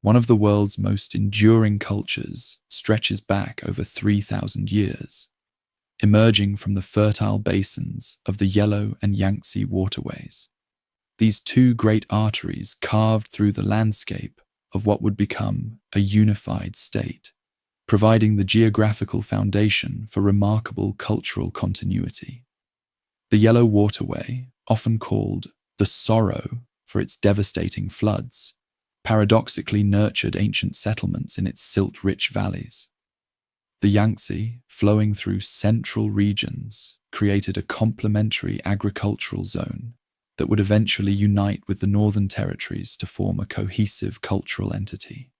One of the world's most enduring cultures stretches back over 3,000 years, emerging from the fertile basins of the Yellow and Yangtze waterways. These two great arteries carved through the landscape of what would become a unified state, providing the geographical foundation for remarkable cultural continuity. The Yellow Waterway, often called the Sorrow for its devastating floods, paradoxically nurtured ancient settlements in its silt-rich valleys. The Yangtze, flowing through central regions, created a complementary agricultural zone that would eventually unite with the northern territories to form a cohesive cultural entity.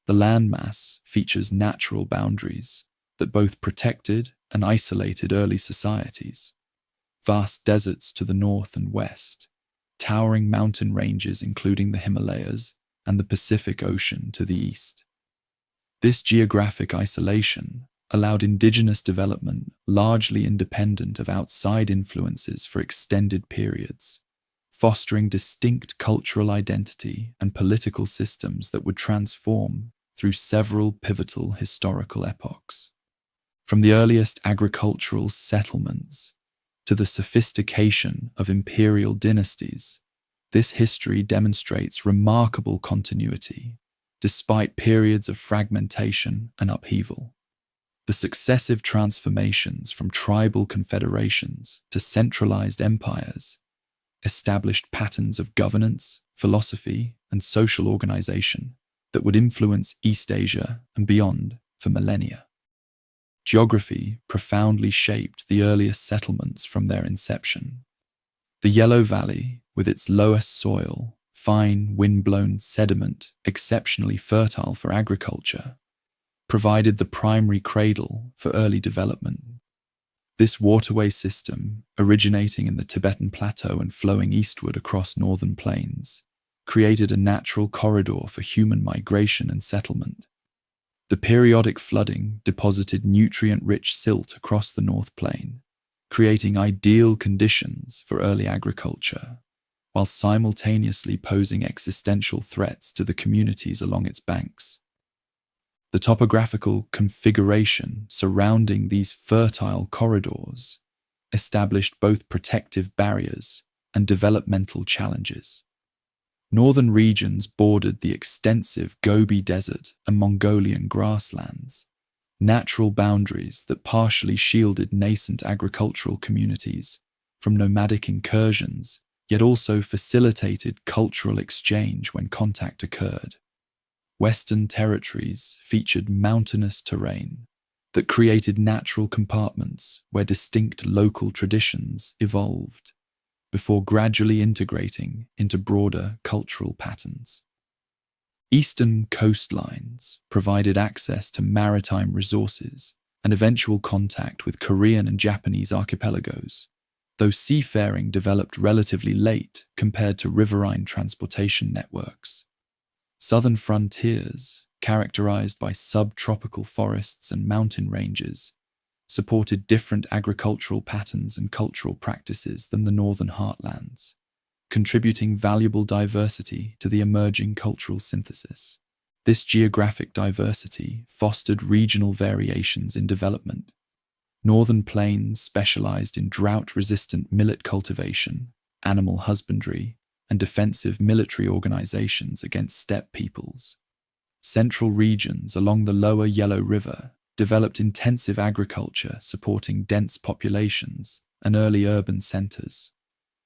The landmass features natural boundaries that both protected and isolated early societies. Vast deserts to the north and west, towering mountain ranges including the Himalayas, and the Pacific Ocean to the east. This geographic isolation allowed indigenous development largely independent of outside influences for extended periods, fostering distinct cultural identity and political systems that would transform through several pivotal historical epochs. From the earliest agricultural settlements to the sophistication of imperial dynasties, this history demonstrates remarkable continuity, despite periods of fragmentation and upheaval. The successive transformations from tribal confederations to centralized empires established patterns of governance, philosophy, and social organization that would influence East Asia and beyond for millennia. Geography profoundly shaped the earliest settlements from their inception. The Yellow Valley, with its lowest soil, fine, wind-blown sediment exceptionally fertile for agriculture, provided the primary cradle for early development. This waterway system, originating in the Tibetan Plateau and flowing eastward across northern plains, created a natural corridor for human migration and settlement. The periodic flooding deposited nutrient-rich silt across the North Plain, creating ideal conditions for early agriculture, while simultaneously posing existential threats to the communities along its banks. The topographical configuration surrounding these fertile corridors established both protective barriers and developmental challenges. Northern regions bordered the extensive Gobi Desert and Mongolian grasslands, natural boundaries that partially shielded nascent agricultural communities from nomadic incursions, yet also facilitated cultural exchange when contact occurred. Western territories featured mountainous terrain that created natural compartments where distinct local traditions evolved, before gradually integrating into broader cultural patterns. Eastern coastlines provided access to maritime resources and eventual contact with Korean and Japanese archipelagos, though seafaring developed relatively late compared to riverine transportation networks. Southern frontiers, characterized by subtropical forests and mountain ranges, supported different agricultural patterns and cultural practices than the northern heartlands, contributing valuable diversity to the emerging cultural synthesis. This geographic diversity fostered regional variations in development. Northern plains specialized in drought-resistant millet cultivation, animal husbandry, and defensive military organizations against steppe peoples. Central regions along the lower Yellow River developed intensive agriculture supporting dense populations and early urban centers.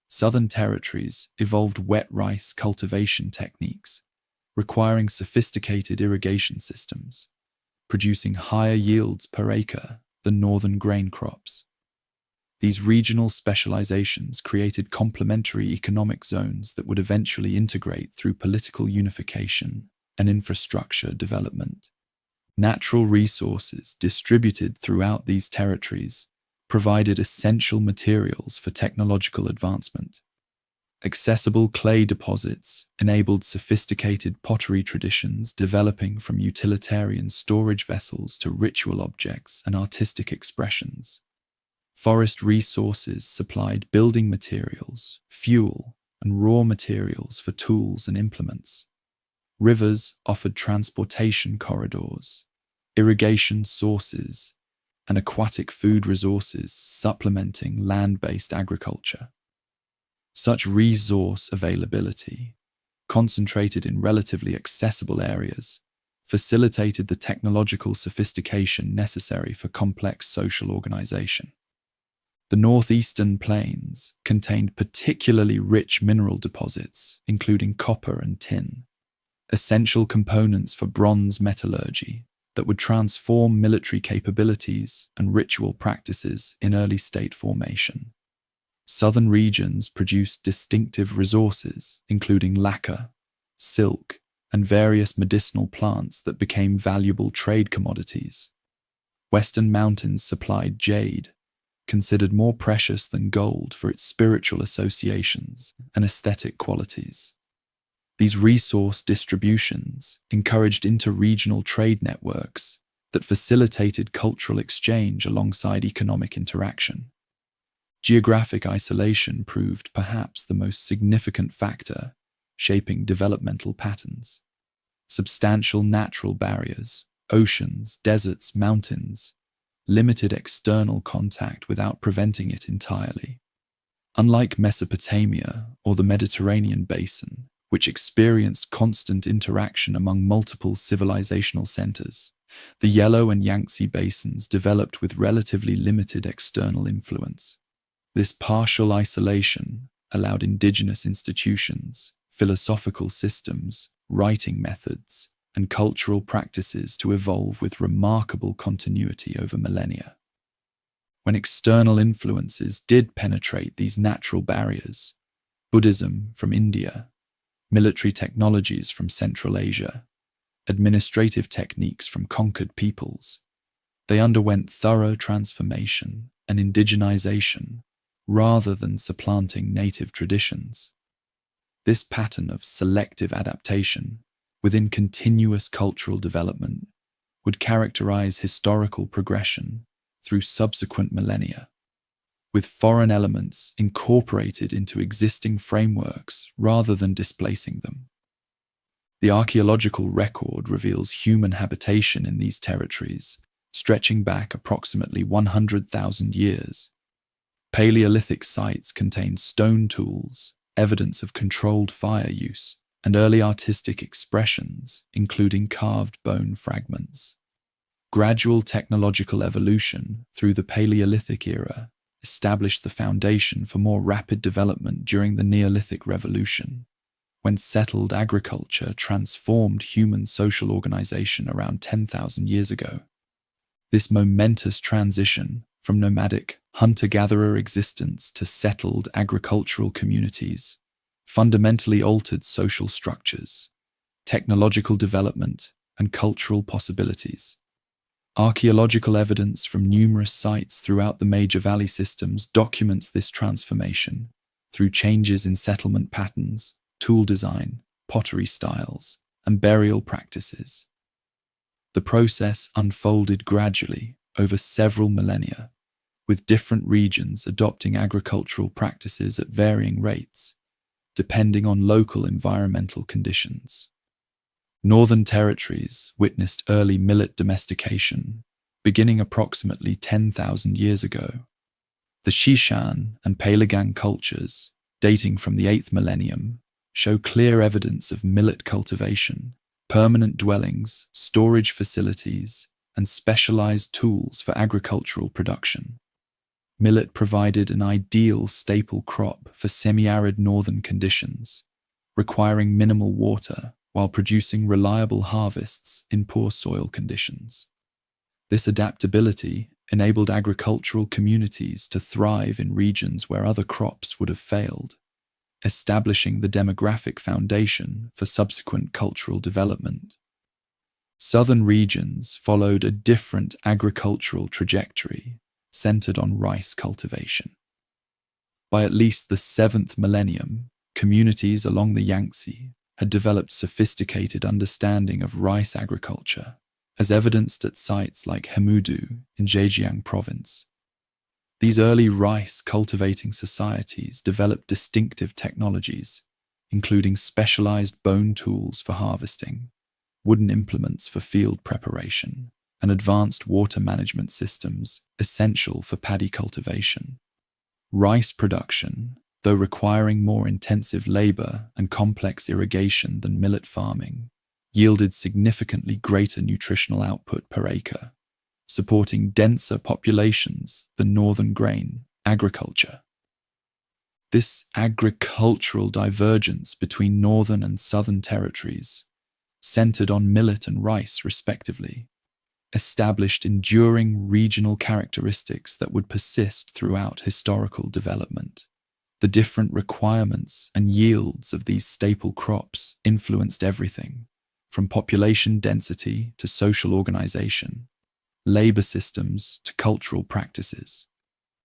Southern territories evolved wet rice cultivation techniques, requiring sophisticated irrigation systems, producing higher yields per acre than northern grain crops. These regional specializations created complementary economic zones that would eventually integrate through political unification and infrastructure development. Natural resources distributed throughout these territories provided essential materials for technological advancement. Accessible clay deposits enabled sophisticated pottery traditions developing from utilitarian storage vessels to ritual objects and artistic expressions. Forest resources supplied building materials, fuel, and raw materials for tools and implements. Rivers offered transportation corridors, irrigation sources, and aquatic food resources supplementing land-based agriculture. Such resource availability, concentrated in relatively accessible areas, facilitated the technological sophistication necessary for complex social organization. The northeastern plains contained particularly rich mineral deposits, including copper and tin, essential components for bronze metallurgy that would transform military capabilities and ritual practices in early state formation. Southern regions produced distinctive resources, including lacquer, silk, and various medicinal plants that became valuable trade commodities. Western mountains supplied jade, considered more precious than gold for its spiritual associations and aesthetic qualities. These resource distributions encouraged inter-regional trade networks that facilitated cultural exchange alongside economic interaction. Geographic isolation proved perhaps the most significant factor shaping developmental patterns. Substantial natural barriers, oceans, deserts, mountains, limited external contact without preventing it entirely. Unlike Mesopotamia or the Mediterranean basin, which experienced constant interaction among multiple civilizational centers, the Yellow and Yangtze basins developed with relatively limited external influence. This partial isolation allowed indigenous institutions, philosophical systems, writing methods, and cultural practices to evolve with remarkable continuity over millennia. When external influences did penetrate these natural barriers, Buddhism from India, military technologies from Central Asia, administrative techniques from conquered peoples, they underwent thorough transformation and indigenization rather than supplanting native traditions. This pattern of selective adaptation within continuous cultural development would characterize historical progression through subsequent millennia, with foreign elements incorporated into existing frameworks rather than displacing them. The archaeological record reveals human habitation in these territories, stretching back approximately 100,000 years. Paleolithic sites contain stone tools, evidence of controlled fire use, and early artistic expressions, including carved bone fragments. Gradual technological evolution through the Paleolithic era established the foundation for more rapid development during the Neolithic Revolution, when settled agriculture transformed human social organization around 10,000 years ago. This momentous transition from nomadic, hunter-gatherer existence to settled agricultural communities fundamentally altered social structures, technological development, and cultural possibilities. Archaeological evidence from numerous sites throughout the major valley systems documents this transformation through changes in settlement patterns, tool design, pottery styles, and burial practices. The process unfolded gradually over several millennia, with different regions adopting agricultural practices at varying rates, depending on local environmental conditions. Northern territories witnessed early millet domestication, beginning approximately 10,000 years ago. The Shishan and Peilagang cultures, dating from the 8th millennium, show clear evidence of millet cultivation, permanent dwellings, storage facilities, and specialized tools for agricultural production. Millet provided an ideal staple crop for semi-arid northern conditions, requiring minimal water while producing reliable harvests in poor soil conditions. This adaptability enabled agricultural communities to thrive in regions where other crops would have failed, establishing the demographic foundation for subsequent cultural development. Southern regions followed a different agricultural trajectory centered on rice cultivation. By at least the 7th millennium, communities along the Yangtze had developed sophisticated understanding of rice agriculture, as evidenced at sites like Hemudu in Zhejiang province. These early rice cultivating societies developed distinctive technologies, including specialized bone tools for harvesting, wooden implements for field preparation, and advanced water management systems essential for paddy cultivation. Rice production, though requiring more intensive labor and complex irrigation than millet farming, yielded significantly greater nutritional output per acre, supporting denser populations than northern grain agriculture. This agricultural divergence between northern and southern territories, centered on millet and rice respectively, established enduring regional characteristics that would persist throughout historical development. The different requirements and yields of these staple crops influenced everything, from population density to social organization, labor systems to cultural practices.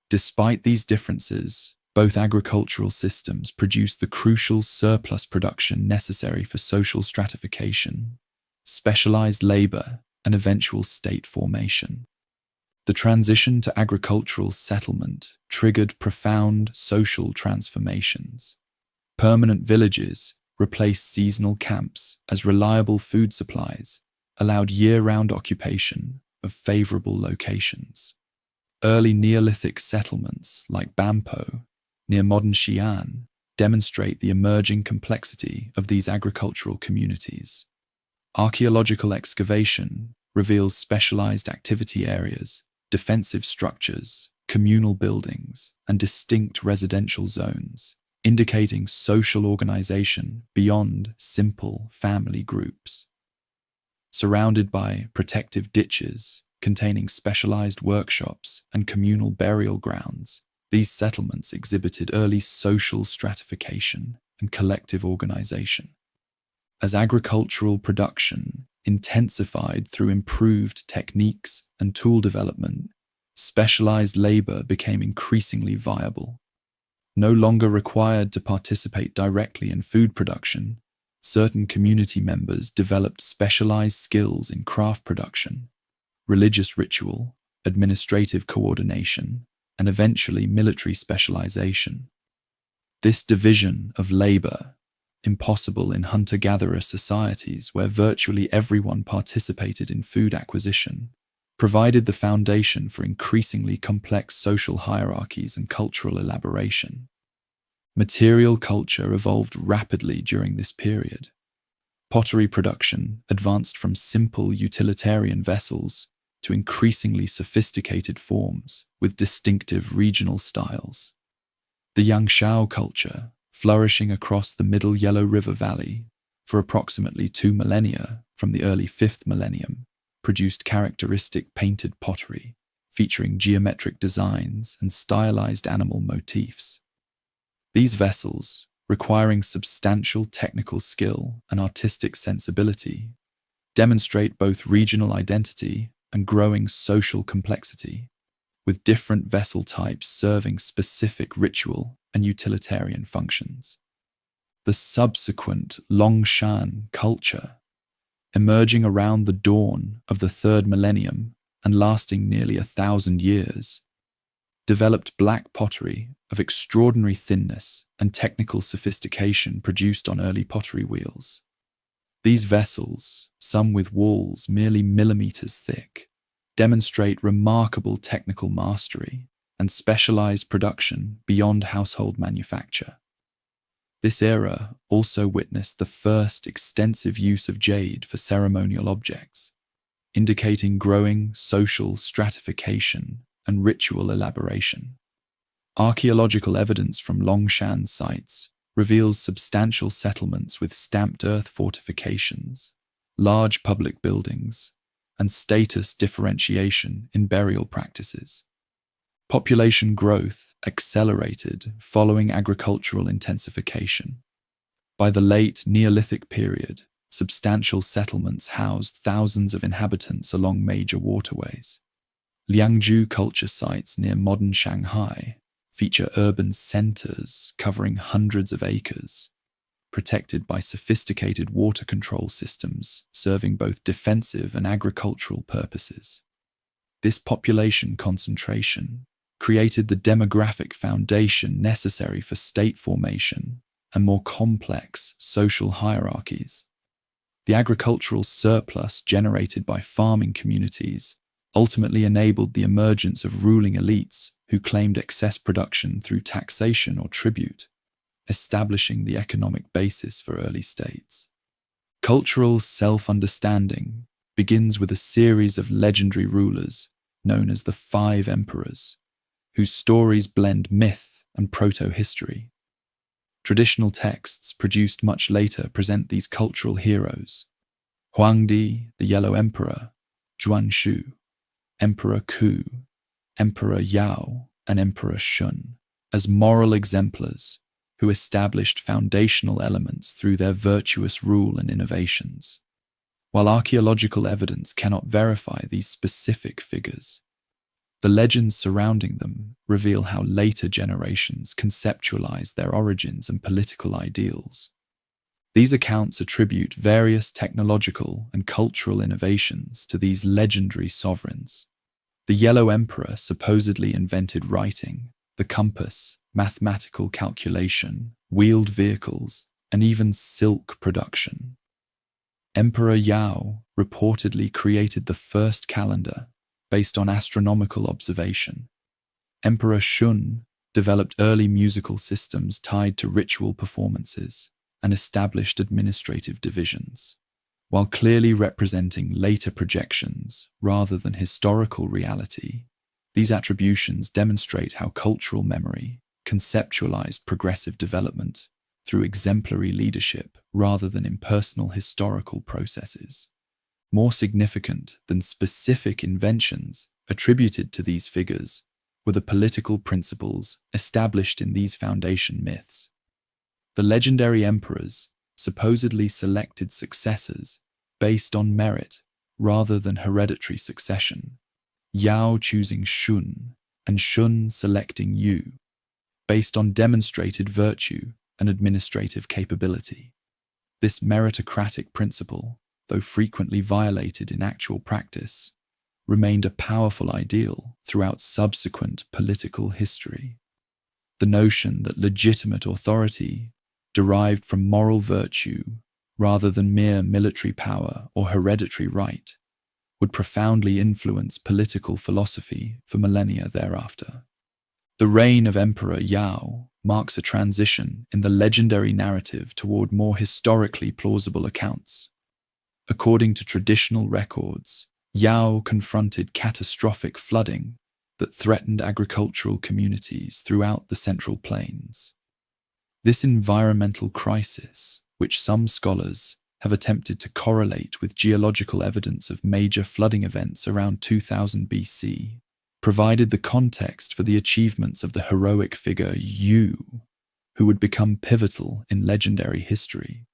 Despite these differences, both agricultural systems produced the crucial surplus production necessary for social stratification, specialized labor, and eventual state formation. The transition to agricultural settlement triggered profound social transformations. Permanent villages replaced seasonal camps as reliable food supplies allowed year-round occupation of favorable locations. Early Neolithic settlements like Bampo, near modern Xi'an, demonstrate the emerging complexity of these agricultural communities. Archaeological excavation reveals specialized activity areas, defensive structures, communal buildings, and distinct residential zones, indicating social organization beyond simple family groups. Surrounded by protective ditches containing specialized workshops and communal burial grounds, these settlements exhibited early social stratification and collective organization. As agricultural production intensified through improved techniques and tool development, specialized labor became increasingly viable. No longer required to participate directly in food production, certain community members developed specialized skills in craft production, religious ritual, administrative coordination, and eventually military specialization. This division of labor, impossible in hunter-gatherer societies where virtually everyone participated in food acquisition, provided the foundation for increasingly complex social hierarchies and cultural elaboration. Material culture evolved rapidly during this period. Pottery production advanced from simple utilitarian vessels to increasingly sophisticated forms with distinctive regional styles. The Yangshao culture, flourishing across the Middle Yellow River Valley for approximately 2 millennia from the early 5th millennium, produced characteristic painted pottery featuring geometric designs and stylized animal motifs. These vessels, requiring substantial technical skill and artistic sensibility, demonstrate both regional identity and growing social complexity, with different vessel types serving specific ritual and utilitarian functions. The subsequent Longshan culture, emerging around the dawn of the 3rd millennium and lasting nearly 1,000 years, developed black pottery of extraordinary thinness and technical sophistication produced on early pottery wheels. These vessels, some with walls merely millimeters thick, demonstrate remarkable technical mastery and specialized production beyond household manufacture. This era also witnessed the first extensive use of jade for ceremonial objects, indicating growing social stratification and ritual elaboration. Archaeological evidence from Longshan sites reveals substantial settlements with stamped earth fortifications, large public buildings, and status differentiation in burial practices. Population growth accelerated following agricultural intensification. By the late Neolithic period, substantial settlements housed thousands of inhabitants along major waterways. Liangzhu culture sites near modern Shanghai feature urban centers covering hundreds of acres, protected by sophisticated water control systems serving both defensive and agricultural purposes. This population concentration created the demographic foundation necessary for state formation and more complex social hierarchies. The agricultural surplus generated by farming communities ultimately enabled the emergence of ruling elites who claimed excess production through taxation or tribute, establishing the economic basis for early states. Cultural self-understanding begins with a series of legendary rulers known as the Five Emperors, whose stories blend myth and proto-history. Traditional texts produced much later present these cultural heroes: Huangdi, the Yellow Emperor; Zhuanshu, Emperor Ku, Emperor Yao, and Emperor Shun, as moral exemplars who established foundational elements through their virtuous rule and innovations. While archaeological evidence cannot verify these specific figures, the legends surrounding them reveal how later generations conceptualized their origins and political ideals. These accounts attribute various technological and cultural innovations to these legendary sovereigns. The Yellow Emperor supposedly invented writing, the compass, mathematical calculation, wheeled vehicles, and even silk production. Emperor Yao reportedly created the first calendar based on astronomical observation. Emperor Shun developed early musical systems tied to ritual performances and established administrative divisions. While clearly representing later projections rather than historical reality, these attributions demonstrate how cultural memory conceptualized progressive development through exemplary leadership rather than impersonal historical processes. More significant than specific inventions attributed to these figures were the political principles established in these foundation myths. The legendary emperors supposedly selected successors based on merit rather than hereditary succession, Yao choosing Shun and Shun selecting Yu, based on demonstrated virtue and administrative capability. This meritocratic principle, though frequently violated in actual practice, remained a powerful ideal throughout subsequent political history. The notion that legitimate authority derived from moral virtue rather than mere military power or hereditary right would profoundly influence political philosophy for millennia thereafter. The reign of Emperor Yao marks a transition in the legendary narrative toward more historically plausible accounts. According to traditional records, Yao confronted catastrophic flooding that threatened agricultural communities throughout the Central Plains. This environmental crisis, which some scholars have attempted to correlate with geological evidence of major flooding events around 2000 BC, provided the context for the achievements of the heroic figure Yu, who would become pivotal in legendary history.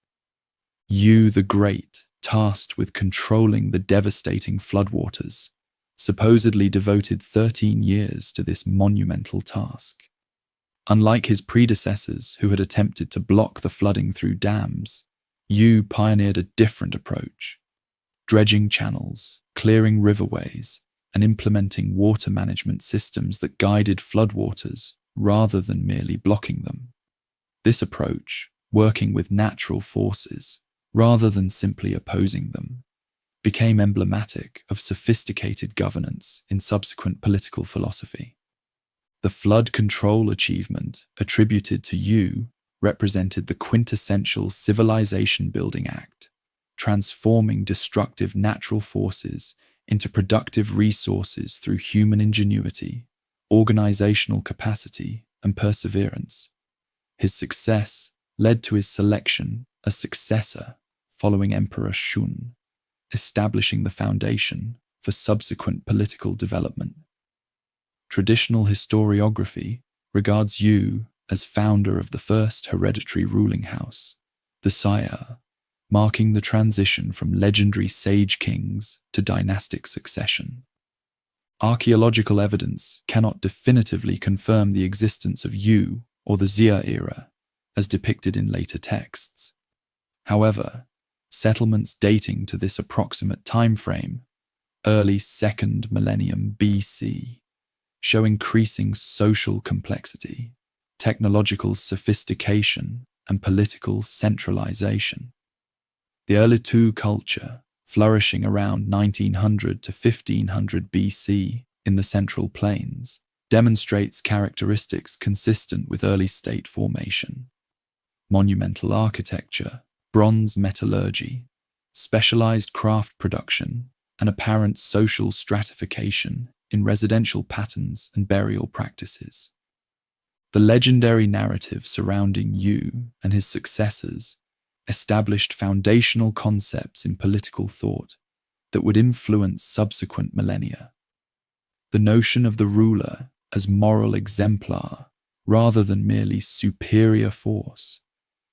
Yu the Great, tasked with controlling the devastating floodwaters, supposedly devoted 13 years to this monumental task. Unlike his predecessors who had attempted to block the flooding through dams, Yu pioneered a different approach, dredging channels, clearing riverways, and implementing water management systems that guided floodwaters rather than merely blocking them. This approach, working with natural forces rather than simply opposing them, became emblematic of sophisticated governance in subsequent political philosophy. The flood control achievement attributed to Yu represented the quintessential civilization-building act, transforming destructive natural forces into productive resources through human ingenuity, organizational capacity, and perseverance. His success led to his selection as successor following Emperor Shun, establishing the foundation for subsequent political development. Traditional historiography regards Yu as founder of the first hereditary ruling house, the Sire, marking the transition from legendary sage kings to dynastic succession. Archaeological evidence cannot definitively confirm the existence of Yu or the Xia era, as depicted in later texts. However, settlements dating to this approximate time frame, early 2nd millennium BC, show increasing social complexity, technological sophistication, and political centralization. The early Tu culture, flourishing around 1900 to 1500 BC in the Central Plains, demonstrates characteristics consistent with early state formation. Monumental architecture, bronze metallurgy, specialized craft production, and apparent social stratification in residential patterns and burial practices. The legendary narrative surrounding Yu and his successors established foundational concepts in political thought that would influence subsequent millennia. The notion of the ruler as moral exemplar, rather than merely superior force,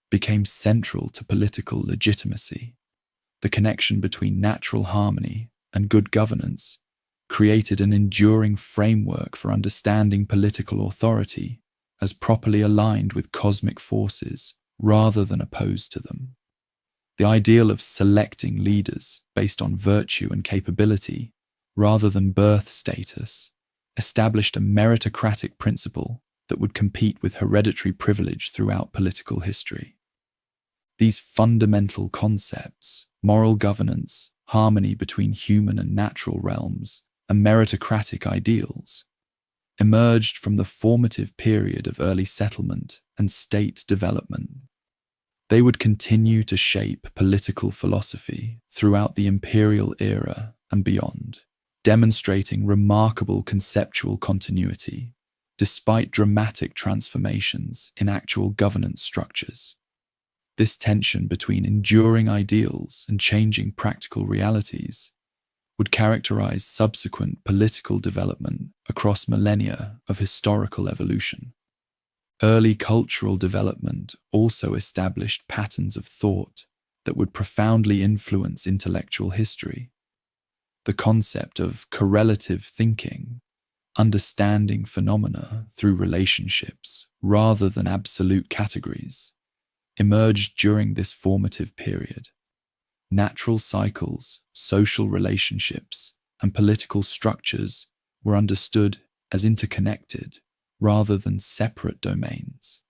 became central to political legitimacy. The connection between natural harmony and good governance created an enduring framework for understanding political authority as properly aligned with cosmic forces rather than opposed to them. The ideal of selecting leaders based on virtue and capability rather than birth status established a meritocratic principle that would compete with hereditary privilege throughout political history. These fundamental concepts, moral governance, harmony between human and natural realms, and meritocratic ideals, emerged from the formative period of early settlement and state development. They would continue to shape political philosophy throughout the imperial era and beyond, demonstrating remarkable conceptual continuity despite dramatic transformations in actual governance structures. This tension between enduring ideals and changing practical realities would characterize subsequent political development across millennia of historical evolution. Early cultural development also established patterns of thought that would profoundly influence intellectual history. The concept of correlative thinking, understanding phenomena through relationships rather than absolute categories, emerged during this formative period. Natural cycles, social relationships, and political structures were understood as interconnected rather than separate domains.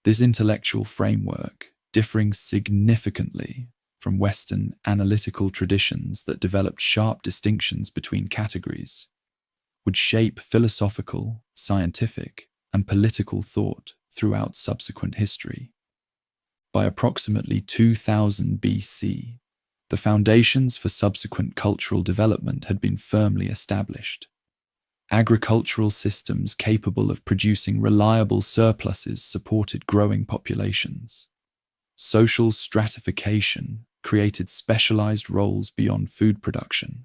This intellectual framework, differing significantly from Western analytical traditions that developed sharp distinctions between categories, would shape philosophical, scientific, and political thought throughout subsequent history. By approximately 2000 BC, the foundations for subsequent cultural development had been firmly established. Agricultural systems capable of producing reliable surpluses supported growing populations. Social stratification created specialized roles beyond food production.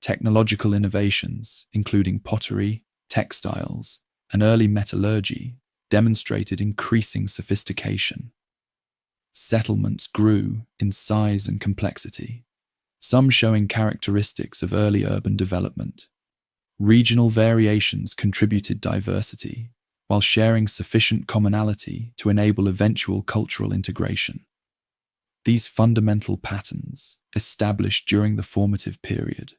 Technological innovations, including pottery, textiles, and early metallurgy, demonstrated increasing sophistication. Settlements grew in size and complexity, some showing characteristics of early urban development. Regional variations contributed diversity, while sharing sufficient commonality to enable eventual cultural integration. These fundamental patterns, established during the formative period,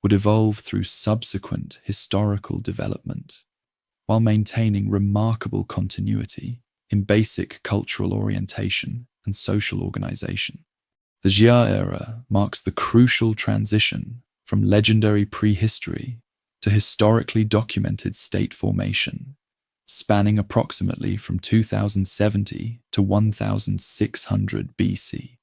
would evolve through subsequent historical development, while maintaining remarkable continuity in basic cultural orientation and social organization. The Jia era marks the crucial transition from legendary prehistory to historically documented state formation, spanning approximately from 2070 to 1600 BC.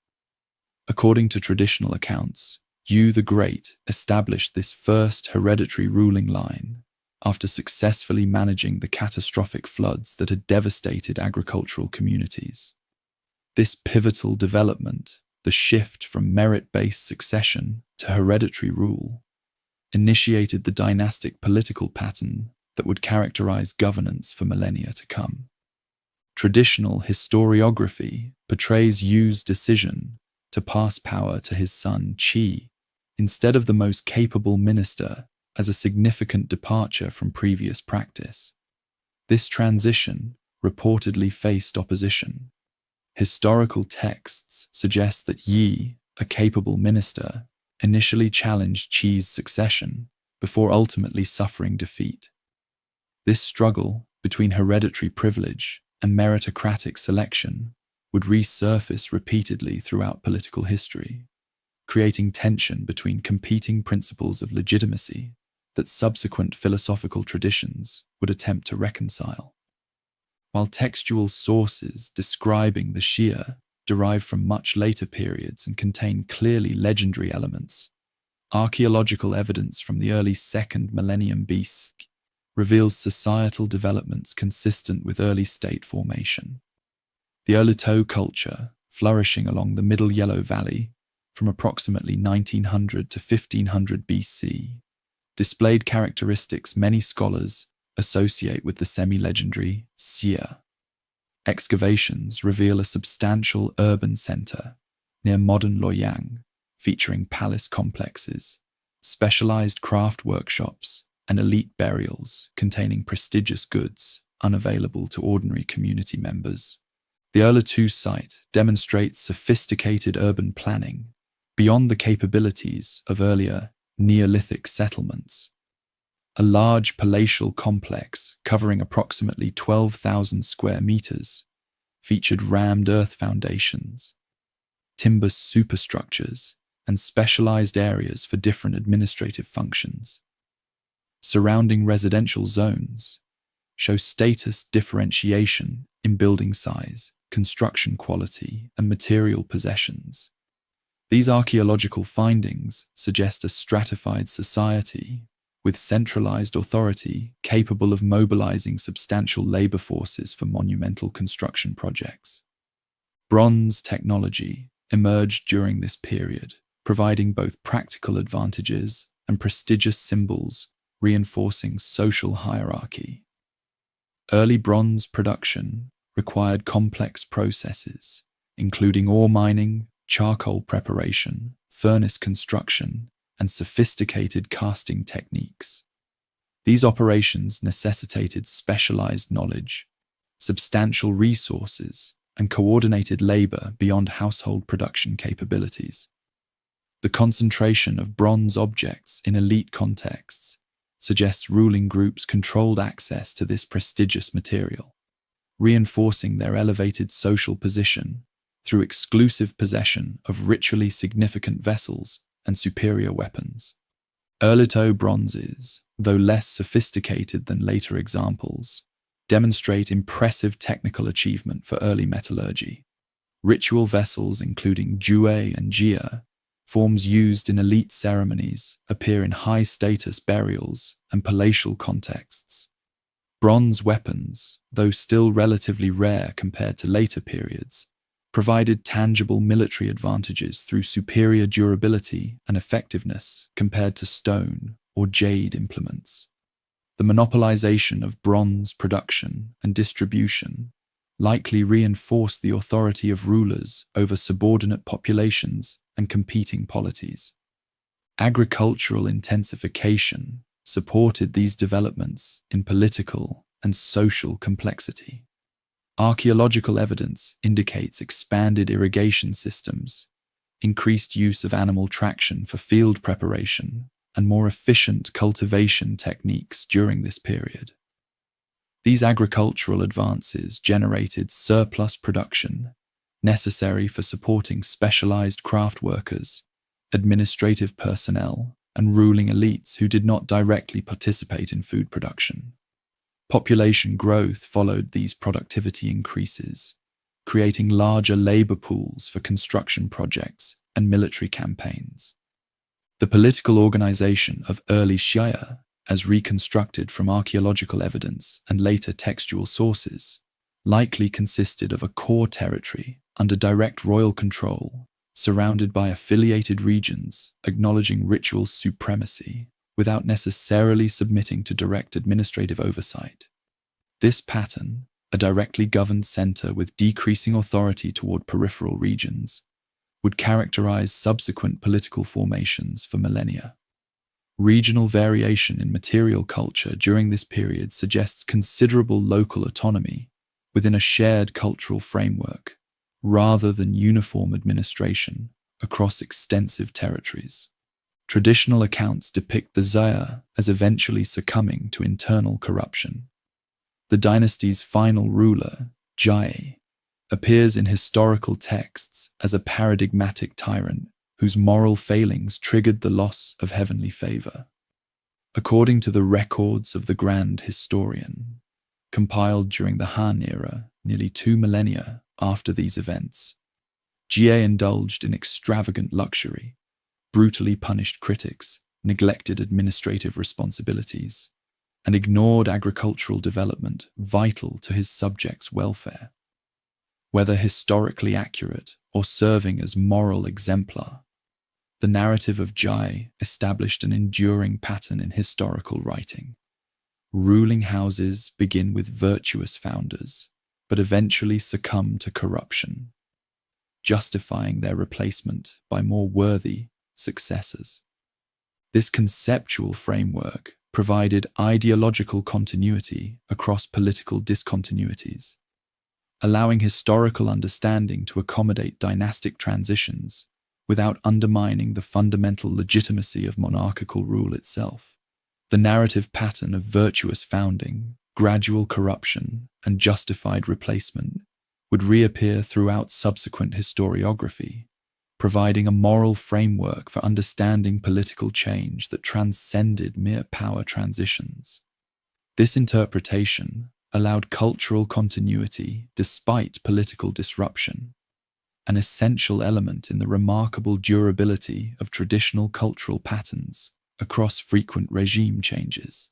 According to traditional accounts, Yu the Great established this first hereditary ruling line after successfully managing the catastrophic floods that had devastated agricultural communities. This pivotal development, the shift from merit-based succession to hereditary rule, initiated the dynastic political pattern that would characterize governance for millennia to come. Traditional historiography portrays Yu's decision to pass power to his son Qi instead of the most capable minister as a significant departure from previous practice. This transition reportedly faced opposition. Historical texts suggest that Yi, a capable minister, initially challenged Qi's succession before ultimately suffering defeat. This struggle between hereditary privilege and meritocratic selection would resurface repeatedly throughout political history, creating tension between competing principles of legitimacy that subsequent philosophical traditions would attempt to reconcile. While textual sources describing the Shia derive from much later periods and contain clearly legendary elements, archaeological evidence from the early 2nd millennium BC reveals societal developments consistent with early state formation. The Erlito culture, flourishing along the Middle Yellow Valley from approximately 1900 to 1500 BC, displayed characteristics many scholars associate with the semi-legendary Xia. Excavations reveal a substantial urban center near modern Luoyang, featuring palace complexes, specialized craft workshops, and elite burials containing prestigious goods unavailable to ordinary community members. The Erlito site demonstrates sophisticated urban planning beyond the capabilities of earlier Neolithic settlements. A large palatial complex covering approximately 12,000 square meters featured rammed earth foundations, timber superstructures, and specialized areas for different administrative functions. Surrounding residential zones show status differentiation in building size, construction quality, and material possessions. These archaeological findings suggest a stratified society with centralized authority capable of mobilizing substantial labor forces for monumental construction projects. Bronze technology emerged during this period, providing both practical advantages and prestigious symbols reinforcing social hierarchy. Early bronze production required complex processes, including ore mining, charcoal preparation, furnace construction, and sophisticated casting techniques. These operations necessitated specialized knowledge, substantial resources, and coordinated labor beyond household production capabilities. The concentration of bronze objects in elite contexts suggests ruling groups controlled access to this prestigious material, reinforcing their elevated social position through exclusive possession of ritually significant vessels and superior weapons. Erlito bronzes, though less sophisticated than later examples, demonstrate impressive technical achievement for early metallurgy. Ritual vessels including jue and jia, forms used in elite ceremonies, appear in high-status burials and palatial contexts. Bronze weapons, though still relatively rare compared to later periods, provided tangible military advantages through superior durability and effectiveness compared to stone or jade implements. The monopolization of bronze production and distribution likely reinforced the authority of rulers over subordinate populations and competing polities. Agricultural intensification supported these developments in political and social complexity. Archaeological evidence indicates expanded irrigation systems, increased use of animal traction for field preparation, and more efficient cultivation techniques during this period. These agricultural advances generated surplus production necessary for supporting specialized craft workers, administrative personnel, and ruling elites who did not directly participate in food production. Population growth followed these productivity increases, creating larger labor pools for construction projects and military campaigns. The political organization of early Shia, as reconstructed from archaeological evidence and later textual sources, likely consisted of a core territory under direct royal control, surrounded by affiliated regions acknowledging ritual supremacy without necessarily submitting to direct administrative oversight. This pattern, a directly governed center with decreasing authority toward peripheral regions, would characterize subsequent political formations for millennia. Regional variation in material culture during this period suggests considerable local autonomy within a shared cultural framework, rather than uniform administration across extensive territories. Traditional accounts depict the Xia as eventually succumbing to internal corruption. The dynasty's final ruler, Jai appears in historical texts as a paradigmatic tyrant whose moral failings triggered the loss of heavenly favor. According to the records of the Grand Historian, compiled during the Han era, nearly 2 millennia after these events, Jie indulged in extravagant luxury, brutally punished critics, neglected administrative responsibilities, and ignored agricultural development vital to his subjects' welfare. Whether historically accurate or serving as moral exemplar, the narrative of Jai established an enduring pattern in historical writing. Ruling houses begin with virtuous founders, but eventually succumb to corruption, justifying their replacement by more worthy successors. This conceptual framework provided ideological continuity across political discontinuities, allowing historical understanding to accommodate dynastic transitions without undermining the fundamental legitimacy of monarchical rule itself. The narrative pattern of virtuous founding, gradual corruption, and justified replacement would reappear throughout subsequent historiography, providing a moral framework for understanding political change that transcended mere power transitions. This interpretation allowed cultural continuity despite political disruption, an essential element in the remarkable durability of traditional cultural patterns across frequent regime changes.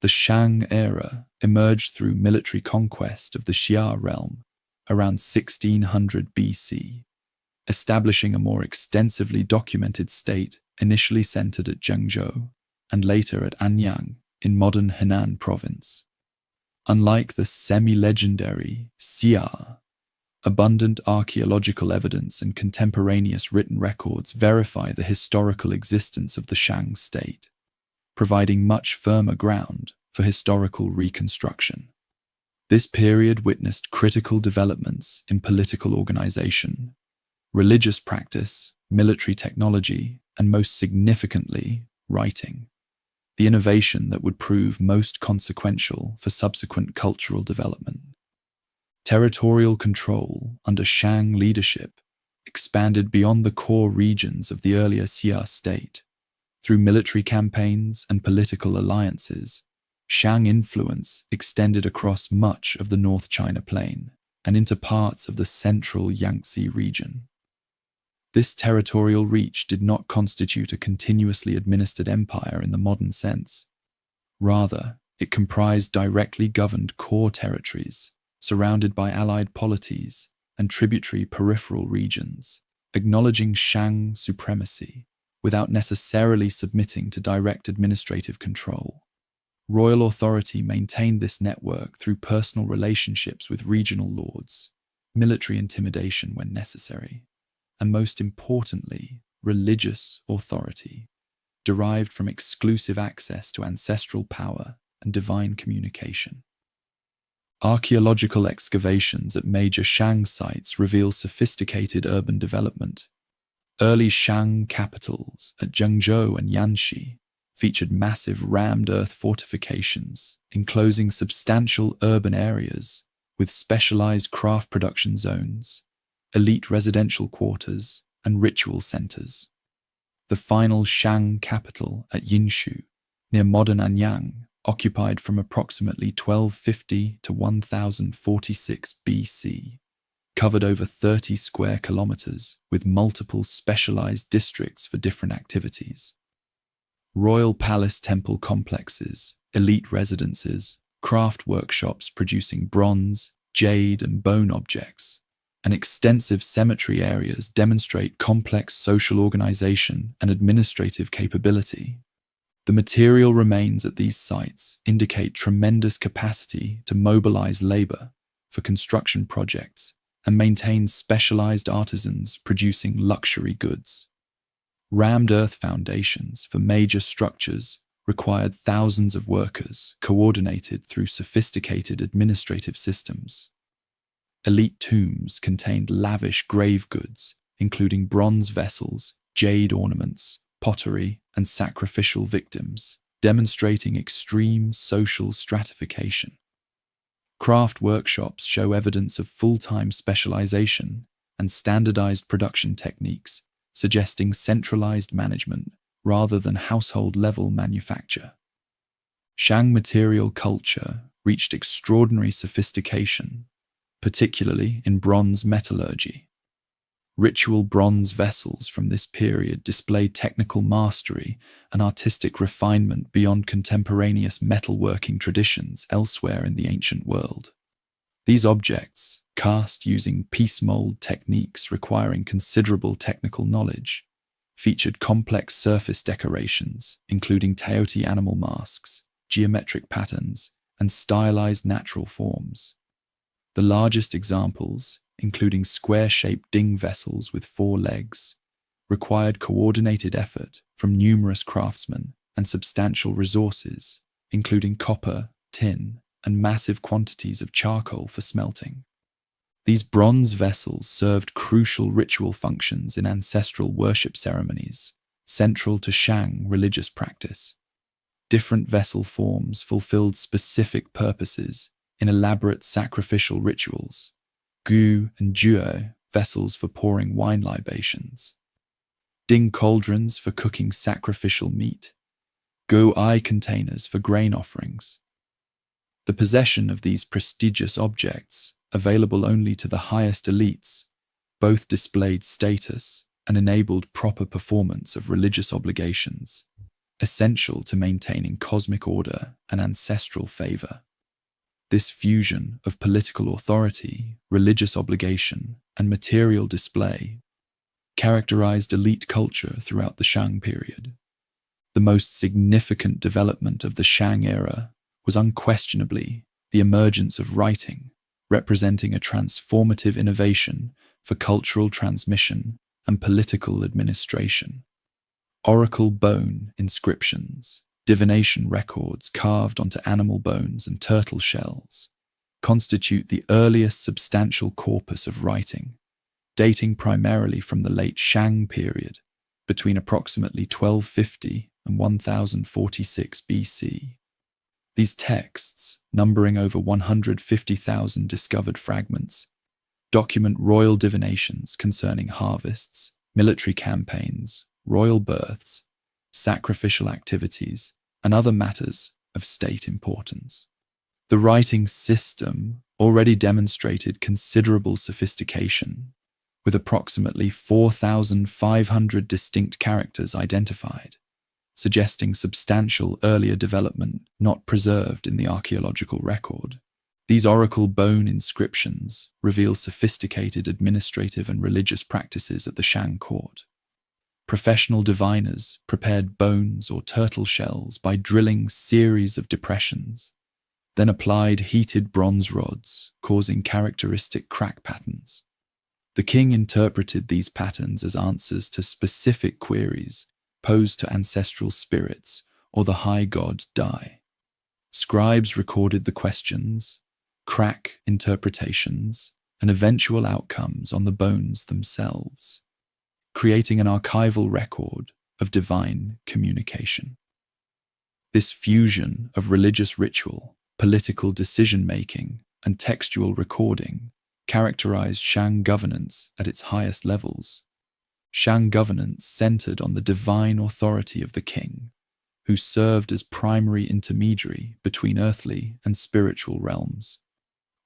The Shang era emerged through military conquest of the Xia realm around 1600 BC, establishing a more extensively documented state initially centered at Zhengzhou and later at Anyang in modern Henan province. Unlike the semi-legendary Xia, abundant archaeological evidence and contemporaneous written records verify the historical existence of the Shang state, providing much firmer ground for historical reconstruction. This period witnessed critical developments in political organization, religious practice, military technology, and most significantly, writing, the innovation that would prove most consequential for subsequent cultural development. Territorial control under Shang leadership expanded beyond the core regions of the earlier Xia state. Through military campaigns and political alliances, Shang influence extended across much of the North China Plain and into parts of the central Yangtze region. This territorial reach did not constitute a continuously administered empire in the modern sense. Rather, it comprised directly governed core territories, surrounded by allied polities and tributary peripheral regions, acknowledging Shang supremacy without necessarily submitting to direct administrative control. Royal authority maintained this network through personal relationships with regional lords, military intimidation when necessary, and most importantly, religious authority, derived from exclusive access to ancestral power and divine communication. Archaeological excavations at major Shang sites reveal sophisticated urban development. Early Shang capitals at Zhengzhou and Yanxi featured massive rammed earth fortifications enclosing substantial urban areas with specialized craft production zones, elite residential quarters, and ritual centers. The final Shang capital at Yinshu, near modern Anyang, occupied from approximately 1250 to 1046 BC, covered over 30 square kilometers with multiple specialized districts for different activities. Royal palace temple complexes, elite residences, craft workshops producing bronze, jade, and bone objects, and extensive cemetery areas demonstrate complex social organization and administrative capability. The material remains at these sites indicate tremendous capacity to mobilize labor for construction projects and maintain specialized artisans producing luxury goods. Rammed earth foundations for major structures required thousands of workers coordinated through sophisticated administrative systems. Elite tombs contained lavish grave goods, including bronze vessels, jade ornaments, pottery, and sacrificial victims, demonstrating extreme social stratification. Craft workshops show evidence of full-time specialization and standardized production techniques, suggesting centralized management rather than household-level manufacture. Shang material culture reached extraordinary sophistication, particularly in bronze metallurgy. Ritual bronze vessels from this period display technical mastery and artistic refinement beyond contemporaneous metalworking traditions elsewhere in the ancient world. These objects, cast using piece mold techniques requiring considerable technical knowledge, featured complex surface decorations, including Teoti animal masks, geometric patterns, and stylized natural forms. The largest examples, including square-shaped ding vessels with 4 legs, required coordinated effort from numerous craftsmen and substantial resources, including copper, tin, and massive quantities of charcoal for smelting. These bronze vessels served crucial ritual functions in ancestral worship ceremonies, central to Shang religious practice. Different vessel forms fulfilled specific purposes in elaborate sacrificial rituals. Gu and Juo, vessels for pouring wine libations. Ding cauldrons for cooking sacrificial meat. Go Ai containers for grain offerings. The possession of these prestigious objects, available only to the highest elites, both displayed status and enabled proper performance of religious obligations, essential to maintaining cosmic order and ancestral favor. This fusion of political authority, religious obligation, and material display characterized elite culture throughout the Shang period. The most significant development of the Shang era was unquestionably the emergence of writing, representing a transformative innovation for cultural transmission and political administration. Oracle bone inscriptions, divination records carved onto animal bones and turtle shells, constitute the earliest substantial corpus of writing, dating primarily from the late Shang period, between approximately 1250 and 1046 BC. These texts, numbering over 150,000 discovered fragments, document royal divinations concerning harvests, military campaigns, royal births, sacrificial activities, and other matters of state importance. The writing system already demonstrated considerable sophistication, with approximately 4,500 distinct characters identified, suggesting substantial earlier development not preserved in the archaeological record. These oracle bone inscriptions reveal sophisticated administrative and religious practices at the Shang court. Professional diviners prepared bones or turtle shells by drilling series of depressions, then applied heated bronze rods, causing characteristic crack patterns. The king interpreted these patterns as answers to specific queries posed to ancestral spirits or the high god Dai. Scribes recorded the questions, crack interpretations, and eventual outcomes on the bones themselves, creating an archival record of divine communication. This fusion of religious ritual, political decision-making, and textual recording characterized Shang governance at its highest levels. Shang governance centered on the divine authority of the king, who served as primary intermediary between earthly and spiritual realms.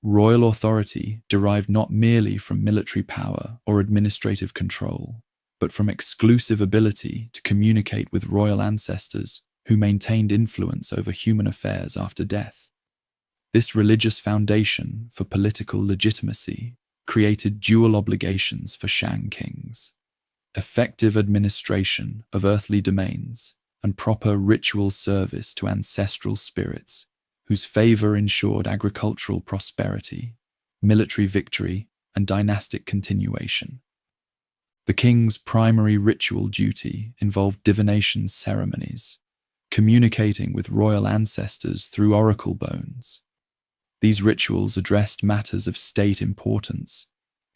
Royal authority derived not merely from military power or administrative control, but from exclusive ability to communicate with royal ancestors who maintained influence over human affairs after death. This religious foundation for political legitimacy created dual obligations for Shang kings: effective administration of earthly domains and proper ritual service to ancestral spirits, whose favor ensured agricultural prosperity, military victory, and dynastic continuation. The king's primary ritual duty involved divination ceremonies, communicating with royal ancestors through oracle bones. These rituals addressed matters of state importance,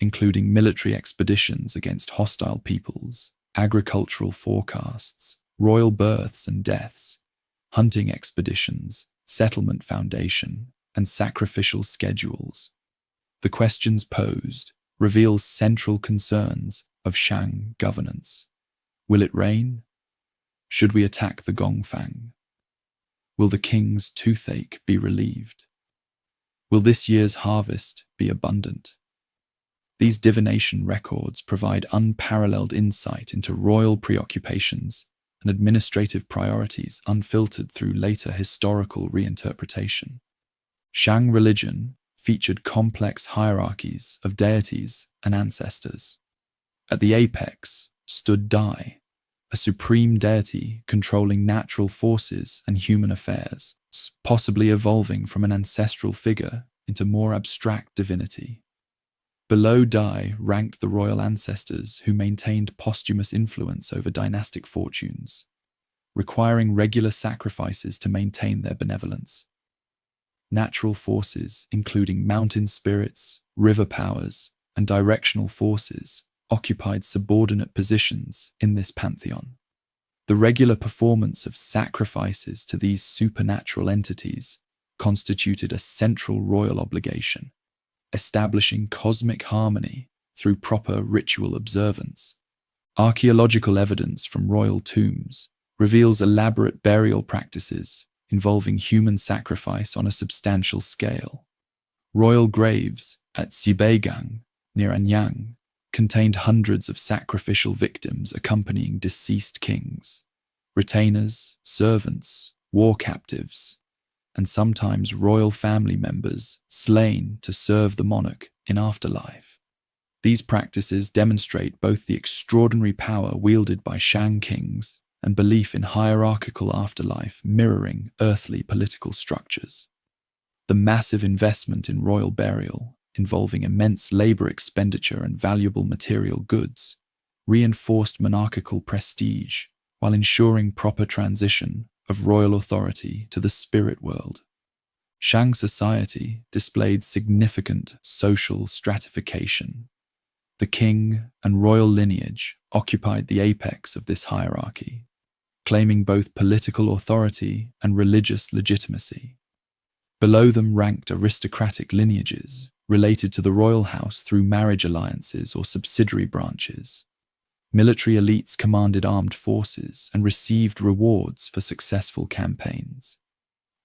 including military expeditions against hostile peoples, agricultural forecasts, royal births and deaths, hunting expeditions, settlement foundation, and sacrificial schedules. The questions posed reveal central concerns of Shang governance. Will it rain? Should we attack the Gongfang? Will the king's toothache be relieved? Will this year's harvest be abundant? These divination records provide unparalleled insight into royal preoccupations and administrative priorities unfiltered through later historical reinterpretation. Shang religion featured complex hierarchies of deities and ancestors. At the apex stood Dai, a supreme deity controlling natural forces and human affairs, possibly evolving from an ancestral figure into more abstract divinity. Below Dai ranked the royal ancestors who maintained posthumous influence over dynastic fortunes, requiring regular sacrifices to maintain their benevolence. Natural forces, including mountain spirits, river powers, and directional forces, occupied subordinate positions in this pantheon. The regular performance of sacrifices to these supernatural entities constituted a central royal obligation, establishing cosmic harmony through proper ritual observance. Archaeological evidence from royal tombs reveals elaborate burial practices involving human sacrifice on a substantial scale. Royal graves at Xibeigang, near Anyang, contained hundreds of sacrificial victims accompanying deceased kings, retainers, servants, war captives, and sometimes royal family members slain to serve the monarch in afterlife. These practices demonstrate both the extraordinary power wielded by Shang kings and belief in hierarchical afterlife mirroring earthly political structures. The massive investment in royal burial, involving immense labor expenditure and valuable material goods, reinforced monarchical prestige while ensuring proper transition of royal authority to the spirit world. Shang society displayed significant social stratification. The king and royal lineage occupied the apex of this hierarchy, claiming both political authority and religious legitimacy. Below them ranked aristocratic lineages related to the royal house through marriage alliances or subsidiary branches. Military elites commanded armed forces and received rewards for successful campaigns.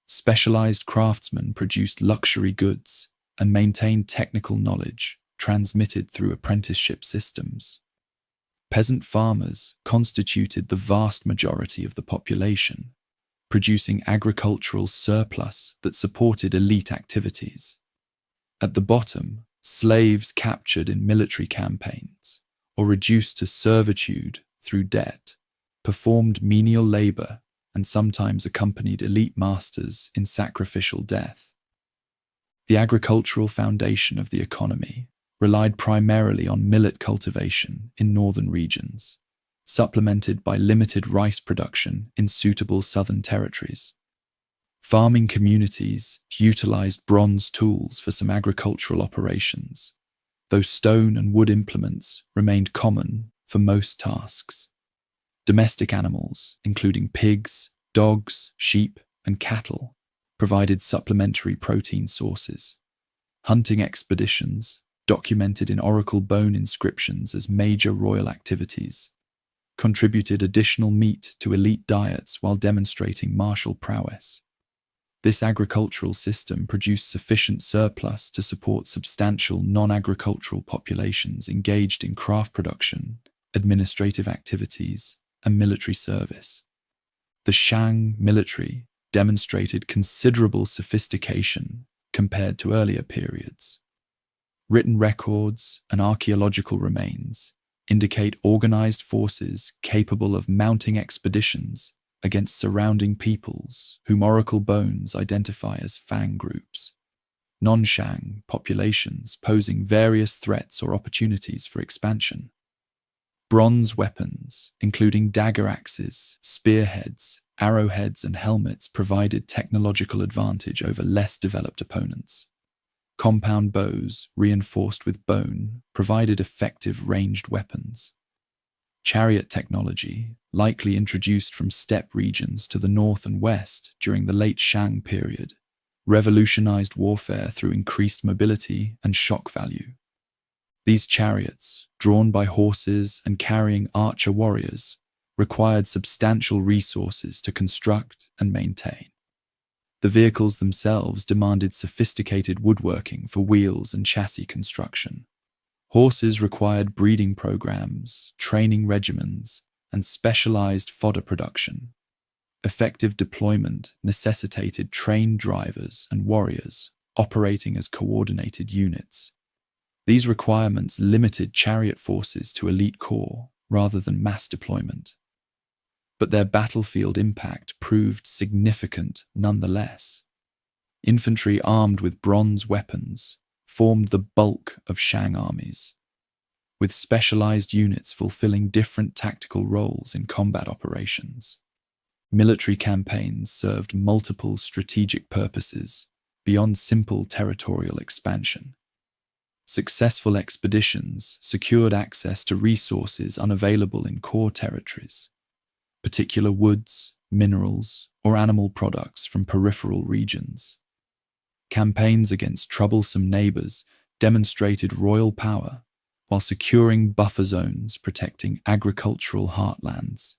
Specialized craftsmen produced luxury goods and maintained technical knowledge transmitted through apprenticeship systems. Peasant farmers constituted the vast majority of the population, producing agricultural surplus that supported elite activities. At the bottom, slaves captured in military campaigns or reduced to servitude through debt performed menial labor and sometimes accompanied elite masters in sacrificial death. The agricultural foundation of the economy relied primarily on millet cultivation in northern regions, supplemented by limited rice production in suitable southern territories. Farming communities utilized bronze tools for some agricultural operations, though stone and wood implements remained common for most tasks. Domestic animals, including pigs, dogs, sheep, and cattle, provided supplementary protein sources. Hunting expeditions, documented in oracle bone inscriptions as major royal activities, contributed additional meat to elite diets while demonstrating martial prowess. This agricultural system produced sufficient surplus to support substantial non-agricultural populations engaged in craft production, administrative activities, and military service. The Shang military demonstrated considerable sophistication compared to earlier periods. Written records and archaeological remains indicate organized forces capable of mounting expeditions against surrounding peoples whom oracle bones identify as Fang groups. Non-Shang populations posing various threats or opportunities for expansion. Bronze weapons, including dagger axes, spearheads, arrowheads, and helmets, provided technological advantage over less developed opponents. Compound bows, reinforced with bone, provided effective ranged weapons. Chariot technology, likely introduced from steppe regions to the north and west during the late Shang period, revolutionized warfare through increased mobility and shock value. These chariots, drawn by horses and carrying archer warriors, required substantial resources to construct and maintain. The vehicles themselves demanded sophisticated woodworking for wheels and chassis construction. Horses required breeding programs, training regimens, and specialized fodder production. Effective deployment necessitated trained drivers and warriors operating as coordinated units. These requirements limited chariot forces to elite corps rather than mass deployment. But their battlefield impact proved significant nonetheless. Infantry armed with bronze weapons formed the bulk of Shang armies, with specialized units fulfilling different tactical roles in combat operations. Military campaigns served multiple strategic purposes beyond simple territorial expansion. Successful expeditions secured access to resources unavailable in core territories, particular woods, minerals, or animal products from peripheral regions. Campaigns against troublesome neighbors demonstrated royal power while securing buffer zones protecting agricultural heartlands.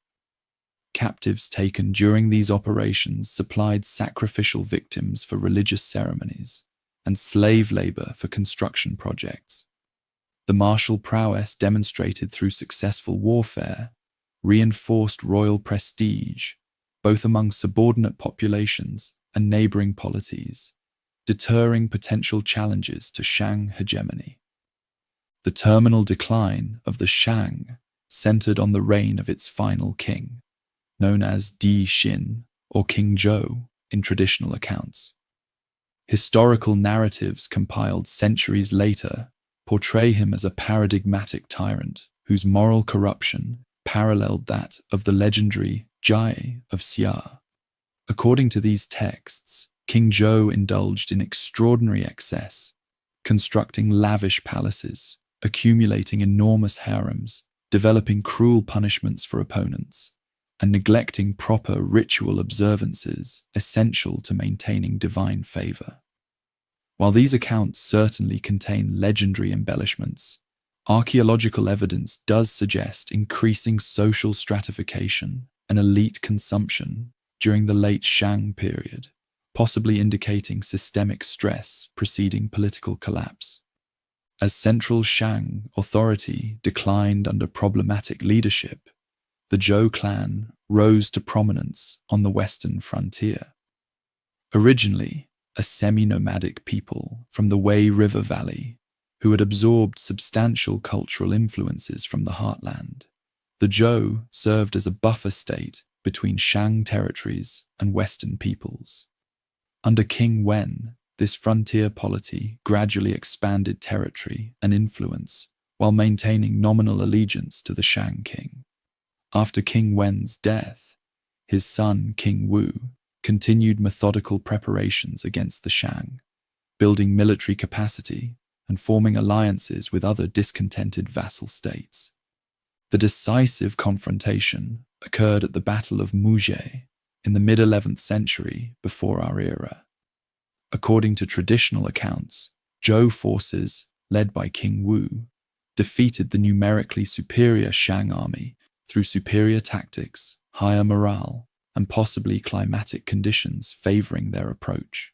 Captives taken during these operations supplied sacrificial victims for religious ceremonies and slave labor for construction projects. The martial prowess demonstrated through successful warfare reinforced royal prestige, both among subordinate populations and neighboring polities, deterring potential challenges to Shang hegemony. The terminal decline of the Shang centered on the reign of its final king, known as Di Xin or King Zhou in traditional accounts. Historical narratives compiled centuries later portray him as a paradigmatic tyrant whose moral corruption paralleled that of the legendary Jai of Xia. According to these texts, King Zhou indulged in extraordinary excess, constructing lavish palaces, accumulating enormous harems, developing cruel punishments for opponents, and neglecting proper ritual observances essential to maintaining divine favor. While these accounts certainly contain legendary embellishments, archaeological evidence does suggest increasing social stratification and elite consumption during the late Shang period, possibly indicating systemic stress preceding political collapse. As central Shang authority declined under problematic leadership, the Zhou clan rose to prominence on the western frontier. Originally a semi-nomadic people from the Wei River Valley who had absorbed substantial cultural influences from the heartland, the Zhou served as a buffer state between Shang territories and Western peoples. Under King Wen, this frontier polity gradually expanded territory and influence while maintaining nominal allegiance to the Shang king. After King Wen's death, his son King Wu continued methodical preparations against the Shang, building military capacity and forming alliances with other discontented vassal states. The decisive confrontation occurred at the Battle of Muzhe in the mid-11th century before our era. According to traditional accounts, Zhou forces, led by King Wu, defeated the numerically superior Shang army through superior tactics, higher morale, and possibly climatic conditions favoring their approach.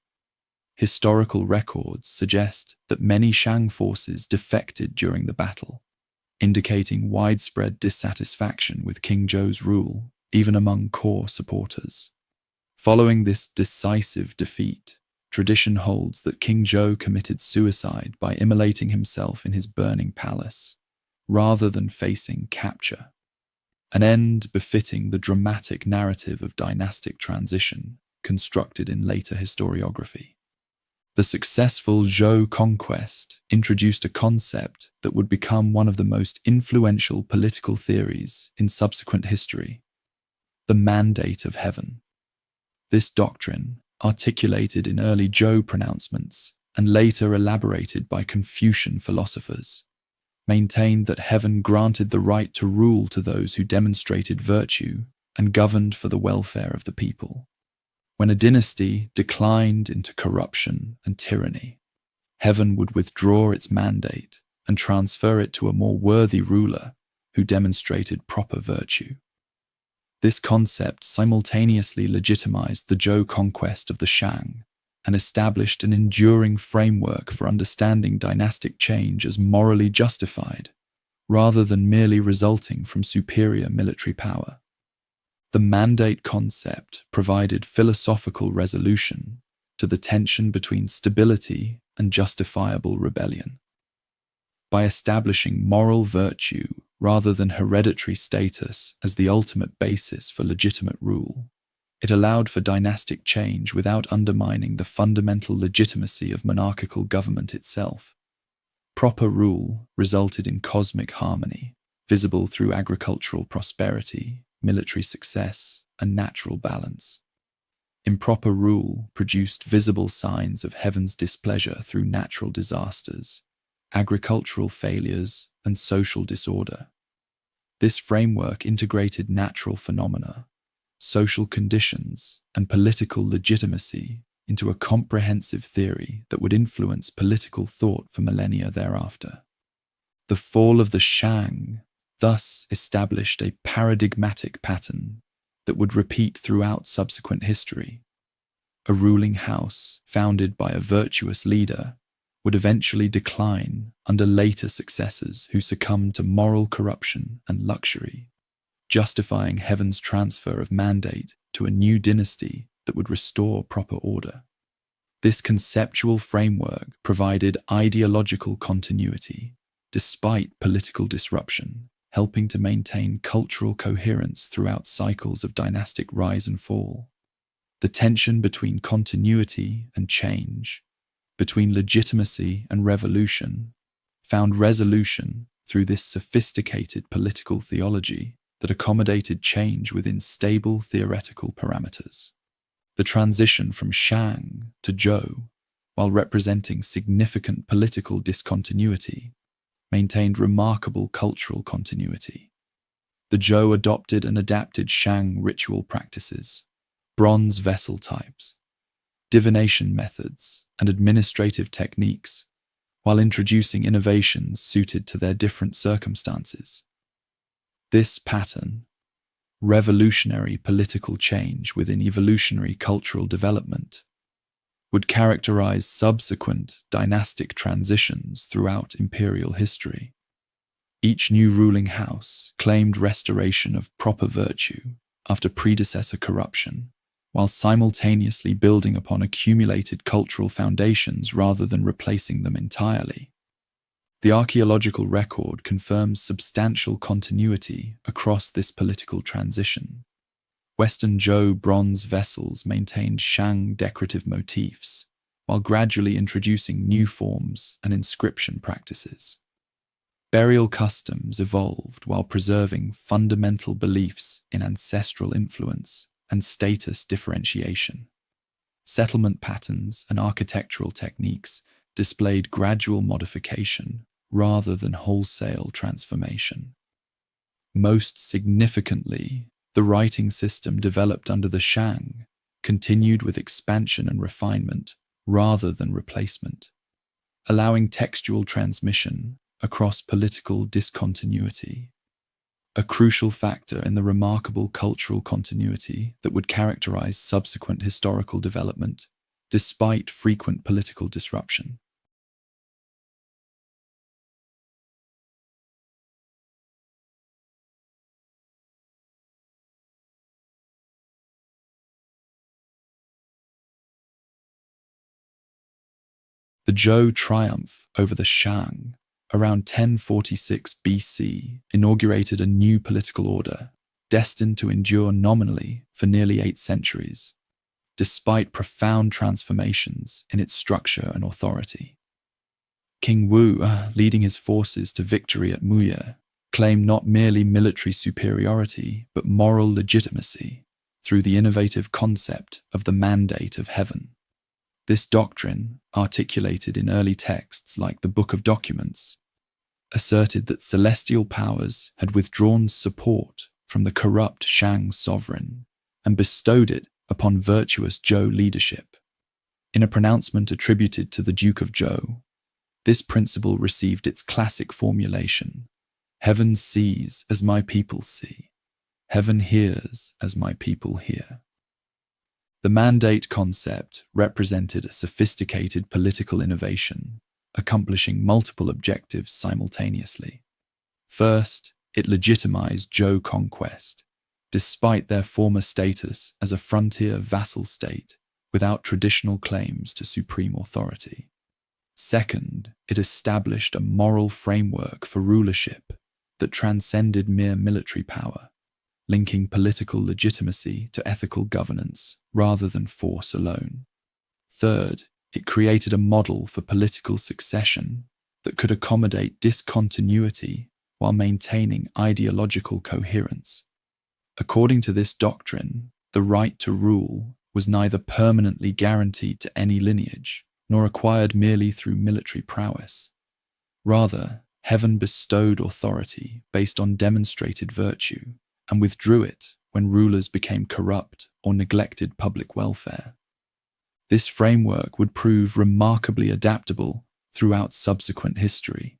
Historical records suggest that many Shang forces defected during the battle, indicating widespread dissatisfaction with King Zhou's rule, even among core supporters. Following this decisive defeat, tradition holds that King Zhou committed suicide by immolating himself in his burning palace, rather than facing capture, an end befitting the dramatic narrative of dynastic transition constructed in later historiography. The successful Zhou conquest introduced a concept that would become one of the most influential political theories in subsequent history: the mandate of heaven. This doctrine, articulated in early Zhou pronouncements and later elaborated by Confucian philosophers, maintained that heaven granted the right to rule to those who demonstrated virtue and governed for the welfare of the people. When a dynasty declined into corruption and tyranny, heaven would withdraw its mandate and transfer it to a more worthy ruler who demonstrated proper virtue. This concept simultaneously legitimized the Zhou conquest of the Shang and established an enduring framework for understanding dynastic change as morally justified, rather than merely resulting from superior military power. The mandate concept provided philosophical resolution to the tension between stability and justifiable rebellion. By establishing moral virtue rather than hereditary status as the ultimate basis for legitimate rule, it allowed for dynastic change without undermining the fundamental legitimacy of monarchical government itself. Proper rule resulted in cosmic harmony, visible through agricultural prosperity, military success, and natural balance. Improper rule produced visible signs of heaven's displeasure through natural disasters, agricultural failures, and social disorder. This framework integrated natural phenomena, social conditions, and political legitimacy into a comprehensive theory that would influence political thought for millennia thereafter. The fall of the Shang thus established a paradigmatic pattern that would repeat throughout subsequent history. A ruling house, founded by a virtuous leader, would eventually decline under later successors who succumbed to moral corruption and luxury, justifying heaven's transfer of mandate to a new dynasty that would restore proper order. This conceptual framework provided ideological continuity, despite political disruption, helping to maintain cultural coherence throughout cycles of dynastic rise and fall. The tension between continuity and change, between legitimacy and revolution, found resolution through this sophisticated political theology that accommodated change within stable theoretical parameters. The transition from Shang to Zhou, while representing significant political discontinuity, maintained remarkable cultural continuity. The Zhou adopted and adapted Shang ritual practices, bronze vessel types, divination methods, and administrative techniques, while introducing innovations suited to their different circumstances. This pattern, revolutionary political change within evolutionary cultural development, would characterize subsequent dynastic transitions throughout imperial history. Each new ruling house claimed restoration of proper virtue after predecessor corruption, while simultaneously building upon accumulated cultural foundations rather than replacing them entirely. The archaeological record confirms substantial continuity across this political transition. Western Zhou bronze vessels maintained Shang decorative motifs, while gradually introducing new forms and inscription practices. Burial customs evolved while preserving fundamental beliefs in ancestral influence and status differentiation. Settlement patterns and architectural techniques displayed gradual modification rather than wholesale transformation. Most significantly, the writing system developed under the Shang continued with expansion and refinement rather than replacement, allowing textual transmission across political discontinuity, a crucial factor in the remarkable cultural continuity that would characterize subsequent historical development, despite frequent political disruption. The Zhou triumph over the Shang around 1046 BC inaugurated a new political order, destined to endure nominally for nearly 8 centuries, despite profound transformations in its structure and authority. King Wu, leading his forces to victory at Muye, claimed not merely military superiority but moral legitimacy through the innovative concept of the mandate of heaven. This doctrine, articulated in early texts like the Book of Documents, asserted that celestial powers had withdrawn support from the corrupt Shang sovereign and bestowed it upon virtuous Zhou leadership. In a pronouncement attributed to the Duke of Zhou, this principle received its classic formulation: "Heaven sees as my people see. Heaven hears as my people hear." The mandate concept represented a sophisticated political innovation, accomplishing multiple objectives simultaneously. First, it legitimized Zhou conquest, despite their former status as a frontier vassal state without traditional claims to supreme authority. Second, it established a moral framework for rulership that transcended mere military power, linking political legitimacy to ethical governance rather than force alone. Third, it created a model for political succession that could accommodate discontinuity while maintaining ideological coherence. According to this doctrine, the right to rule was neither permanently guaranteed to any lineage, nor acquired merely through military prowess. Rather, heaven bestowed authority based on demonstrated virtue, and withdrew it when rulers became corrupt or neglected public welfare. This framework would prove remarkably adaptable throughout subsequent history.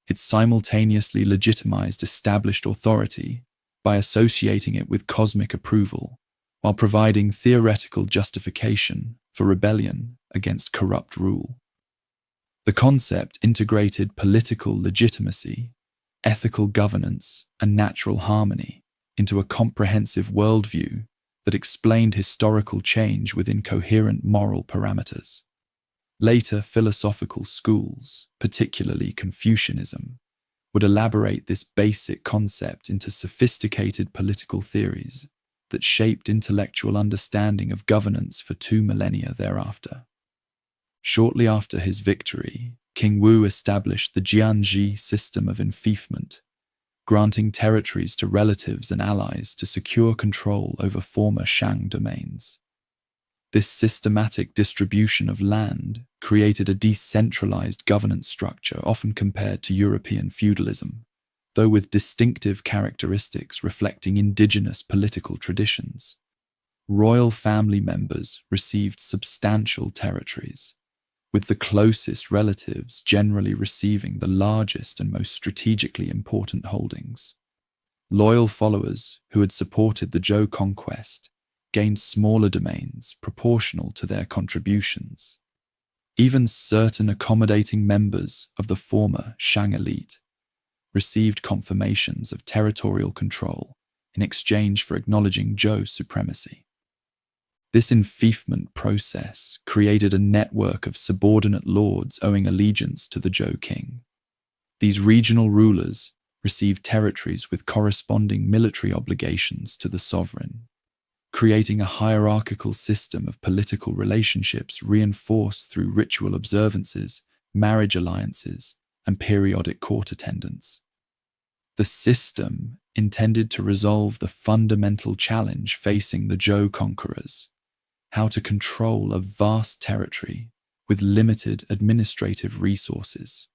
It simultaneously legitimized established authority by associating it with cosmic approval, while providing theoretical justification for rebellion against corrupt rule. The concept integrated political legitimacy, ethical governance, and natural harmony into a comprehensive worldview that explained historical change within coherent moral parameters. Later philosophical schools, particularly Confucianism, would elaborate this basic concept into sophisticated political theories that shaped intellectual understanding of governance for 2 millennia thereafter. Shortly after his victory, King Wu established the Jianzhi system of enfeoffment, granting territories to relatives and allies to secure control over former Shang domains. This systematic distribution of land created a decentralized governance structure often compared to European feudalism, though with distinctive characteristics reflecting indigenous political traditions. Royal family members received substantial territories, with the closest relatives generally receiving the largest and most strategically important holdings. Loyal followers who had supported the Zhou conquest gained smaller domains proportional to their contributions. Even certain accommodating members of the former Shang elite received confirmations of territorial control in exchange for acknowledging Zhou supremacy. This enfeoffment process created a network of subordinate lords owing allegiance to the Zhou king. These regional rulers received territories with corresponding military obligations to the sovereign, creating a hierarchical system of political relationships reinforced through ritual observances, marriage alliances, and periodic court attendance. The system intended to resolve the fundamental challenge facing the Zhou conquerors: how to control a vast territory with limited administrative resources.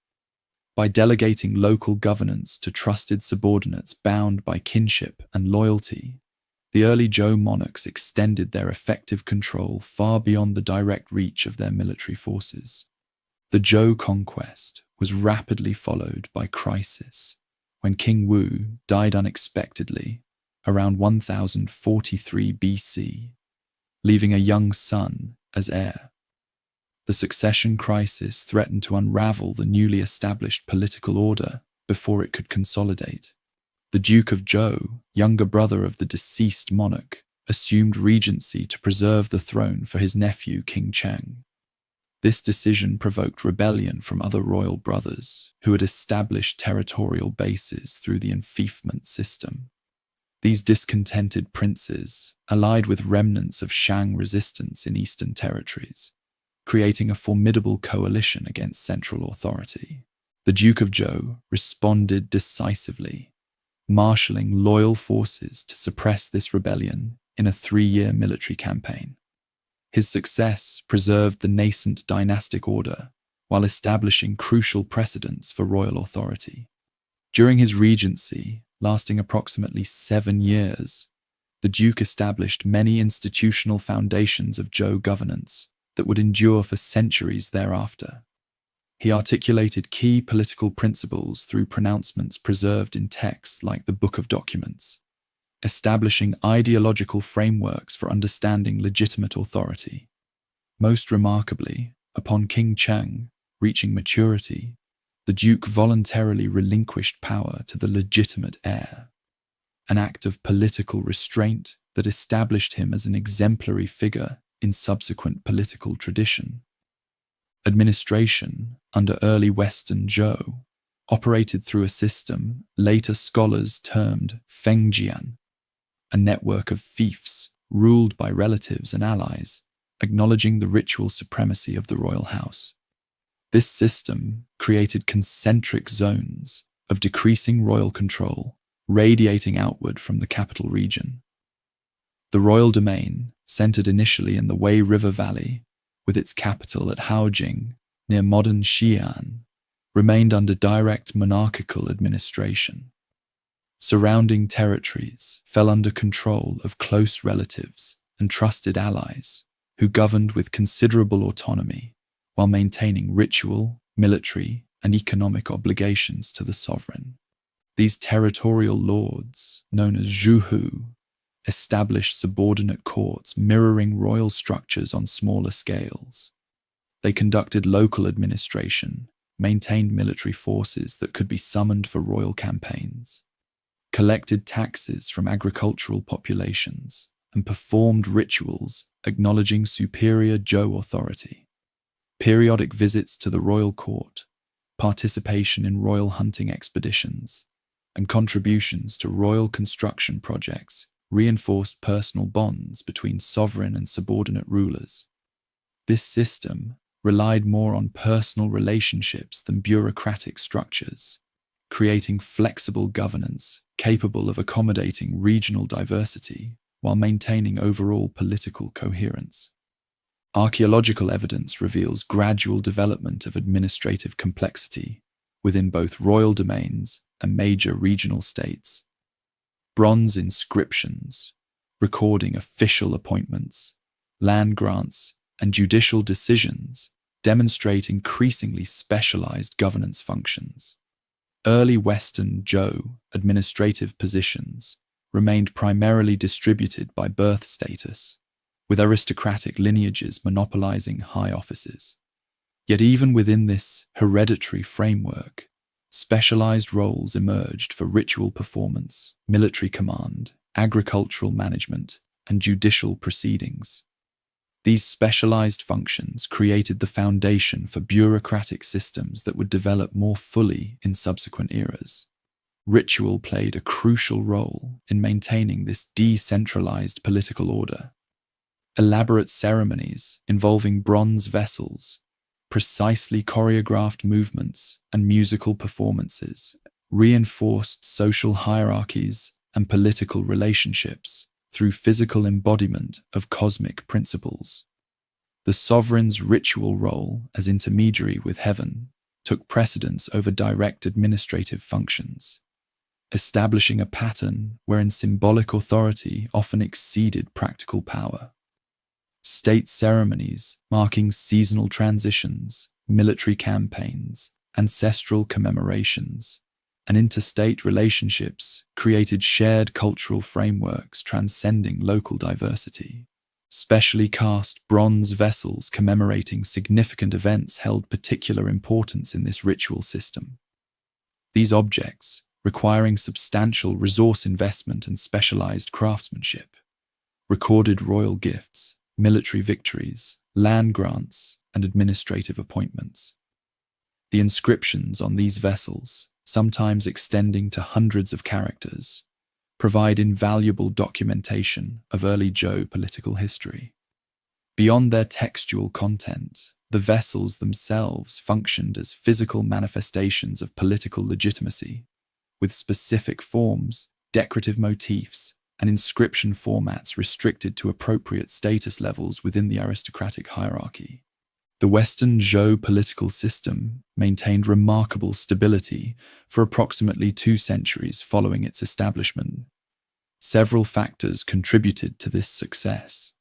By delegating local governance to trusted subordinates bound by kinship and loyalty, the early Zhou monarchs extended their effective control far beyond the direct reach of their military forces. The Zhou conquest was rapidly followed by crisis when King Wu died unexpectedly around 1043 BC, leaving a young son as heir. The succession crisis threatened to unravel the newly established political order before it could consolidate. The Duke of Zhou, younger brother of the deceased monarch, assumed regency to preserve the throne for his nephew King Cheng. This decision provoked rebellion from other royal brothers who had established territorial bases through the enfeoffment system. These discontented princes allied with remnants of Shang resistance in eastern territories, creating a formidable coalition against central authority. The Duke of Zhou responded decisively, marshalling loyal forces to suppress this rebellion in a 3-year military campaign. His success preserved the nascent dynastic order while establishing crucial precedents for royal authority. During his regency, lasting approximately 7 years, The Duke established many institutional foundations of Zhou governance that would endure for centuries thereafter. He articulated key political principles through pronouncements preserved in texts like the Book of Documents, establishing ideological frameworks for understanding legitimate authority. Most remarkably, upon King Cheng reaching maturity, the Duke voluntarily relinquished power to the legitimate heir, an act of political restraint that established him as an exemplary figure in subsequent political tradition. Administration, under early Western Zhou, operated through a system later scholars termed fengjian, a network of fiefs ruled by relatives and allies, acknowledging the ritual supremacy of the royal house. This system created concentric zones of decreasing royal control, radiating outward from the capital region. The royal domain, centered initially in the Wei River Valley, with its capital at Haojing, near modern Xi'an, remained under direct monarchical administration. Surrounding territories fell under control of close relatives and trusted allies, who governed with considerable autonomy while maintaining ritual, military, and economic obligations to the sovereign. These territorial lords, known as zhuhu, established subordinate courts mirroring royal structures on smaller scales. They conducted local administration, maintained military forces that could be summoned for royal campaigns, collected taxes from agricultural populations, and performed rituals acknowledging superior Zhou authority. Periodic visits to the royal court, participation in royal hunting expeditions, and contributions to royal construction projects reinforced personal bonds between sovereign and subordinate rulers. This system relied more on personal relationships than bureaucratic structures, creating flexible governance capable of accommodating regional diversity while maintaining overall political coherence. Archaeological evidence reveals gradual development of administrative complexity within both royal domains and major regional states. Bronze inscriptions, recording official appointments, land grants, and judicial decisions, demonstrate increasingly specialized governance functions. Early Western Zhou administrative positions remained primarily distributed by birth status, with aristocratic lineages monopolizing high offices. Yet even within this hereditary framework, specialized roles emerged for ritual performance, military command, agricultural management, and judicial proceedings. These specialized functions created the foundation for bureaucratic systems that would develop more fully in subsequent eras. Ritual played a crucial role in maintaining this decentralized political order. Elaborate ceremonies involving bronze vessels, precisely choreographed movements, and musical performances reinforced social hierarchies and political relationships through physical embodiment of cosmic principles. The sovereign's ritual role as intermediary with heaven took precedence over direct administrative functions, establishing a pattern wherein symbolic authority often exceeded practical power. State ceremonies marking seasonal transitions, military campaigns, ancestral commemorations, and interstate relationships created shared cultural frameworks transcending local diversity. Specially cast bronze vessels commemorating significant events held particular importance in this ritual system. These objects, requiring substantial resource investment and specialized craftsmanship, recorded royal gifts, military victories, land grants, and administrative appointments. The inscriptions on these vessels, sometimes extending to hundreds of characters, provide invaluable documentation of early Zhou political history. Beyond their textual content, the vessels themselves functioned as physical manifestations of political legitimacy, with specific forms, decorative motifs, and inscription formats restricted to appropriate status levels within the aristocratic hierarchy. The Western Zhou political system maintained remarkable stability for approximately 2 centuries following its establishment, Several factors contributed to this success.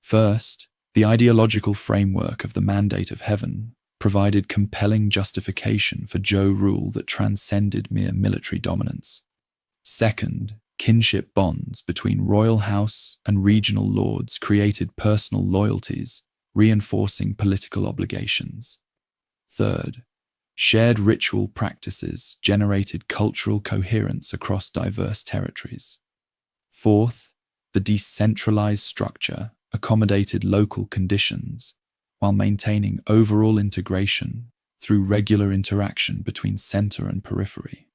First, the ideological framework of the Mandate of Heaven provided compelling justification for Zhou rule that transcended mere military dominance. Second, kinship bonds between royal house and regional lords created personal loyalties, reinforcing political obligations. Third, shared ritual practices generated cultural coherence across diverse territories. Fourth, the decentralized structure accommodated local conditions while maintaining overall integration through regular interaction between center and periphery.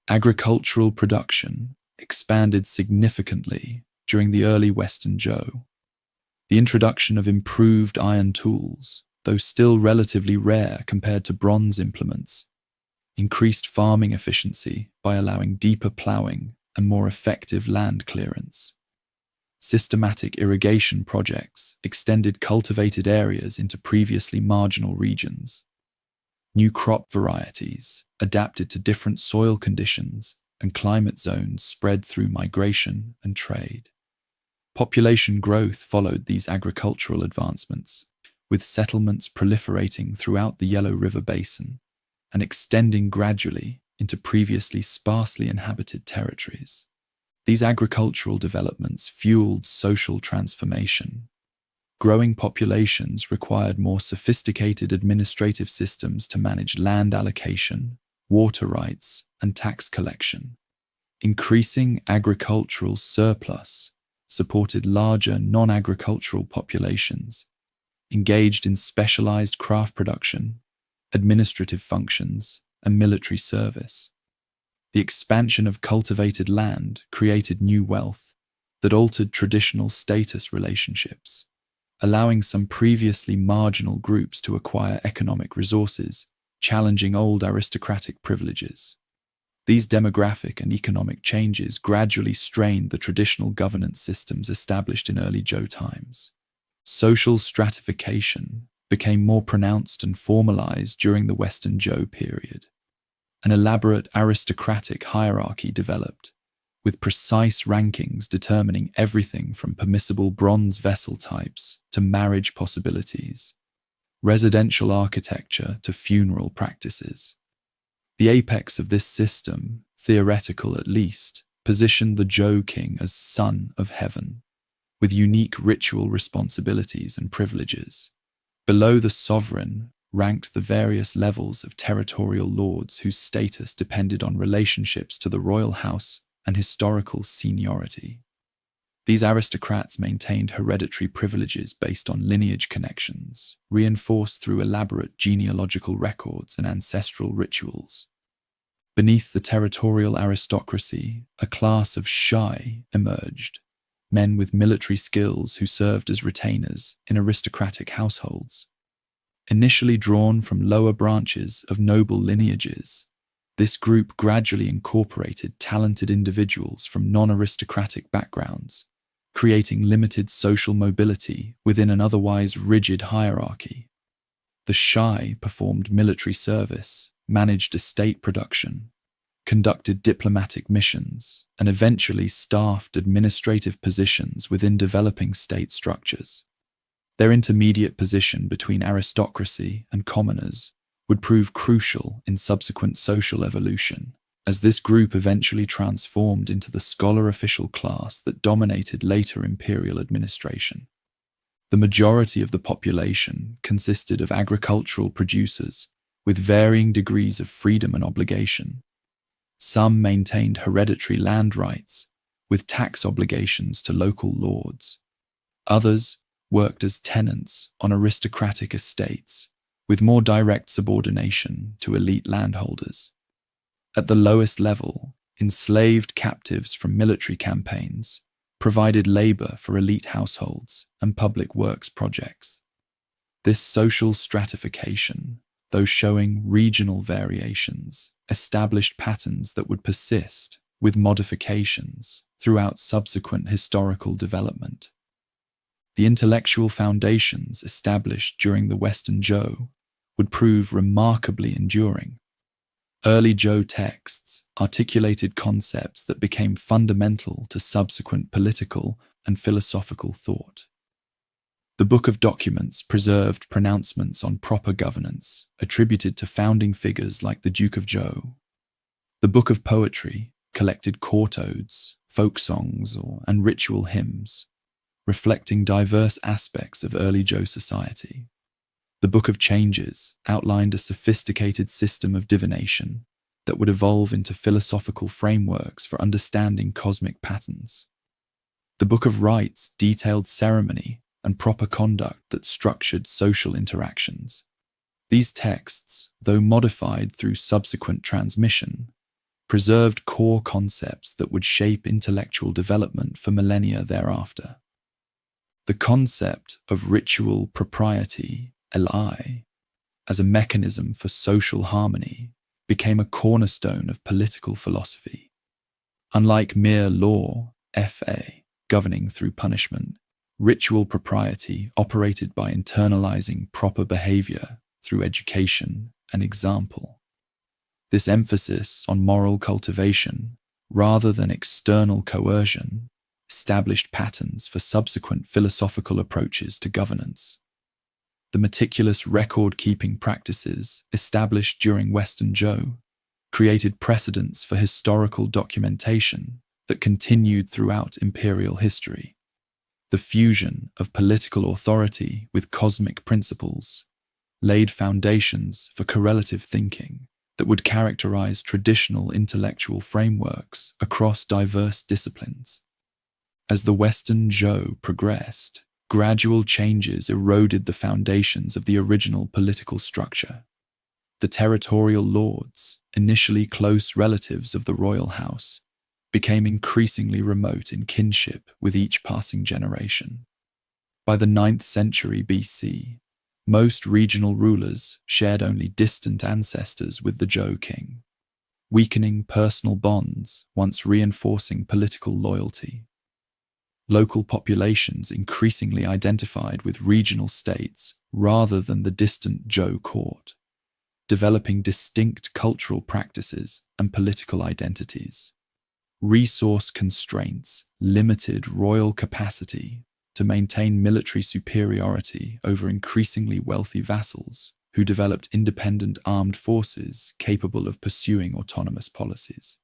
Agricultural production expanded significantly during the early Western Zhou. The introduction of improved iron tools, though still relatively rare compared to bronze implements, increased farming efficiency by allowing deeper plowing and more effective land clearance. Systematic irrigation projects extended cultivated areas into previously marginal regions. New crop varieties, adapted to different soil conditions and climate zones, spread through migration and trade. Population growth followed these agricultural advancements, with settlements proliferating throughout the Yellow River Basin and extending gradually into previously sparsely inhabited territories. These agricultural developments fueled social transformation. Growing populations required more sophisticated administrative systems to manage land allocation, water rights, and tax collection. Increasing agricultural surplus supported larger non-agricultural populations, engaged in specialized craft production, administrative functions, and military service. The expansion of cultivated land created new wealth that altered traditional status relationships, allowing some previously marginal groups to acquire economic resources, challenging old aristocratic privileges. These demographic and economic changes gradually strained the traditional governance systems established in early Zhou times. Social stratification became more pronounced and formalized during the Western Zhou period. An elaborate aristocratic hierarchy developed, with precise rankings determining everything from permissible bronze vessel types to marriage possibilities, residential architecture to funeral practices. The apex of this system, theoretical at least, positioned the Zhou king as son of heaven, with unique ritual responsibilities and privileges. Below the sovereign ranked the various levels of territorial lords whose status depended on relationships to the royal house and historical seniority. These aristocrats maintained hereditary privileges based on lineage connections, reinforced through elaborate genealogical records and ancestral rituals. Beneath the territorial aristocracy, a class of shai emerged, men with military skills who served as retainers in aristocratic households. Initially drawn from lower branches of noble lineages, this group gradually incorporated talented individuals from non-aristocratic backgrounds, creating limited social mobility within an otherwise rigid hierarchy. The shai performed military service, managed estate production, conducted diplomatic missions, and eventually staffed administrative positions within developing state structures. Their intermediate position between aristocracy and commoners would prove crucial in subsequent social evolution, as this group eventually transformed into the scholar official class that dominated later imperial administration. The majority of the population consisted of agricultural producers with varying degrees of freedom and obligation. Some maintained hereditary land rights with tax obligations to local lords. Others worked as tenants on aristocratic estates, with more direct subordination to elite landholders. At the lowest level, enslaved captives from military campaigns provided labor for elite households and public works projects. This social stratification, though showing regional variations, established patterns that would persist with modifications throughout subsequent historical development. The intellectual foundations established during the Western Zhou would prove remarkably enduring. Early Zhou texts articulated concepts that became fundamental to subsequent political and philosophical thought. The Book of Documents preserved pronouncements on proper governance attributed to founding figures like the Duke of Zhou. The Book of Poetry collected court odes, folk songs, and ritual hymns, reflecting diverse aspects of early Zhou society. The Book of Changes outlined a sophisticated system of divination that would evolve into philosophical frameworks for understanding cosmic patterns. The Book of Rites detailed ceremony and proper conduct that structured social interactions. These texts, though modified through subsequent transmission, preserved core concepts that would shape intellectual development for millennia thereafter. The concept of ritual propriety, li, as a mechanism for social harmony, became a cornerstone of political philosophy. Unlike mere law, fa, governing through punishment, ritual propriety operated by internalizing proper behavior through education and example. This emphasis on moral cultivation, rather than external coercion, established patterns for subsequent philosophical approaches to governance. The meticulous record-keeping practices established during Western Zhou created precedents for historical documentation that continued throughout imperial history. The fusion of political authority with cosmic principles laid foundations for correlative thinking that would characterize traditional intellectual frameworks across diverse disciplines. As the Western Zhou progressed, gradual changes eroded the foundations of the original political structure. The territorial lords, initially close relatives of the royal house, became increasingly remote in kinship with each passing generation. By the 9th century BC, most regional rulers shared only distant ancestors with the Zhou king, weakening personal bonds once reinforcing political loyalty. Local populations increasingly identified with regional states rather than the distant Zhou court, developing distinct cultural practices and political identities. Resource constraints limited royal capacity to maintain military superiority over increasingly wealthy vassals who developed independent armed forces capable of pursuing autonomous policies.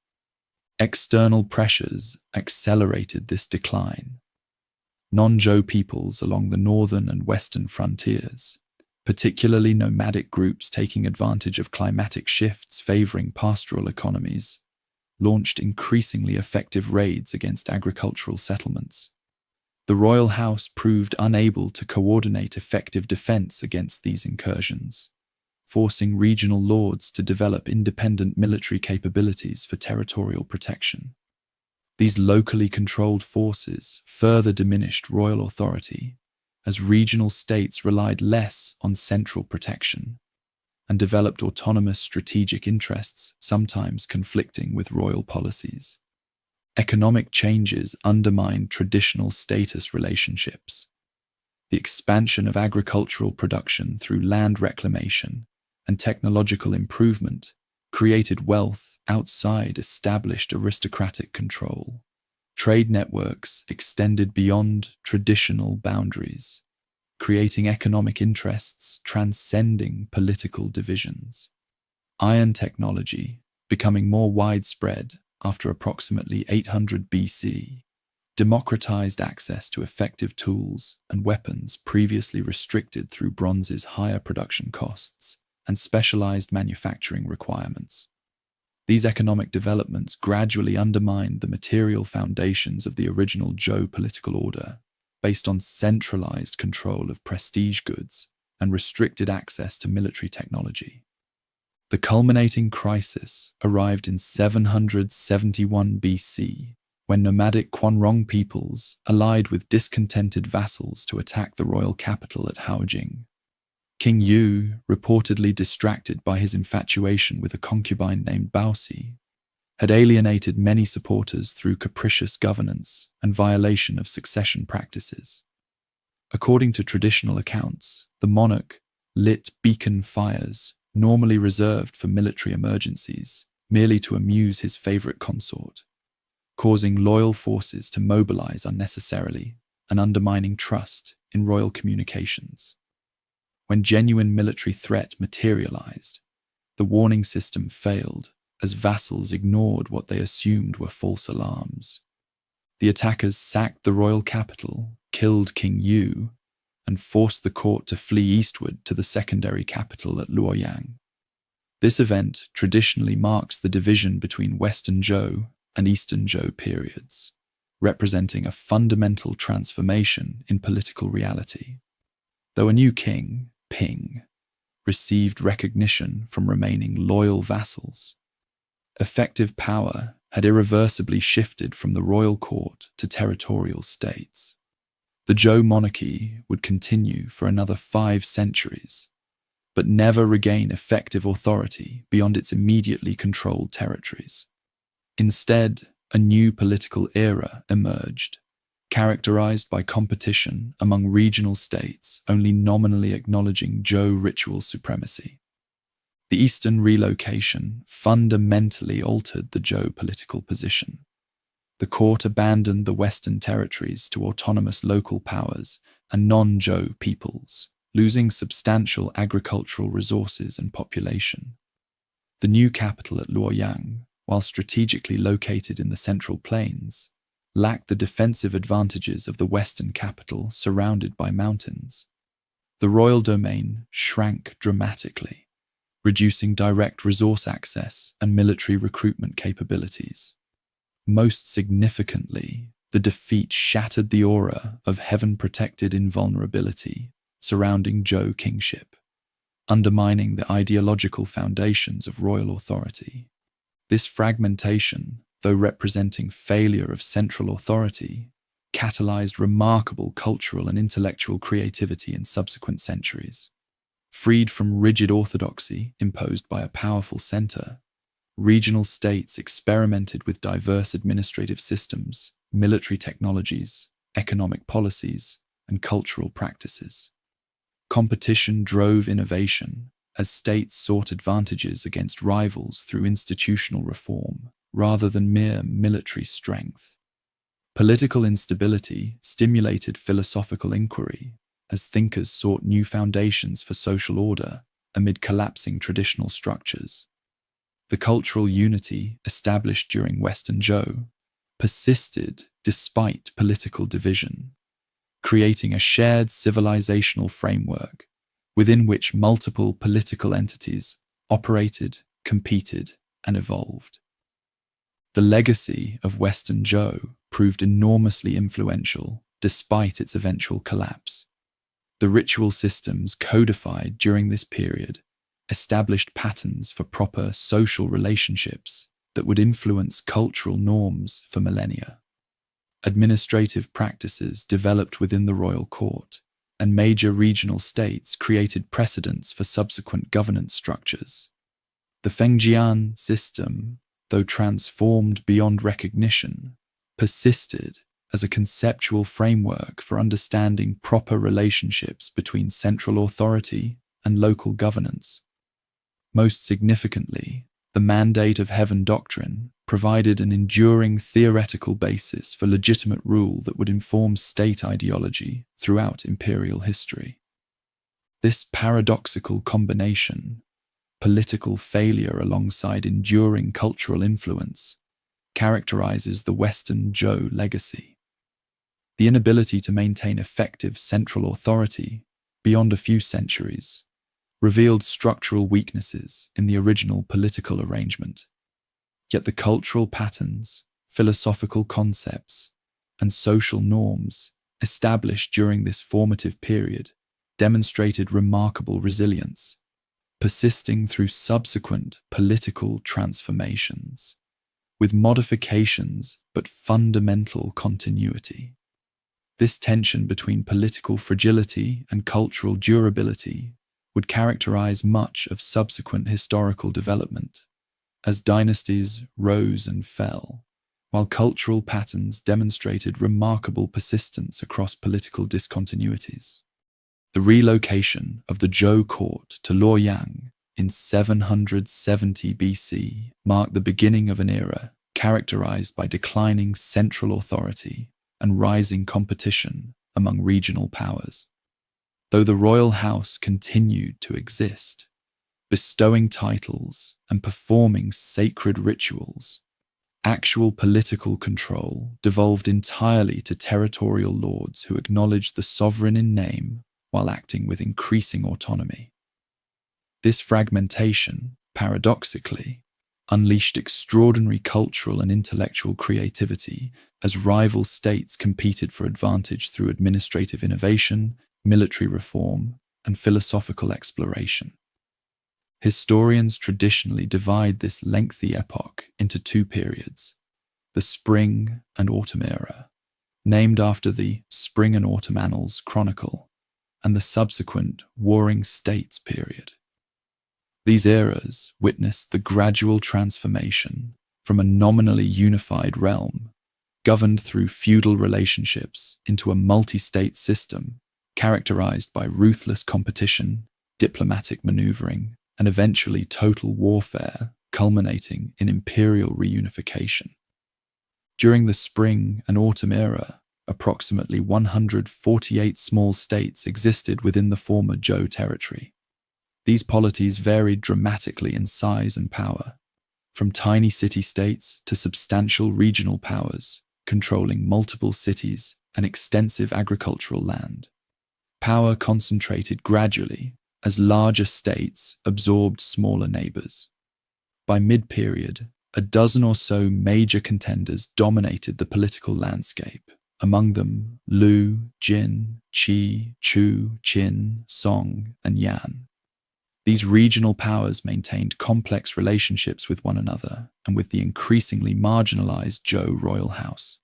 External pressures accelerated this decline. Non-Zhou peoples along the northern and western frontiers, particularly nomadic groups taking advantage of climatic shifts favoring pastoral economies, launched increasingly effective raids against agricultural settlements. The royal house proved unable to coordinate effective defense against these incursions, forcing regional lords to develop independent military capabilities for territorial protection. These locally controlled forces further diminished royal authority as regional states relied less on central protection and developed autonomous strategic interests, sometimes conflicting with royal policies. Economic changes undermined traditional status relationships. The expansion of agricultural production through land reclamation and technological improvement created wealth outside established aristocratic control. Trade networks extended beyond traditional boundaries, creating economic interests transcending political divisions. Iron technology, becoming more widespread after approximately 800 BC, democratized access to effective tools and weapons previously restricted through bronze's higher production costs and specialized manufacturing requirements. These economic developments gradually undermined the material foundations of the original Zhou political order, based on centralized control of prestige goods and restricted access to military technology. The culminating crisis arrived in 771 BC, when nomadic Quanrong peoples allied with discontented vassals to attack the royal capital at Haojing. King Yu, reportedly distracted by his infatuation with a concubine named Baosi, had alienated many supporters through capricious governance and violation of succession practices. According to traditional accounts, the monarch lit beacon fires, normally reserved for military emergencies, merely to amuse his favorite consort, causing loyal forces to mobilize unnecessarily and undermining trust in royal communications. When genuine military threat materialized, the warning system failed as vassals ignored what they assumed were false alarms. The attackers sacked the royal capital, killed King Yu, and forced the court to flee eastward to the secondary capital at Luoyang. This event traditionally marks the division between Western Zhou and Eastern Zhou periods, representing a fundamental transformation in political reality. Though a new king, Ping, received recognition from remaining loyal vassals, effective power had irreversibly shifted from the royal court to territorial states. The Zhou monarchy would continue for another 5 centuries, but never regain effective authority beyond its immediately controlled territories. Instead, a new political era emerged, characterized by competition among regional states only nominally acknowledging Zhou ritual supremacy. The Eastern relocation fundamentally altered the Zhou political position. The court abandoned the Western territories to autonomous local powers and non-Zhou peoples, losing substantial agricultural resources and population. The new capital at Luoyang, while strategically located in the Central Plains, lacked the defensive advantages of the Western capital surrounded by mountains. The royal domain shrank dramatically, reducing direct resource access and military recruitment capabilities. Most significantly, the defeat shattered the aura of heaven-protected invulnerability surrounding Zhou kingship, undermining the ideological foundations of royal authority. This fragmentation, though representing failure of central authority, catalyzed remarkable cultural and intellectual creativity in subsequent centuries. Freed from rigid orthodoxy imposed by a powerful center, regional states experimented with diverse administrative systems, military technologies, economic policies, and cultural practices. Competition drove innovation as states sought advantages against rivals through institutional reform rather than mere military strength. Political instability stimulated philosophical inquiry as thinkers sought new foundations for social order amid collapsing traditional structures. The cultural unity established during Western Zhou persisted despite political division, creating a shared civilizational framework within which multiple political entities operated, competed, and evolved. The legacy of Western Zhou proved enormously influential despite its eventual collapse. The ritual systems codified during this period established patterns for proper social relationships that would influence cultural norms for millennia. Administrative practices developed within the royal court, and major regional states created precedents for subsequent governance structures. The Fengjian system, though transformed beyond recognition, persisted as a conceptual framework for understanding proper relationships between central authority and local governance. Most significantly, the Mandate of Heaven doctrine provided an enduring theoretical basis for legitimate rule that would inform state ideology throughout imperial history. This paradoxical combination, political failure alongside enduring cultural influence, characterizes the Western Zhou legacy. The inability to maintain effective central authority beyond a few centuries revealed structural weaknesses in the original political arrangement. Yet the cultural patterns, philosophical concepts, and social norms established during this formative period demonstrated remarkable resilience, persisting through subsequent political transformations, with modifications but fundamental continuity. This tension between political fragility and cultural durability would characterize much of subsequent historical development, as dynasties rose and fell, while cultural patterns demonstrated remarkable persistence across political discontinuities. The relocation of the Zhou court to Luoyang in 770 BC marked the beginning of an era characterized by declining central authority and rising competition among regional powers. Though the royal house continued to exist, bestowing titles and performing sacred rituals, actual political control devolved entirely to territorial lords who acknowledged the sovereign in name while acting with increasing autonomy. This fragmentation, paradoxically, unleashed extraordinary cultural and intellectual creativity as rival states competed for advantage through administrative innovation, military reform, and philosophical exploration. Historians traditionally divide this lengthy epoch into two periods: the Spring and Autumn era, named after the Spring and Autumn Annals Chronicle, and the subsequent Warring States period. These eras witnessed the gradual transformation from a nominally unified realm, governed through feudal relationships, into a multi-state system characterized by ruthless competition, diplomatic maneuvering, and eventually total warfare, culminating in imperial reunification. During the Spring and Autumn era, approximately 148 small states existed within the former Zhou territory. These polities varied dramatically in size and power, from tiny city-states to substantial regional powers, controlling multiple cities and extensive agricultural land. Power concentrated gradually as larger states absorbed smaller neighbors. By mid-period, a dozen or so major contenders dominated the political landscape, among them Lu, Jin, Qi, Chu, Qin, Song, and Yan. These regional powers maintained complex relationships with one another and with the increasingly marginalized Zhou royal house.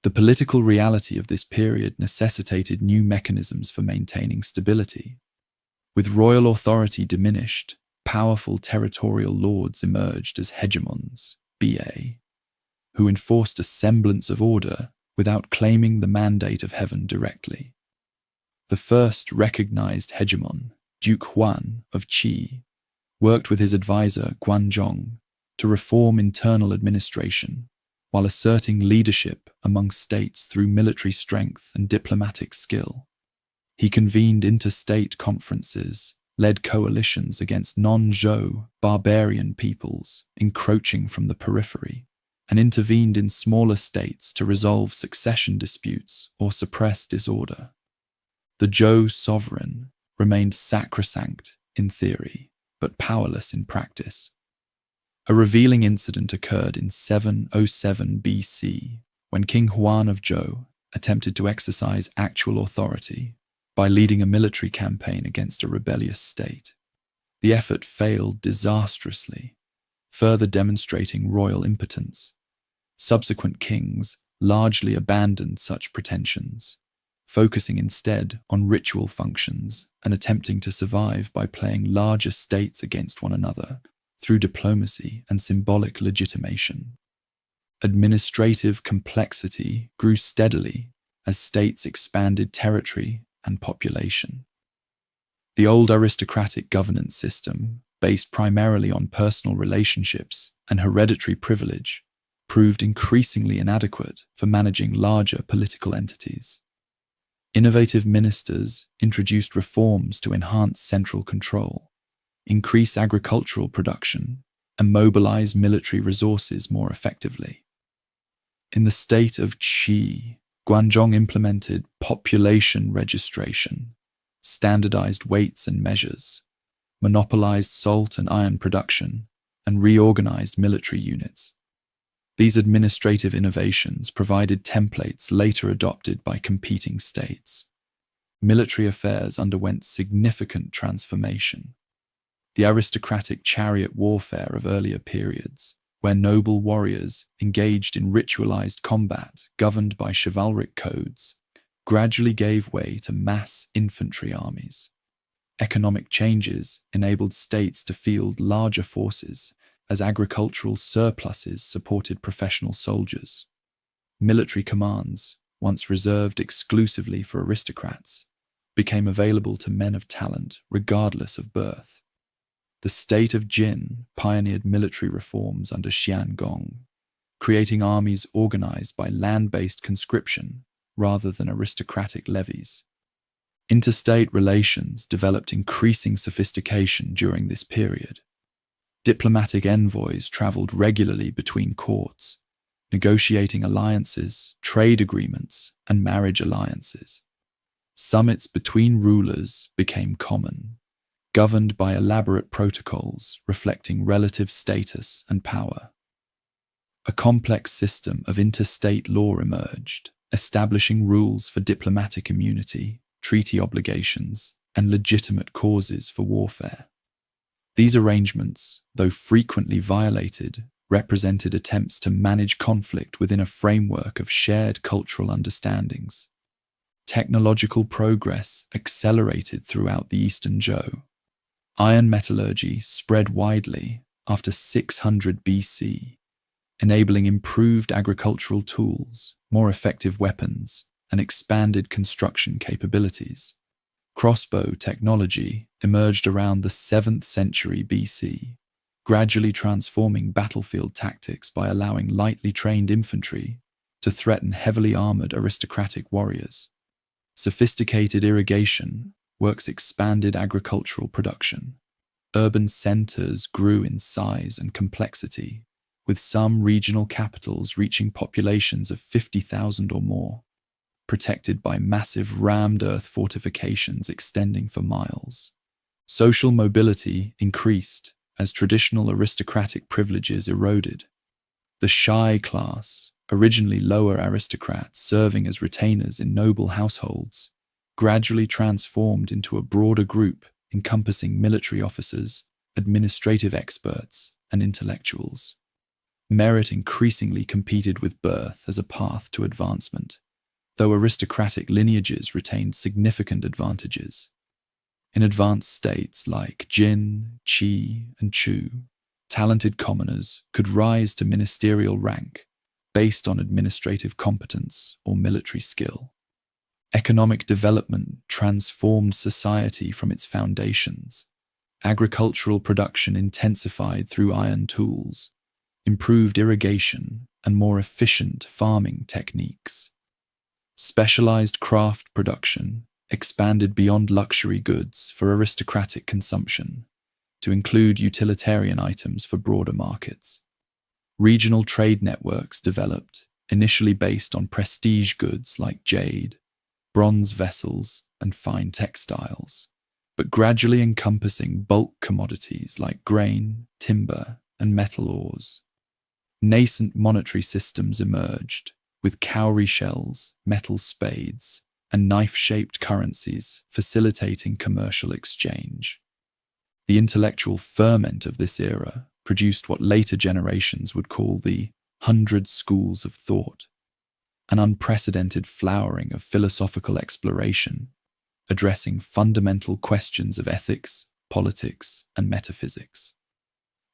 The political reality of this period necessitated new mechanisms for maintaining stability. With royal authority diminished, powerful territorial lords emerged as hegemons, BA, who enforced a semblance of order without claiming the mandate of heaven directly. The first recognized hegemon, Duke Huan of Qi, worked with his advisor Guanzhong to reform internal administration while asserting leadership among states through military strength and diplomatic skill. He convened interstate conferences, led coalitions against non-Zhou barbarian peoples encroaching from the periphery, and intervened in smaller states to resolve succession disputes or suppress disorder. The Zhou sovereign remained sacrosanct in theory, but powerless in practice. A revealing incident occurred in 707 BC, when King Huan of Zhou attempted to exercise actual authority by leading a military campaign against a rebellious state. The effort failed disastrously, further demonstrating royal impotence. Subsequent kings largely abandoned such pretensions, focusing instead on ritual functions and attempting to survive by playing larger states against one another through diplomacy and symbolic legitimation. Administrative complexity grew steadily as states expanded territory and population. The old aristocratic governance system, based primarily on personal relationships and hereditary privilege, proved increasingly inadequate for managing larger political entities. Innovative ministers introduced reforms to enhance central control, increase agricultural production, and mobilize military resources more effectively. In the state of Qi, Guanzhong implemented population registration, standardized weights and measures, monopolized salt and iron production, and reorganized military units. These administrative innovations provided templates later adopted by competing states. Military affairs underwent significant transformation. The aristocratic chariot warfare of earlier periods, where noble warriors engaged in ritualized combat governed by chivalric codes, gradually gave way to mass infantry armies. Economic changes enabled states to field larger forces as agricultural surpluses supported professional soldiers. Military commands, once reserved exclusively for aristocrats, became available to men of talent regardless of birth. The state of Jin pioneered military reforms under Xiangong, creating armies organized by land-based conscription rather than aristocratic levies. Interstate relations developed increasing sophistication during this period. Diplomatic envoys traveled regularly between courts, negotiating alliances, trade agreements, and marriage alliances. Summits between rulers became common, governed by elaborate protocols reflecting relative status and power. A complex system of interstate law emerged, establishing rules for diplomatic immunity, treaty obligations, and legitimate causes for warfare. These arrangements, though frequently violated, represented attempts to manage conflict within a framework of shared cultural understandings. Technological progress accelerated throughout the Eastern Zhou. Iron metallurgy spread widely after 600 BC, enabling improved agricultural tools, more effective weapons, and expanded construction capabilities. Crossbow technology emerged around the 7th century BC, gradually transforming battlefield tactics by allowing lightly trained infantry to threaten heavily armored aristocratic warriors. Sophisticated irrigation works expanded agricultural production. Urban centers grew in size and complexity, with some regional capitals reaching populations of 50,000 or more, protected by massive rammed earth fortifications extending for miles. Social mobility increased as traditional aristocratic privileges eroded. The shy class, originally lower aristocrats serving as retainers in noble households, gradually transformed into a broader group encompassing military officers, administrative experts, and intellectuals. Merit increasingly competed with birth as a path to advancement, though aristocratic lineages retained significant advantages. In advanced states like Jin, Qi, and Chu, talented commoners could rise to ministerial rank based on administrative competence or military skill. Economic development transformed society from its foundations. Agricultural production intensified through iron tools, improved irrigation, and more efficient farming techniques. Specialized craft production expanded beyond luxury goods for aristocratic consumption, to include utilitarian items for broader markets. Regional trade networks developed, initially based on prestige goods like jade, bronze vessels, and fine textiles, but gradually encompassing bulk commodities like grain, timber, and metal ores. Nascent monetary systems emerged, with cowrie shells, metal spades, and knife-shaped currencies facilitating commercial exchange. The intellectual ferment of this era produced what later generations would call the 100 schools of thought, an unprecedented flowering of philosophical exploration, addressing fundamental questions of ethics, politics, and metaphysics.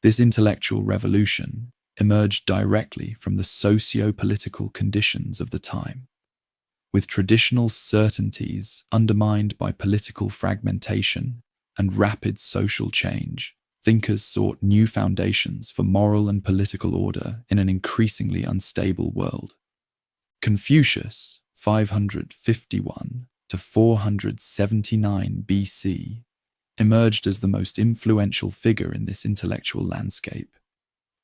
This intellectual revolution emerged directly from the socio-political conditions of the time. With traditional certainties undermined by political fragmentation and rapid social change, thinkers sought new foundations for moral and political order in an increasingly unstable world. Confucius, 551 to 479 BC, emerged as the most influential figure in this intellectual landscape.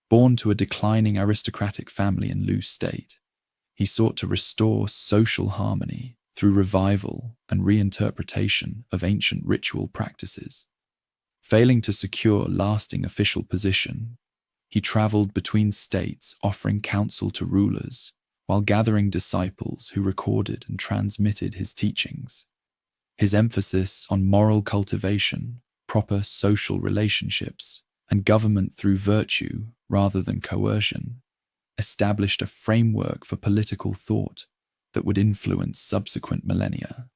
Born to a declining aristocratic family in Lu state, he sought to restore social harmony through revival and reinterpretation of ancient ritual practices. Failing to secure lasting official position, he traveled between states offering counsel to rulers while gathering disciples who recorded and transmitted his teachings. His emphasis on moral cultivation, proper social relationships, and government through virtue rather than coercion established a framework for political thought that would influence subsequent millennia.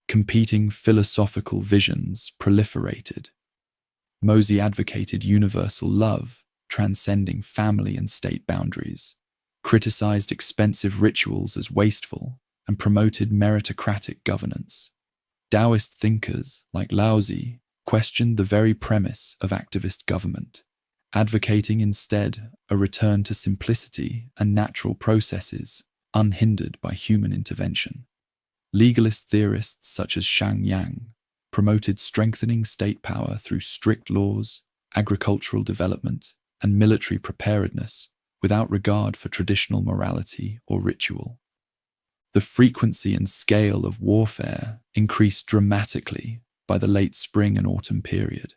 Competing philosophical visions proliferated. Mozi advocated universal love, transcending family and state boundaries, criticized expensive rituals as wasteful, and promoted meritocratic governance. Taoist thinkers like Laozi questioned the very premise of activist government, advocating instead a return to simplicity and natural processes unhindered by human intervention. Legalist theorists such as Shang Yang promoted strengthening state power through strict laws, agricultural development, and military preparedness without regard for traditional morality or ritual. The frequency and scale of warfare increased dramatically by the late spring and autumn period.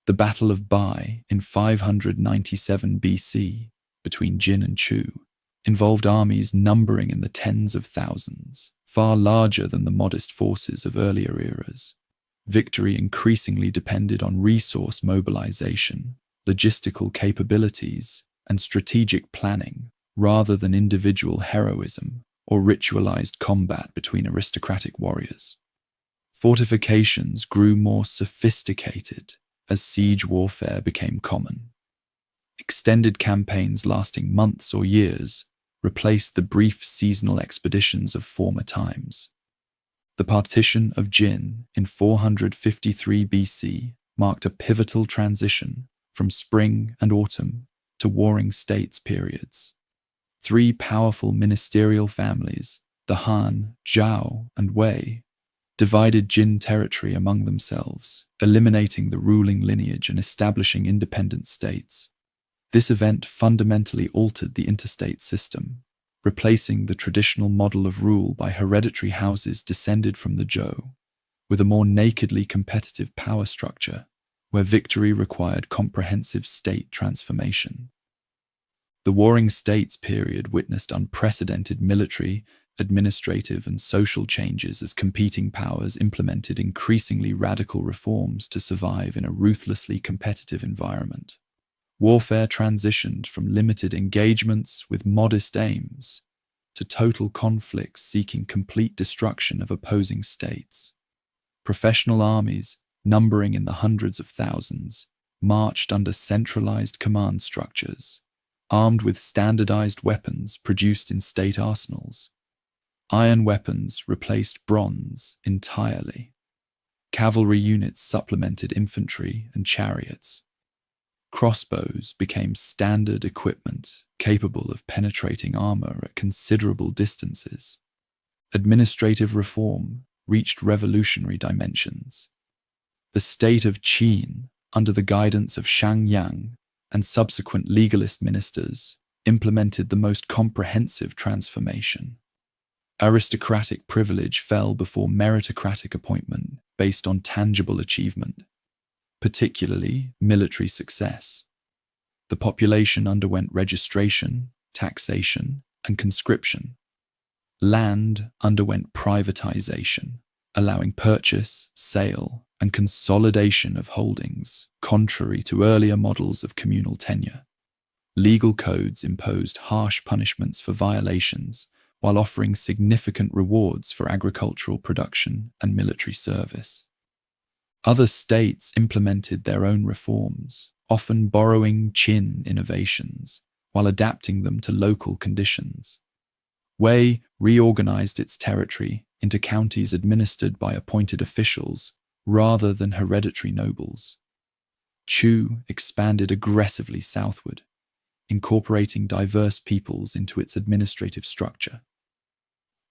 The Battle of Bai in 597 BC between Jin and Chu involved armies numbering in the tens of thousands, far larger than the modest forces of earlier eras. Victory increasingly depended on resource mobilization, logistical capabilities, and strategic planning, rather than individual heroism or ritualized combat between aristocratic warriors. Fortifications grew more sophisticated as siege warfare became common. Extended campaigns lasting months or years replaced the brief seasonal expeditions of former times. The partition of Jin in 453 BC marked a pivotal transition from spring and autumn to warring states periods. Three powerful ministerial families, the Han, Zhao, and Wei, divided Jin territory among themselves, eliminating the ruling lineage and establishing independent states. This event fundamentally altered the interstate system, replacing the traditional model of rule by hereditary houses descended from the Zhou, with a more nakedly competitive power structure, where victory required comprehensive state transformation. The Warring States period witnessed unprecedented military, administrative, and social changes as competing powers implemented increasingly radical reforms to survive in a ruthlessly competitive environment. Warfare transitioned from limited engagements with modest aims to total conflicts seeking complete destruction of opposing states. Professional armies, numbering in the hundreds of thousands, marched under centralized command structures, armed with standardized weapons produced in state arsenals. Iron weapons replaced bronze entirely. Cavalry units supplemented infantry and chariots. Crossbows became standard equipment capable of penetrating armor at considerable distances. Administrative reform reached revolutionary dimensions. The state of Qin, under the guidance of Shang Yang and subsequent legalist ministers, implemented the most comprehensive transformation. Aristocratic privilege fell before meritocratic appointment based on tangible achievement, particularly military success. The population underwent registration, taxation, and conscription. Land underwent privatization, allowing purchase, sale, and consolidation of holdings, contrary to earlier models of communal tenure. Legal codes imposed harsh punishments for violations, while offering significant rewards for agricultural production and military service. Other states implemented their own reforms, often borrowing Qin innovations, while adapting them to local conditions. Wei reorganized its territory into counties administered by appointed officials rather than hereditary nobles. Chu expanded aggressively southward, incorporating diverse peoples into its administrative structure.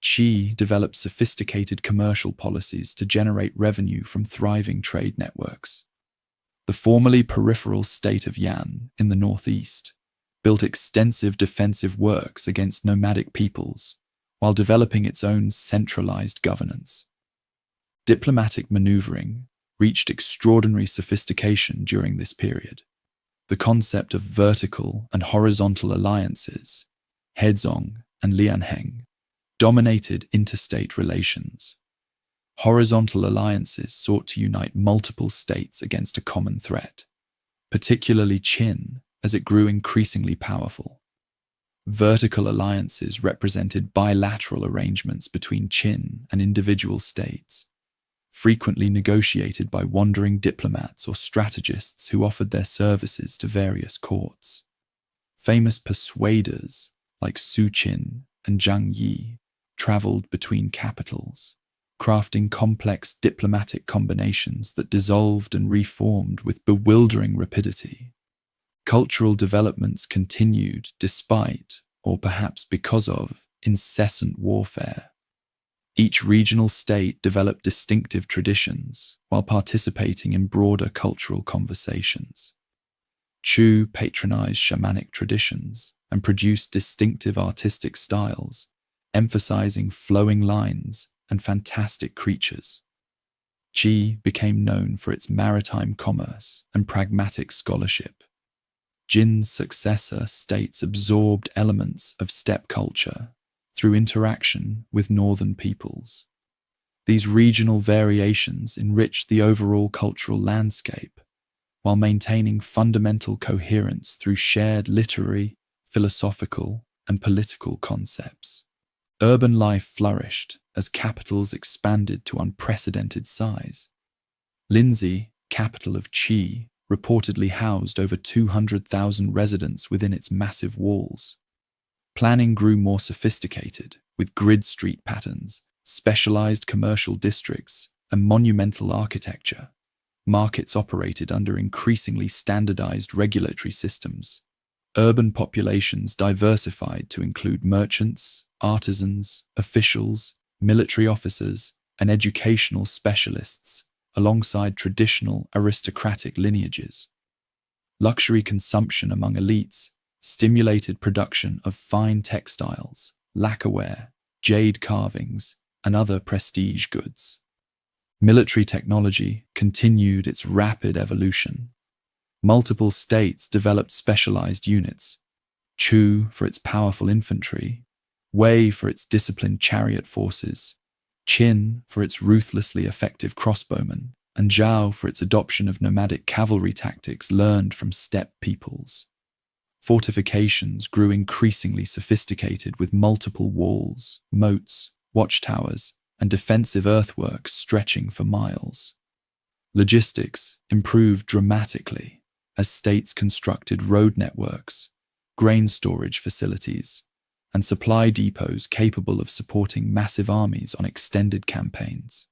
Qi developed sophisticated commercial policies to generate revenue from thriving trade networks. The formerly peripheral state of Yan in the northeast built extensive defensive works against nomadic peoples while developing its own centralized governance. Diplomatic maneuvering reached extraordinary sophistication during this period. The concept of vertical and horizontal alliances, Hezong and Lianheng, dominated interstate relations. Horizontal alliances sought to unite multiple states against a common threat, particularly Qin as it grew increasingly powerful. Vertical alliances represented bilateral arrangements between Qin and individual states, frequently negotiated by wandering diplomats or strategists who offered their services to various courts. Famous persuaders like Su Qin and Zhang Yi traveled between capitals, crafting complex diplomatic combinations that dissolved and reformed with bewildering rapidity. Cultural developments continued despite, or perhaps because of, incessant warfare. Each regional state developed distinctive traditions while participating in broader cultural conversations. Chu patronized shamanic traditions and produced distinctive artistic styles, emphasizing flowing lines and fantastic creatures. Qi became known for its maritime commerce and pragmatic scholarship. Jin's successor states absorbed elements of steppe culture through interaction with northern peoples. These regional variations enriched the overall cultural landscape, while maintaining fundamental coherence through shared literary, philosophical, and political concepts. Urban life flourished as capitals expanded to unprecedented size. Lindsay, capital of Qi, reportedly housed over 200,000 residents within its massive walls. Planning grew more sophisticated, with grid street patterns, specialized commercial districts, and monumental architecture. Markets operated under increasingly standardized regulatory systems. Urban populations diversified to include merchants, artisans, officials, military officers, and educational specialists, alongside traditional aristocratic lineages. Luxury consumption among elites stimulated production of fine textiles, lacquerware, jade carvings, and other prestige goods. Military technology continued its rapid evolution. Multiple states developed specialized units: Chu for its powerful infantry, Wei for its disciplined chariot forces, Qin for its ruthlessly effective crossbowmen, and Zhao for its adoption of nomadic cavalry tactics learned from steppe peoples. Fortifications grew increasingly sophisticated with multiple walls, moats, watchtowers, and defensive earthworks stretching for miles. Logistics improved dramatically as states constructed road networks, grain storage facilities, and supply depots capable of supporting massive armies on extended campaigns.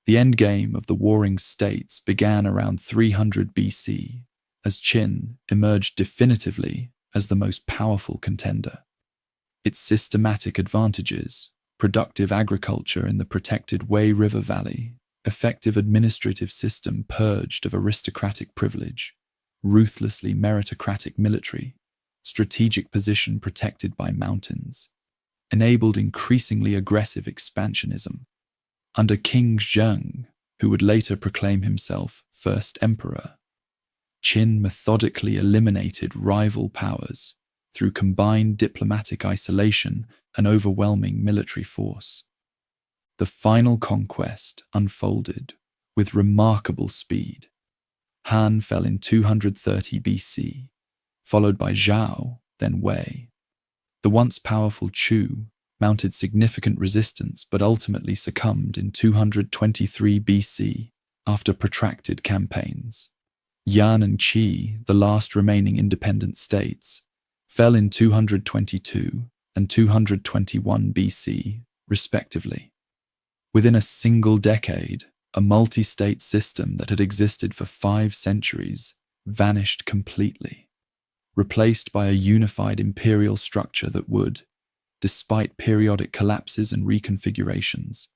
The endgame of the warring states began around 300 BC, as Qin emerged definitively as the most powerful contender. Its systematic advantages, productive agriculture in the protected Wei River Valley, effective administrative system purged of aristocratic privilege, ruthlessly meritocratic military, strategic position protected by mountains, enabled increasingly aggressive expansionism. Under King Zheng, who would later proclaim himself first emperor, Qin methodically eliminated rival powers through combined diplomatic isolation and overwhelming military force. The final conquest unfolded with remarkable speed. Han fell in 230 BC, followed by Zhao, then Wei. The once powerful Chu mounted significant resistance but ultimately succumbed in 223 BC after protracted campaigns. Yan and Qi, the last remaining independent states, fell in 222 and 221 BC, respectively. Within a single decade, a multi-state system that had existed for 5 centuries vanished completely, replaced by a unified imperial structure that would, despite periodic collapses and reconfigurations,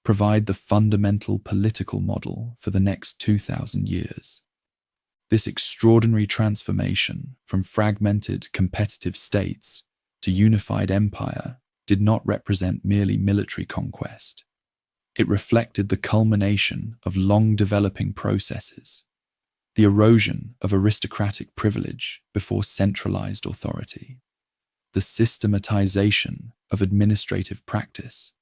provide the fundamental political model for the next 2,000 years. This extraordinary transformation from fragmented, competitive states to unified empire did not represent merely military conquest. It reflected the culmination of long-developing processes, the erosion of aristocratic privilege before centralized authority, the systematization of administrative practice,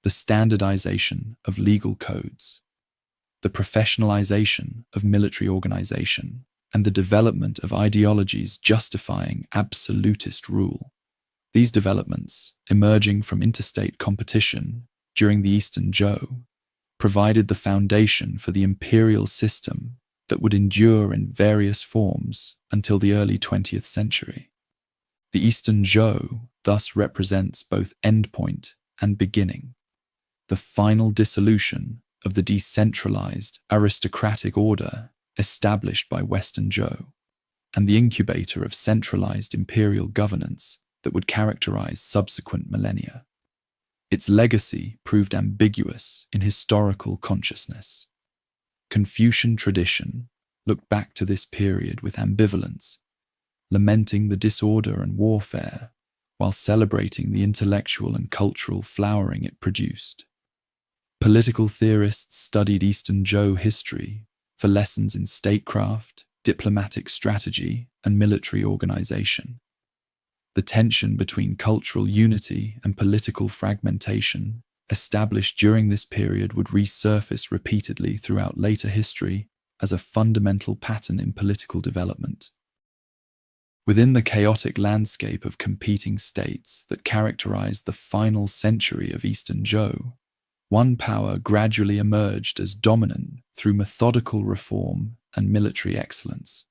the standardization of legal codes, the professionalization of military organization, and the development of ideologies justifying absolutist rule. These developments, emerging from interstate competition during the Eastern Zhou, provided the foundation for the imperial system that would endure in various forms until the early 20th century. The Eastern Zhou thus represents both endpoint and beginning. the final dissolution of the decentralized aristocratic order established by Western Zhou, and the incubator of centralized imperial governance that would characterize subsequent millennia. Its legacy proved ambiguous in historical consciousness. Confucian tradition looked back to this period with ambivalence, lamenting the disorder and warfare, while celebrating the intellectual and cultural flowering it produced. Political theorists studied Eastern Zhou history for lessons in statecraft, diplomatic strategy, and military organization. The tension between cultural unity and political fragmentation established during this period would resurface repeatedly throughout later history as a fundamental pattern in political development. Within the chaotic landscape of competing states that characterized the final century of Eastern Zhou, one power gradually emerged as dominant through methodical reform and military excellence.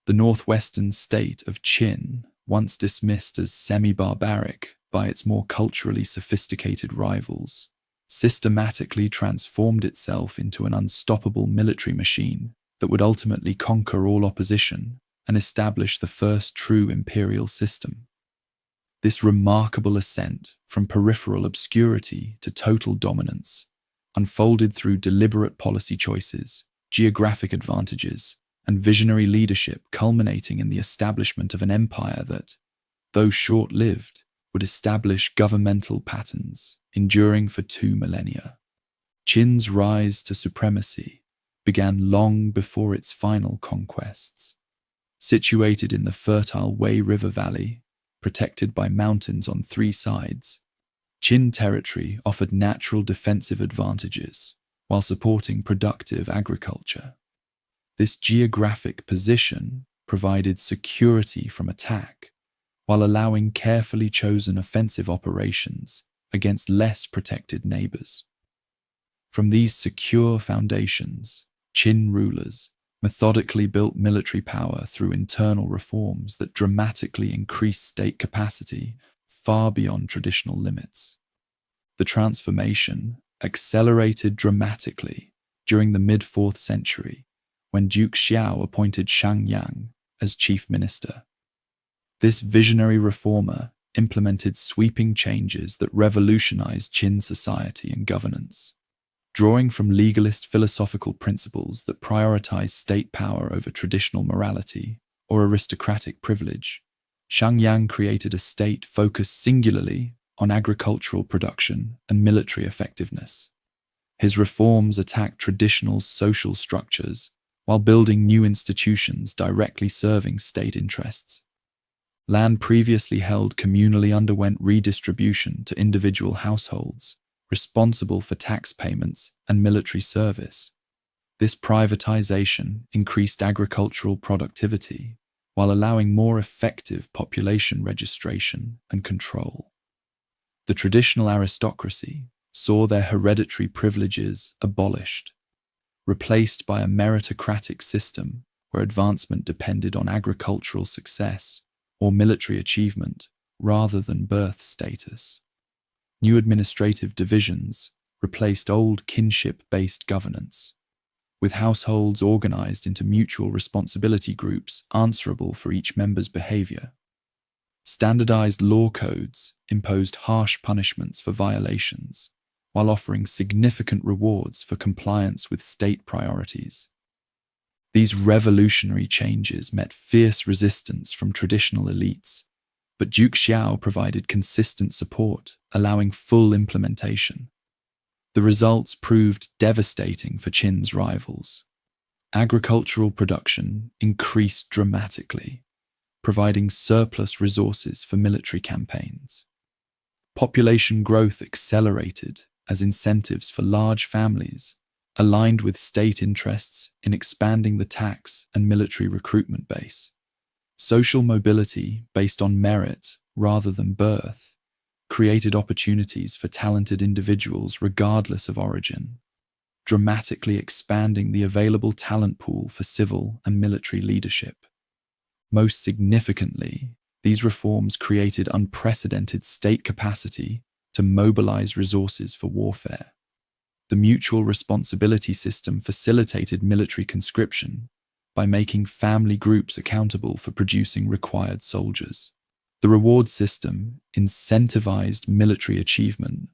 The northwestern state of Qin, once dismissed as semi-barbaric by its more culturally sophisticated rivals, systematically transformed itself into an unstoppable military machine that would ultimately conquer all opposition and establish the first true imperial system. This remarkable ascent from peripheral obscurity to total dominance unfolded through deliberate policy choices, geographic advantages, and visionary leadership, culminating in the establishment of an empire that, though short-lived, would establish governmental patterns enduring for 2 millennia. Qin's rise to supremacy began long before its final conquests. Situated in the fertile Wei River Valley, protected by mountains on 3 sides, Qin territory offered natural defensive advantages while supporting productive agriculture. This geographic position provided security from attack while allowing carefully chosen offensive operations against less protected neighbors. From these secure foundations, Qin rulers methodically built military power through internal reforms that dramatically increased state capacity far beyond traditional limits. The transformation accelerated dramatically during the mid-4th century, when Duke Xiao appointed Shang Yang as chief minister. This visionary reformer implemented sweeping changes that revolutionized Qin society and governance. Drawing from legalist philosophical principles that prioritize state power over traditional morality or aristocratic privilege, Shang Yang created a state focused singularly on agricultural production and military effectiveness. His reforms attacked traditional social structures while building new institutions directly serving state interests. Land previously held communally underwent redistribution to individual households, responsible for tax payments and military service. This privatization increased agricultural productivity while allowing more effective population registration and control. The traditional aristocracy saw their hereditary privileges abolished, replaced by a meritocratic system where advancement depended on agricultural success or military achievement rather than birth status. New administrative divisions replaced old kinship-based governance, with households organized into mutual responsibility groups answerable for each member's behavior. Standardized law codes imposed harsh punishments for violations, while offering significant rewards for compliance with state priorities. These revolutionary changes met fierce resistance from traditional elites, but Duke Xiao provided consistent support, allowing full implementation. The results proved devastating for Qin's rivals. Agricultural production increased dramatically, providing surplus resources for military campaigns. Population growth accelerated as incentives for large families aligned with state interests in expanding the tax and military recruitment base. Social mobility based on merit rather than birth created opportunities for talented individuals regardless of origin, dramatically expanding the available talent pool for civil and military leadership. Most significantly, these reforms created unprecedented state capacity to mobilize resources for warfare. The mutual responsibility system facilitated military conscription by making family groups accountable for producing required soldiers. The reward system incentivized military achievement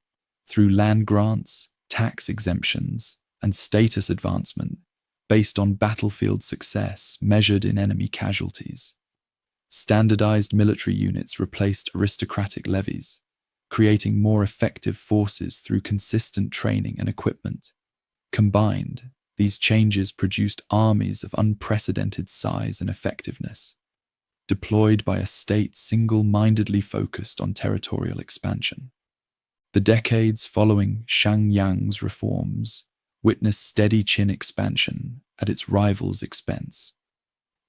through land grants, tax exemptions, and status advancement based on battlefield success measured in enemy casualties. Standardized military units replaced aristocratic levies, creating more effective forces through consistent training and equipment. Combined, these changes produced armies of unprecedented size and effectiveness, deployed by a state single-mindedly focused on territorial expansion. The decades following Shang Yang's reforms witnessed steady Qin expansion at its rival's expense.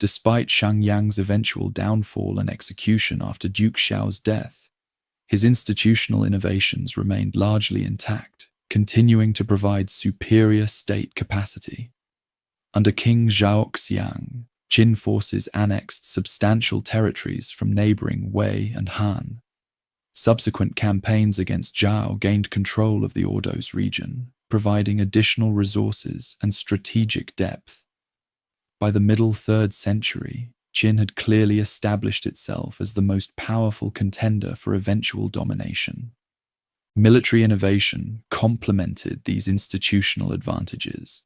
Despite Shang Yang's eventual downfall and execution after Duke Xiao's death, his institutional innovations remained largely intact, continuing to provide superior state capacity. Under King Zhaoxiang, Qin forces annexed substantial territories from neighboring Wei and Han. Subsequent campaigns against Zhao gained control of the Ordos region, providing additional resources and strategic depth. By the middle 3rd century, Qin had clearly established itself as the most powerful contender for eventual domination. Military innovation complemented these institutional advantages.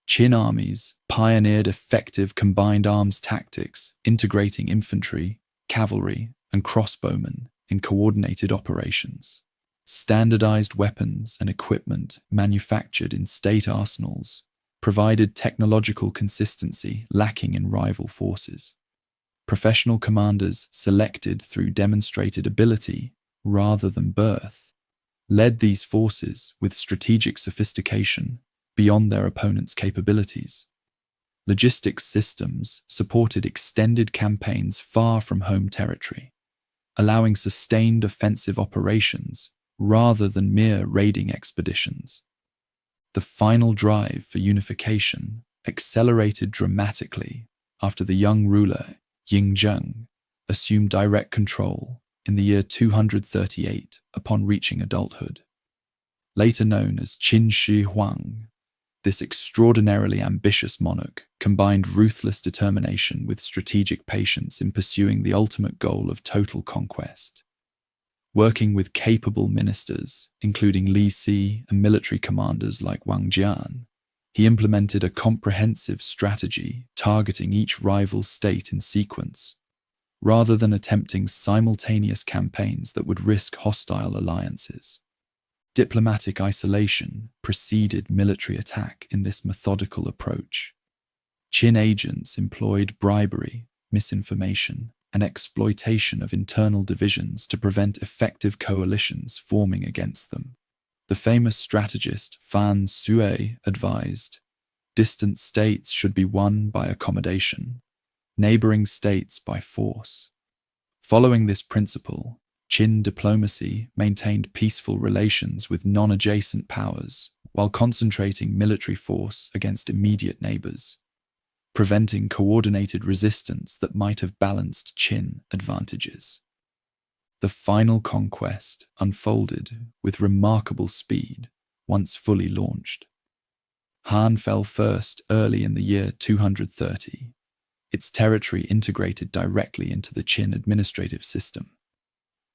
Qin armies pioneered effective combined arms tactics, integrating infantry, cavalry, and crossbowmen in coordinated operations. Standardized weapons and equipment manufactured in state arsenals provided technological consistency lacking in rival forces. Professional commanders selected through demonstrated ability rather than birth led these forces with strategic sophistication beyond their opponents' capabilities. Logistics systems supported extended campaigns far from home territory, allowing sustained offensive operations rather than mere raiding expeditions. The final drive for unification accelerated dramatically after the young ruler Yingzheng assumed direct control in the year 238 upon reaching adulthood. Later known as Qin Shi Huang, this extraordinarily ambitious monarch combined ruthless determination with strategic patience in pursuing the ultimate goal of total conquest. Working with capable ministers, including Li Si and military commanders like Wang Jian, he implemented a comprehensive strategy targeting each rival state in sequence, rather than attempting simultaneous campaigns that would risk hostile alliances. Diplomatic isolation preceded military attack in this methodical approach. Qin agents employed bribery, misinformation, and exploitation of internal divisions to prevent effective coalitions forming against them. The famous strategist Fan Sui advised, distant states should be won by accommodation, neighboring states by force. Following this principle, Qin diplomacy maintained peaceful relations with non-adjacent powers while concentrating military force against immediate neighbors, preventing coordinated resistance that might have balanced Qin advantages. The final conquest unfolded with remarkable speed once fully launched. Han fell first early in the year 230. Its territory integrated directly into the Qin administrative system.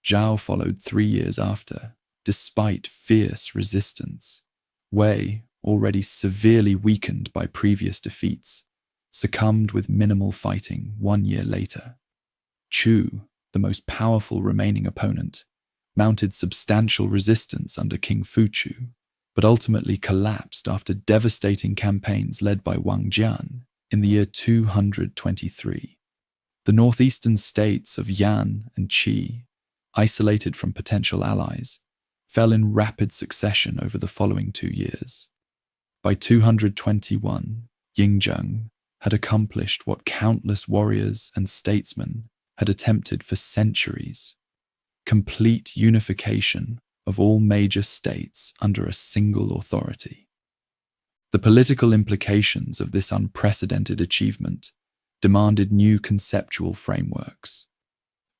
Zhao followed 3 years after, despite fierce resistance. Wei, already severely weakened by previous defeats, succumbed with minimal fighting 1 year later. Chu, the most powerful remaining opponent, mounted substantial resistance under King Fuchu, but ultimately collapsed after devastating campaigns led by Wang Jian in the year 223. The northeastern states of Yan and Qi, isolated from potential allies, fell in rapid succession over the following 2 years. By 221, Yingzheng had accomplished what countless warriors and statesmen had attempted for centuries: complete unification of all major states under a single authority. The political implications of this unprecedented achievement demanded new conceptual frameworks.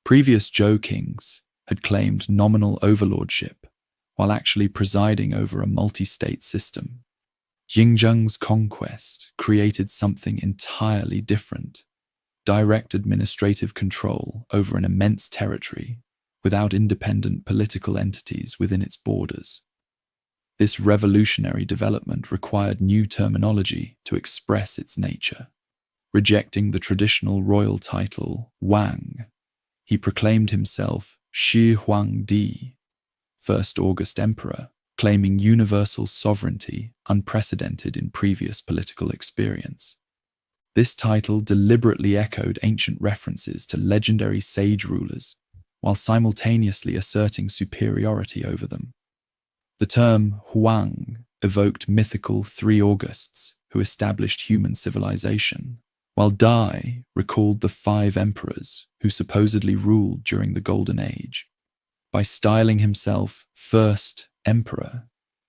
Previous Zhou kings had claimed nominal overlordship while actually presiding over a multi-state system. Yingzheng's conquest created something entirely different: direct administrative control over an immense territory without independent political entities within its borders. This revolutionary development required new terminology to express its nature. Rejecting the traditional royal title Wang, he proclaimed himself Shi Huangdi, First August Emperor, claiming universal sovereignty unprecedented in previous political experience. This title deliberately echoed ancient references to legendary sage rulers, while simultaneously asserting superiority over them. The term Huang evoked mythical three Augusts who established human civilization, while Dai recalled the five emperors who supposedly ruled during the Golden Age. By styling himself First Emperor,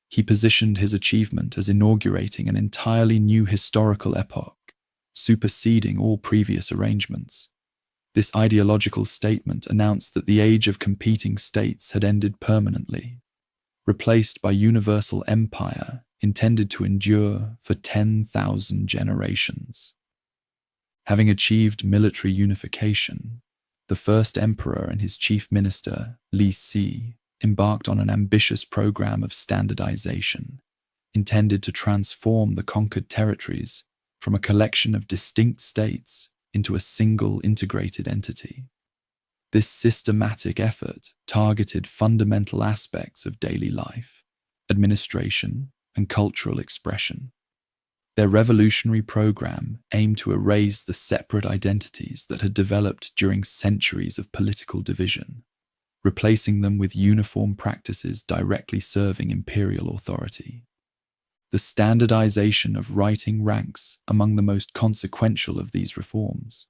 he positioned his achievement as inaugurating an entirely new historical epoch, superseding all previous arrangements. This ideological statement announced that the age of competing states had ended permanently, replaced by universal empire intended to endure for 10,000 generations. Having achieved military unification, the first emperor and his chief minister, Li Si, embarked on an ambitious program of standardization, intended to transform the conquered territories from a collection of distinct states into a single integrated entity. This systematic effort targeted fundamental aspects of daily life, administration, and cultural expression. Their revolutionary program aimed to erase the separate identities that had developed during centuries of political division, replacing them with uniform practices directly serving imperial authority. The standardization of writing ranks among the most consequential of these reforms.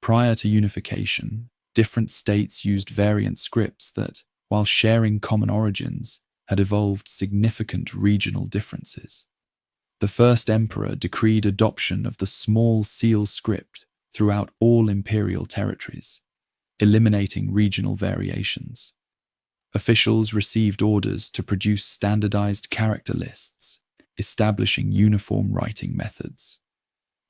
Prior to unification, different states used variant scripts that, while sharing common origins, had evolved significant regional differences. The first emperor decreed adoption of the small seal script throughout all imperial territories, eliminating regional variations. Officials received orders to produce standardized character lists, establishing uniform writing methods.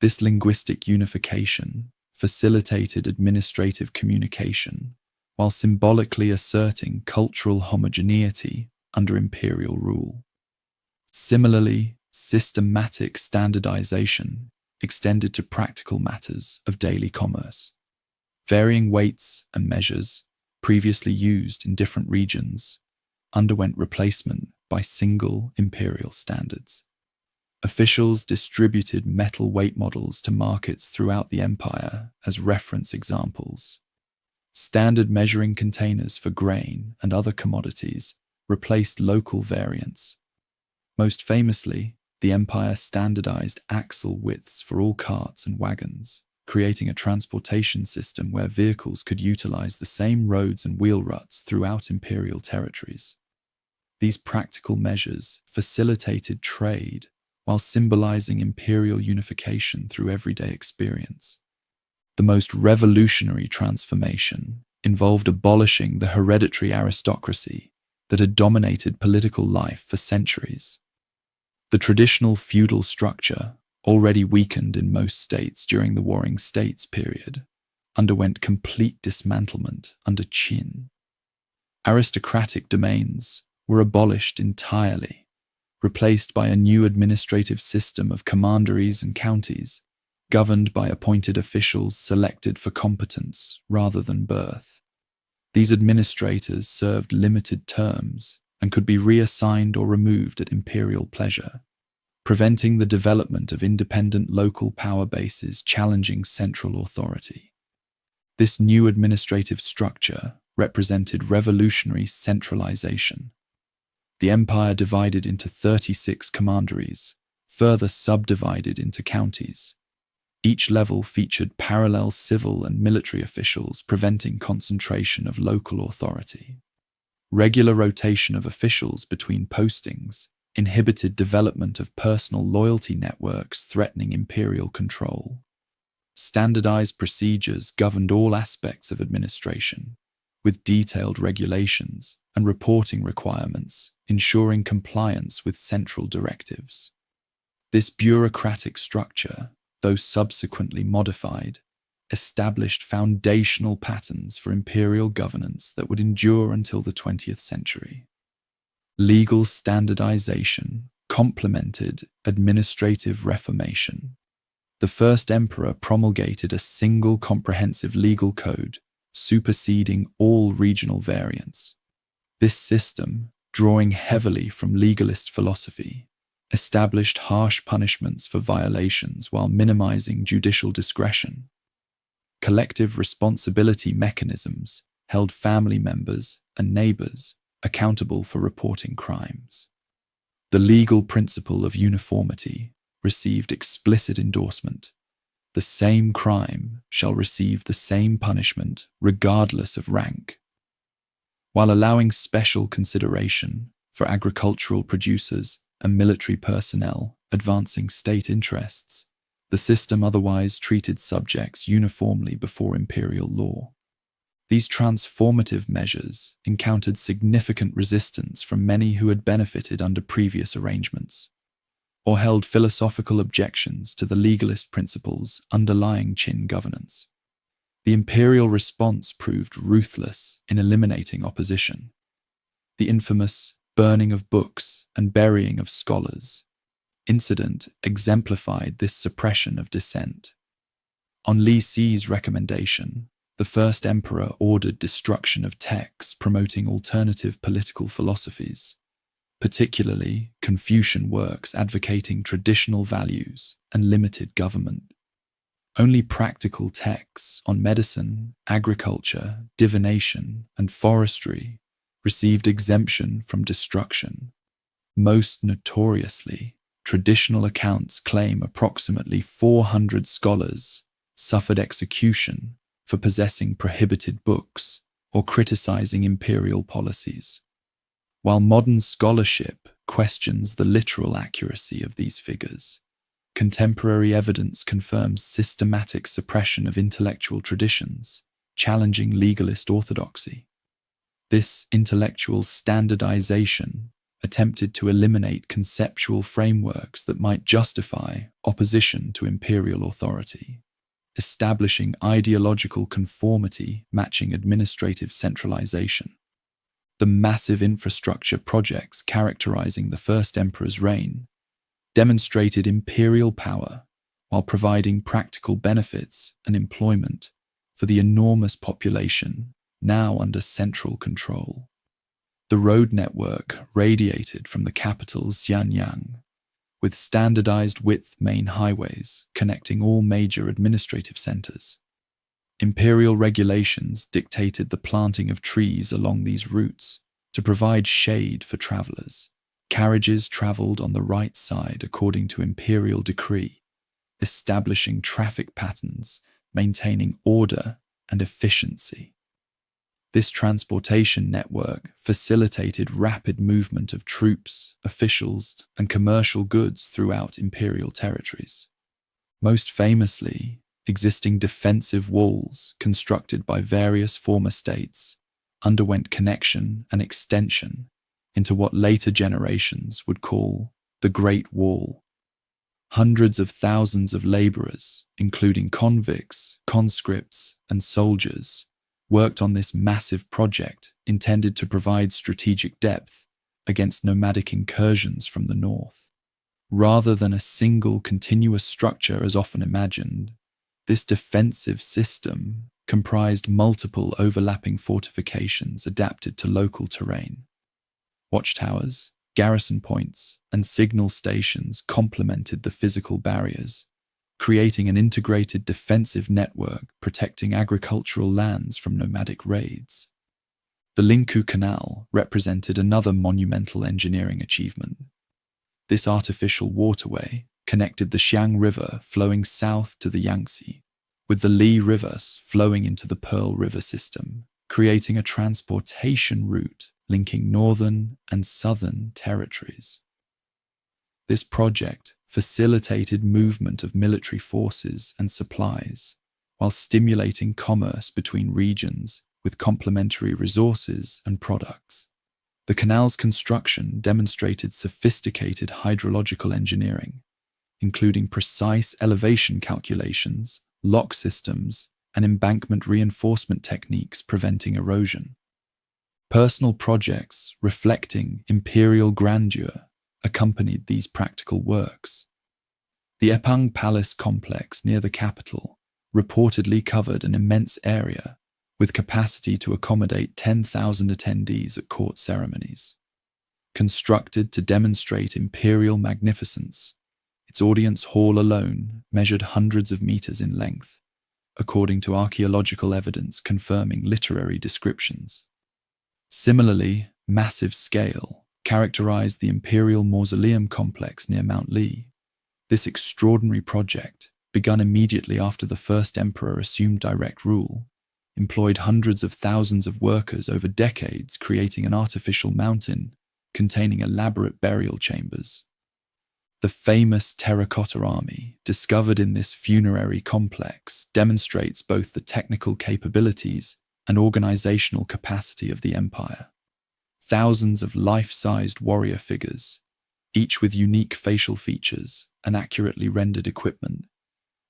This linguistic unification facilitated administrative communication while symbolically asserting cultural homogeneity under imperial rule. Similarly, systematic standardization extended to practical matters of daily commerce. Varying weights and measures, previously used in different regions, underwent replacement by single imperial standards. Officials distributed metal weight models to markets throughout the empire as reference examples. Standard measuring containers for grain and other commodities replaced local variants. Most famously, the empire standardized axle widths for all carts and wagons, creating a transportation system where vehicles could utilize the same roads and wheel ruts throughout imperial territories. These practical measures facilitated trade while symbolizing imperial unification through everyday experience. The most revolutionary transformation involved abolishing the hereditary aristocracy that had dominated political life for centuries. The traditional feudal structure, already weakened in most states during the Warring States period, underwent complete dismantlement under Qin. Aristocratic domains were abolished entirely, replaced by a new administrative system of commanderies and counties, governed by appointed officials selected for competence rather than birth. These administrators served limited terms and could be reassigned or removed at imperial pleasure, preventing the development of independent local power bases challenging central authority. This new administrative structure represented revolutionary centralization. The empire divided into 36 commanderies, further subdivided into counties. Each level featured parallel civil and military officials, preventing concentration of local authority. Regular rotation of officials between postings inhibited development of personal loyalty networks threatening imperial control. Standardized procedures governed all aspects of administration, with detailed regulations and reporting requirements ensuring compliance with central directives. This bureaucratic structure, though subsequently modified, established foundational patterns for imperial governance that would endure until the 20th century. Legal standardization complemented administrative reformation. The first emperor promulgated a single comprehensive legal code, superseding all regional variants. This system, drawing heavily from legalist philosophy, established harsh punishments for violations while minimizing judicial discretion. Collective responsibility mechanisms held family members and neighbors accountable for reporting crimes. The legal principle of uniformity received explicit endorsement. The same crime shall receive the same punishment regardless of rank. While allowing special consideration for agricultural producers and military personnel advancing state interests, the system otherwise treated subjects uniformly before imperial law. These transformative measures encountered significant resistance from many who had benefited under previous arrangements, or held philosophical objections to the legalist principles underlying Qin governance. The imperial response proved ruthless in eliminating opposition. The infamous burning of books and burying of scholars incident exemplified this suppression of dissent. On Li Si's recommendation, the first emperor ordered destruction of texts promoting alternative political philosophies, particularly Confucian works advocating traditional values and limited government. Only practical texts on medicine, agriculture, divination, and forestry received exemption from destruction. Most notoriously, traditional accounts claim approximately 400 scholars suffered execution for possessing prohibited books or criticizing imperial policies. While modern scholarship questions the literal accuracy of these figures, contemporary evidence confirms systematic suppression of intellectual traditions, challenging legalist orthodoxy. This intellectual standardization attempted to eliminate conceptual frameworks that might justify opposition to imperial authority, establishing ideological conformity matching administrative centralization. The massive infrastructure projects characterizing the first emperor's reign demonstrated imperial power while providing practical benefits and employment for the enormous population now under central control. The road network radiated from the capital Xianyang, with standardized width main highways connecting all major administrative centers. Imperial regulations dictated the planting of trees along these routes to provide shade for travelers. Carriages traveled on the right side according to imperial decree, establishing traffic patterns, maintaining order and efficiency. This transportation network facilitated rapid movement of troops, officials, and commercial goods throughout imperial territories. Most famously, existing defensive walls constructed by various former states underwent connection and extension into what later generations would call the Great Wall. Hundreds of thousands of laborers, including convicts, conscripts, and soldiers, worked on this massive project intended to provide strategic depth against nomadic incursions from the north. Rather than a single continuous structure as often imagined, this defensive system comprised multiple overlapping fortifications adapted to local terrain. Watchtowers, garrison points, and signal stations complemented the physical barriers, creating an integrated defensive network protecting agricultural lands from nomadic raids. The Lingkou Canal represented another monumental engineering achievement. This artificial waterway connected the Xiang River flowing south to the Yangtze, with the Li River flowing into the Pearl River system, creating a transportation route linking northern and southern territories. This project facilitated movement of military forces and supplies, while stimulating commerce between regions with complementary resources and products. The canal's construction demonstrated sophisticated hydrological engineering, including precise elevation calculations, lock systems, and embankment reinforcement techniques preventing erosion. Personal projects reflecting imperial grandeur accompanied these practical works. The Epang Palace complex near the capital reportedly covered an immense area with capacity to accommodate 10,000 attendees at court ceremonies. Constructed to demonstrate imperial magnificence, its audience hall alone measured hundreds of meters in length, according to archaeological evidence confirming literary descriptions. Similarly, massive scale characterized the imperial mausoleum complex near Mount Li. This extraordinary project, begun immediately after the first emperor assumed direct rule, employed hundreds of thousands of workers over decades, creating an artificial mountain containing elaborate burial chambers. The famous terracotta army, discovered in this funerary complex, demonstrates both the technical capabilities and organizational capacity of the empire. Thousands of life-sized warrior figures, each with unique facial features and accurately rendered equipment,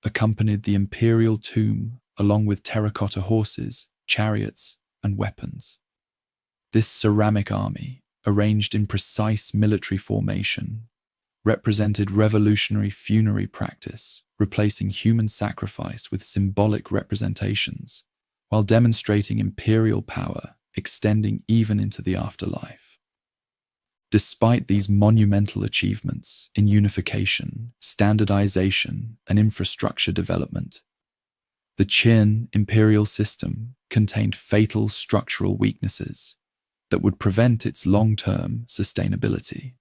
accompanied the imperial tomb along with terracotta horses, chariots, and weapons. This ceramic army, arranged in precise military formation, represented revolutionary funerary practice, replacing human sacrifice with symbolic representations, while demonstrating imperial power extending even into the afterlife. Despite these monumental achievements in unification, standardization, and infrastructure development, the Qin imperial system contained fatal structural weaknesses that would prevent its long-term sustainability.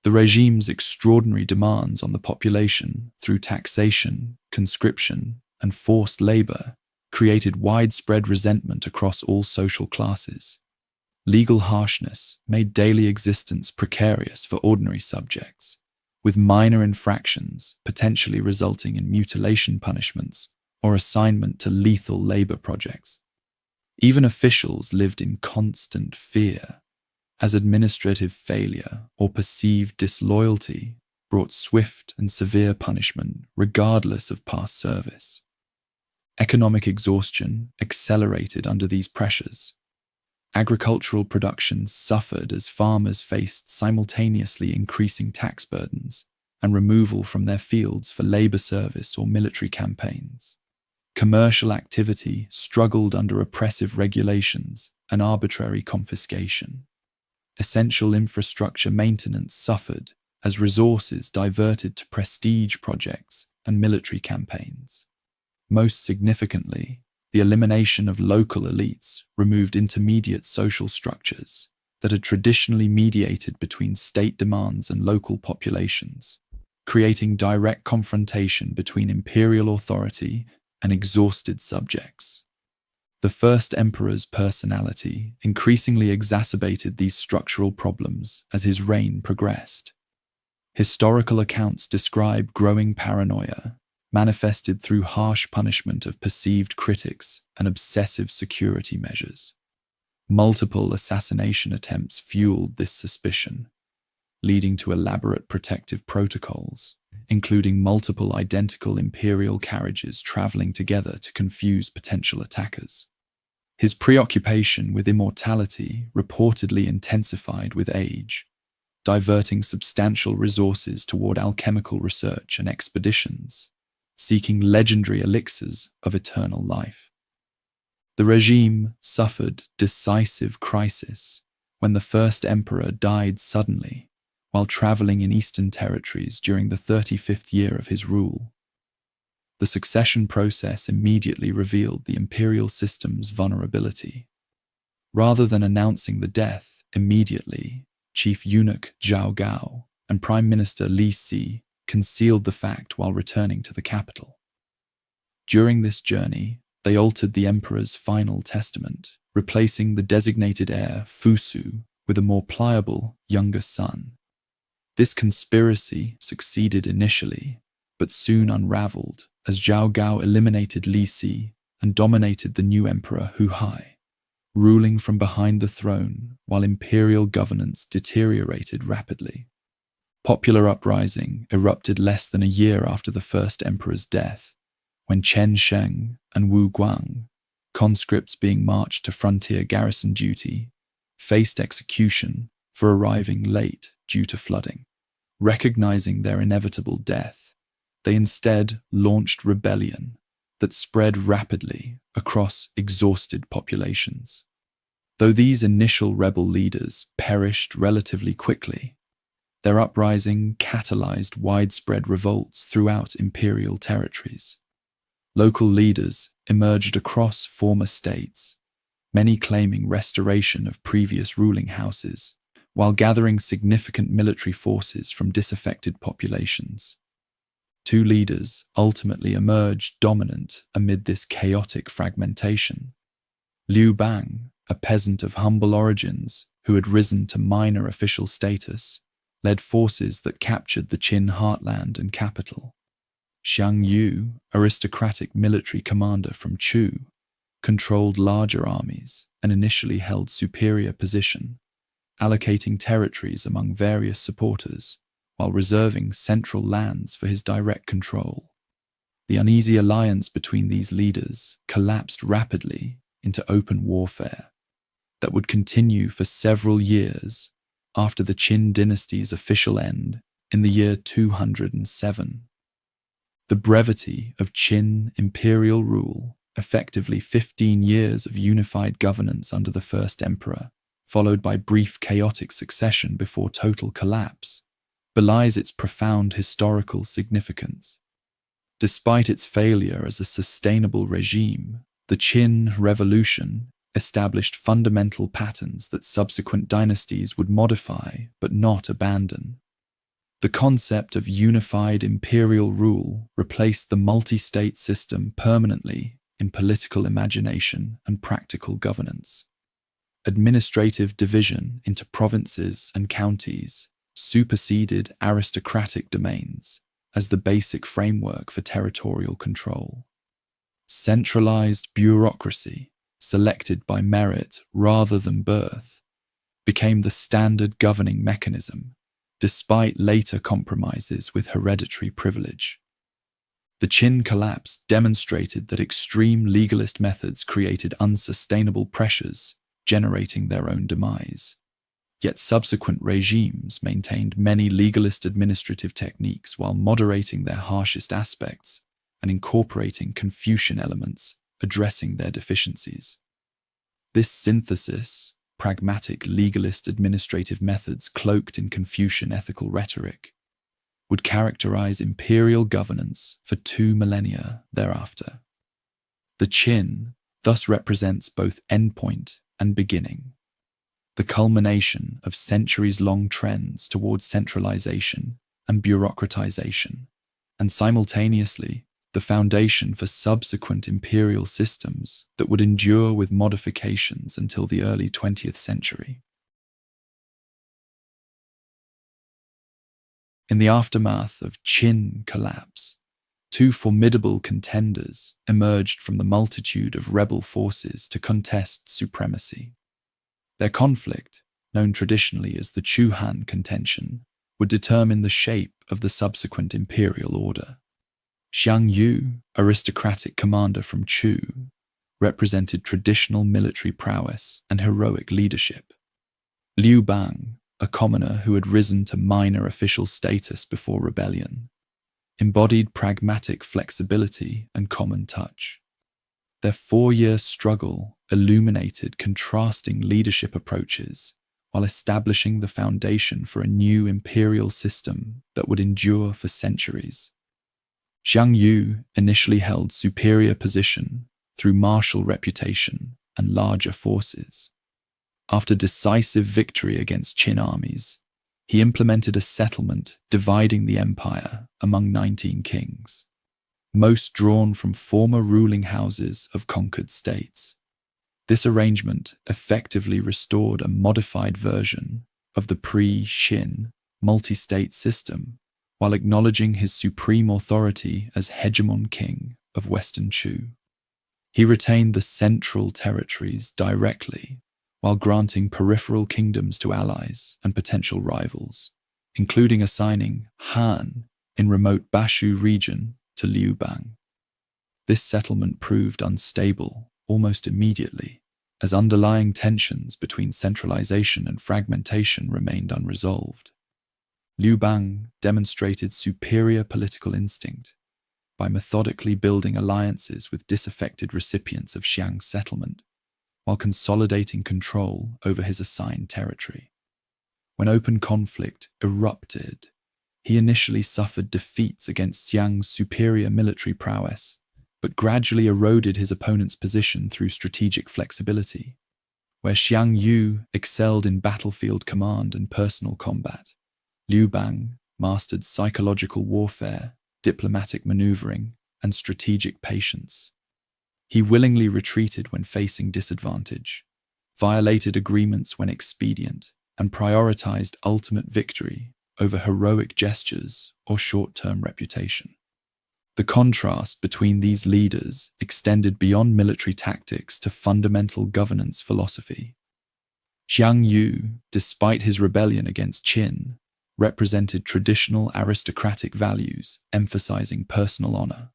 The regime's extraordinary demands on the population through taxation, conscription, and forced labor created widespread resentment across all social classes. Legal harshness made daily existence precarious for ordinary subjects, with minor infractions potentially resulting in mutilation punishments or assignment to lethal labor projects. Even officials lived in constant fear, as administrative failure or perceived disloyalty brought swift and severe punishment regardless of past service. Economic exhaustion accelerated under these pressures. Agricultural production suffered as farmers faced simultaneously increasing tax burdens and removal from their fields for labor service or military campaigns. Commercial activity struggled under oppressive regulations and arbitrary confiscation. Essential infrastructure maintenance suffered as resources diverted to prestige projects and military campaigns. Most significantly, the elimination of local elites removed intermediate social structures that had traditionally mediated between state demands and local populations, creating direct confrontation between imperial authority and exhausted subjects. The first emperor's personality increasingly exacerbated these structural problems as his reign progressed. Historical accounts describe growing paranoia, manifested through harsh punishment of perceived critics and obsessive security measures. Multiple assassination attempts fueled this suspicion, leading to elaborate protective protocols, including multiple identical imperial carriages traveling together to confuse potential attackers. His preoccupation with immortality reportedly intensified with age, diverting substantial resources toward alchemical research and expeditions, seeking legendary elixirs of eternal life. The regime suffered decisive crisis when the first emperor died suddenly while traveling in eastern territories during the 35th year of his rule. The succession process immediately revealed the imperial system's vulnerability. Rather than announcing the death immediately, Chief Eunuch Zhao Gao and Prime Minister Li Si concealed the fact while returning to the capital. During this journey, they altered the emperor's final testament, replacing the designated heir Fusu with a more pliable, younger son. This conspiracy succeeded initially, but soon unraveled as Zhao Gao eliminated Li Si and dominated the new emperor Hu Hai. ruling from behind the throne while imperial governance deteriorated rapidly. Popular uprising erupted less than a year after the first emperor's death, when Chen Sheng and Wu Guang, conscripts being marched to frontier garrison duty, faced execution for arriving late due to flooding. Recognizing their inevitable death, they instead launched rebellion that spread rapidly across exhausted populations. Though these initial rebel leaders perished relatively quickly, their uprising catalyzed widespread revolts throughout imperial territories. Local leaders emerged across former states, many claiming restoration of previous ruling houses, while gathering significant military forces from disaffected populations. Two leaders ultimately emerged dominant amid this chaotic fragmentation. Liu Bang, a peasant of humble origins who had risen to minor official status, led forces that captured the Qin heartland and capital. Xiang Yu, aristocratic military commander from Chu, controlled larger armies and initially held superior position, allocating territories among various supporters while reserving central lands for his direct control. The uneasy alliance between these leaders collapsed rapidly into open warfare that would continue for several years after the Qin dynasty's official end in the year 207. The brevity of Qin imperial rule, effectively 15 years of unified governance under the first emperor, followed by brief chaotic succession before total collapse, belies its profound historical significance. Despite its failure as a sustainable regime, the Qin Revolution established fundamental patterns that subsequent dynasties would modify but not abandon. The concept of unified imperial rule replaced the multi-state system permanently in political imagination and practical governance. Administrative division into provinces and counties superseded aristocratic domains as the basic framework for territorial control. Centralized bureaucracy, selected by merit rather than birth, became the standard governing mechanism, despite later compromises with hereditary privilege. The Qin collapse demonstrated that extreme legalist methods created unsustainable pressures, generating their own demise. Yet subsequent regimes maintained many legalist administrative techniques while moderating their harshest aspects and incorporating Confucian elements, addressing their deficiencies. This synthesis, pragmatic legalist administrative methods cloaked in Confucian ethical rhetoric, would characterize imperial governance for 2 millennia thereafter. The Qin thus represents both endpoint and beginning, the culmination of centuries-long trends towards centralization and bureaucratization, and simultaneously the foundation for subsequent imperial systems that would endure with modifications until the early 20th century. In the aftermath of Qin collapse, 2 formidable contenders emerged from the multitude of rebel forces to contest supremacy. Their conflict, known traditionally as the Chu-Han contention, would determine the shape of the subsequent imperial order. Xiang Yu, aristocratic commander from Chu, represented traditional military prowess and heroic leadership. Liu Bang, a commoner who had risen to minor official status before rebellion, embodied pragmatic flexibility and common touch. Their 4-year struggle illuminated contrasting leadership approaches while establishing the foundation for a new imperial system that would endure for centuries. Xiang Yu initially held superior position through martial reputation and larger forces. After decisive victory against Qin armies, he implemented a settlement dividing the empire among 19 kings, most drawn from former ruling houses of conquered states. This arrangement effectively restored a modified version of the pre-Qin multi-state system while acknowledging his supreme authority as hegemon king of Western Chu. He retained the central territories directly, while granting peripheral kingdoms to allies and potential rivals, including assigning Han in remote Bashu region to Liu Bang. This settlement proved unstable almost immediately, as underlying tensions between centralization and fragmentation remained unresolved. Liu Bang demonstrated superior political instinct by methodically building alliances with disaffected recipients of Xiang's settlement, while consolidating control over his assigned territory. When open conflict erupted, he initially suffered defeats against Xiang's superior military prowess, but gradually eroded his opponent's position through strategic flexibility. Where Xiang Yu excelled in battlefield command and personal combat, Liu Bang mastered psychological warfare, diplomatic maneuvering, and strategic patience. He willingly retreated when facing disadvantage, violated agreements when expedient, and prioritized ultimate victory over heroic gestures or short-term reputation. The contrast between these leaders extended beyond military tactics to fundamental governance philosophy. Xiang Yu, despite his rebellion against Qin, represented traditional aristocratic values emphasizing personal honor,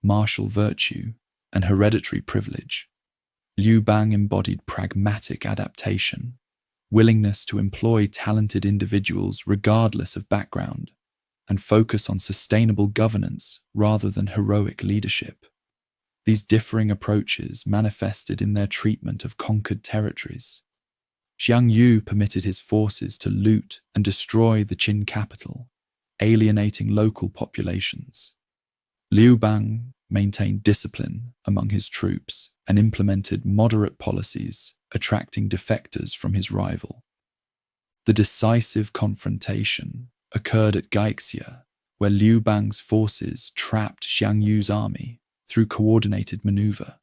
martial virtue, and hereditary privilege. Liu Bang embodied pragmatic adaptation, willingness to employ talented individuals regardless of background, and focus on sustainable governance rather than heroic leadership. These differing approaches manifested in their treatment of conquered territories. Xiang Yu permitted his forces to loot and destroy the Qin capital, alienating local populations. Liu Bang maintained discipline among his troops and implemented moderate policies, attracting defectors from his rival. The decisive confrontation occurred at Gaixia, where Liu Bang's forces trapped Xiang Yu's army through coordinated maneuver.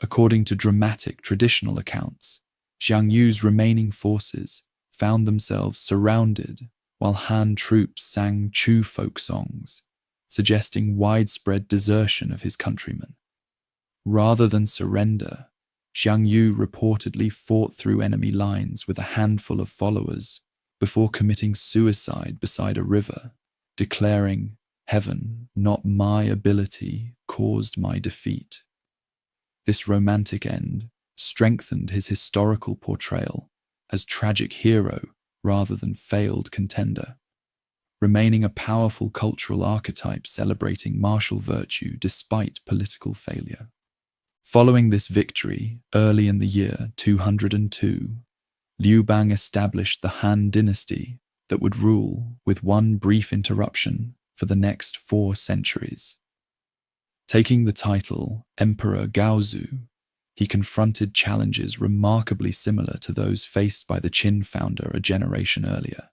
According to dramatic traditional accounts, Xiang Yu's remaining forces found themselves surrounded while Han troops sang Chu folk songs, suggesting widespread desertion of his countrymen. Rather than surrender, Xiang Yu reportedly fought through enemy lines with a handful of followers before committing suicide beside a river, declaring, "Heaven, not my ability, caused my defeat." This romantic end strengthened his historical portrayal as tragic hero rather than failed contender, remaining a powerful cultural archetype celebrating martial virtue despite political failure. Following this victory, early in the year 202, Liu Bang established the Han dynasty that would rule, with one brief interruption, for the next 4 centuries. Taking the title Emperor Gaozu, he confronted challenges remarkably similar to those faced by the Qin founder a generation earlier.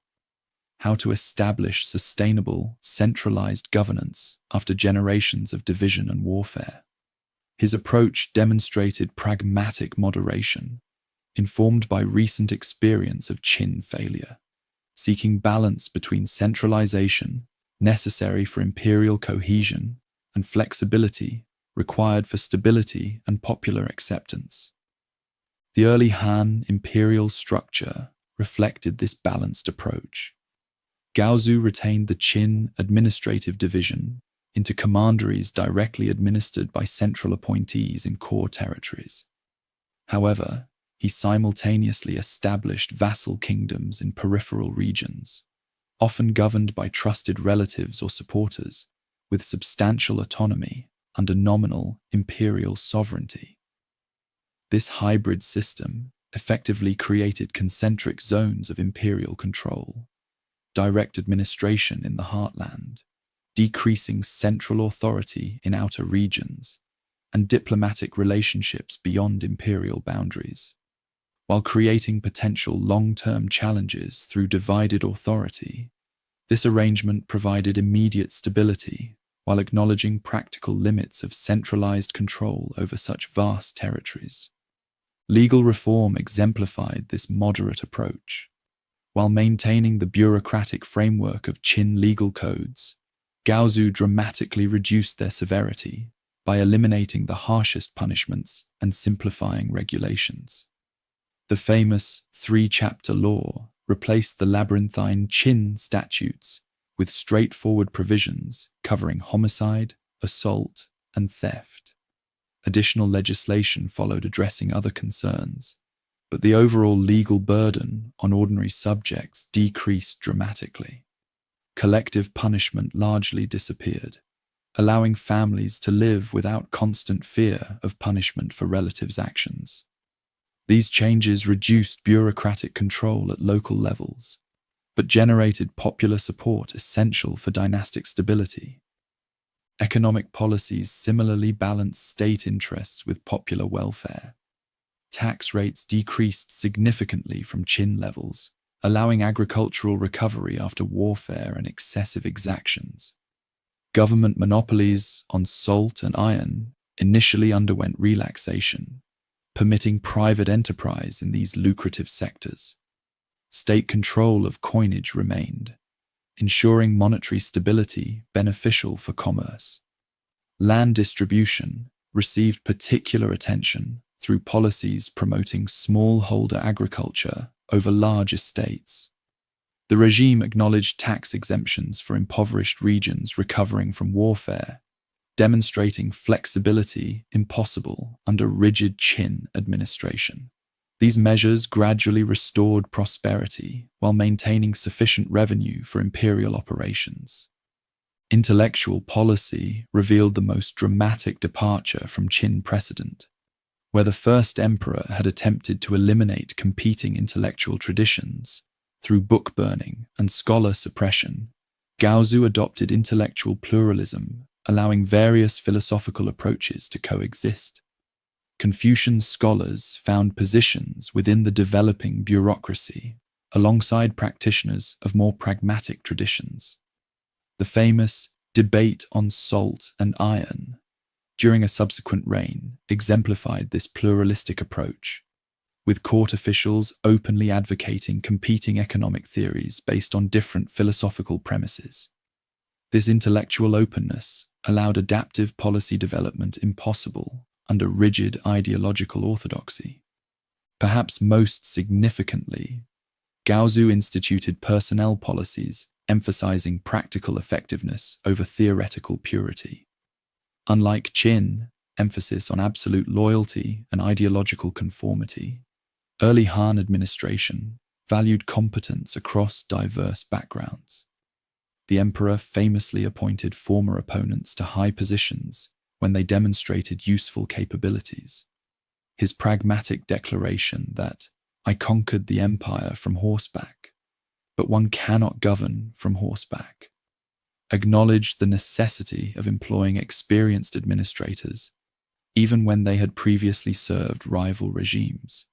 How to establish sustainable, centralized governance after generations of division and warfare. His approach demonstrated pragmatic moderation, informed by recent experience of Qin failure, seeking balance between centralization, necessary for imperial cohesion, and flexibility, required for stability and popular acceptance. The early Han imperial structure reflected this balanced approach. Gaozu retained the Qin administrative division into commanderies directly administered by central appointees in core territories. However, he simultaneously established vassal kingdoms in peripheral regions, often governed by trusted relatives or supporters, with substantial autonomy under nominal imperial sovereignty. This hybrid system effectively created concentric zones of imperial control, direct administration in the heartland, decreasing central authority in outer regions, and diplomatic relationships beyond imperial boundaries, while creating potential long-term challenges through divided authority. This arrangement provided immediate stability while acknowledging practical limits of centralized control over such vast territories. Legal reform exemplified this moderate approach. While maintaining the bureaucratic framework of Qin legal codes, Gaozu dramatically reduced their severity, by eliminating the harshest punishments and simplifying regulations. The famous three-chapter law replaced the labyrinthine Qin statutes with straightforward provisions covering homicide, assault, and theft. Additional legislation followed addressing other concerns, but the overall legal burden on ordinary subjects decreased dramatically. Collective punishment largely disappeared, allowing families to live without constant fear of punishment for relatives' actions. These changes reduced bureaucratic control at local levels, but generated popular support essential for dynastic stability. Economic policies similarly balanced state interests with popular welfare. Tax rates decreased significantly from Qin levels, allowing agricultural recovery after warfare and excessive exactions. Government monopolies on salt and iron initially underwent relaxation, permitting private enterprise in these lucrative sectors. State control of coinage remained, ensuring monetary stability beneficial for commerce. Land distribution received particular attention through policies promoting smallholder agriculture over large estates. The regime acknowledged tax exemptions for impoverished regions recovering from warfare, demonstrating flexibility impossible under rigid Qin administration. These measures gradually restored prosperity while maintaining sufficient revenue for imperial operations. Intellectual policy revealed the most dramatic departure from Qin precedent. Where the first emperor had attempted to eliminate competing intellectual traditions through book burning and scholar suppression, Gaozu adopted intellectual pluralism, allowing various philosophical approaches to coexist. Confucian scholars found positions within the developing bureaucracy, alongside practitioners of more pragmatic traditions. The famous debate on salt and iron during a subsequent reign exemplified this pluralistic approach, with court officials openly advocating competing economic theories based on different philosophical premises. This intellectual openness allowed adaptive policy development impossible under rigid ideological orthodoxy. Perhaps most significantly, Gaozu instituted personnel policies emphasizing practical effectiveness over theoretical purity. Unlike Qin, emphasis on absolute loyalty and ideological conformity, early Han administration valued competence across diverse backgrounds. The emperor famously appointed former opponents to high positions when they demonstrated useful capabilities. His pragmatic declaration that "I conquered the empire from horseback, but one cannot govern from horseback," acknowledged the necessity of employing experienced administrators, even when they had previously served rival regimes.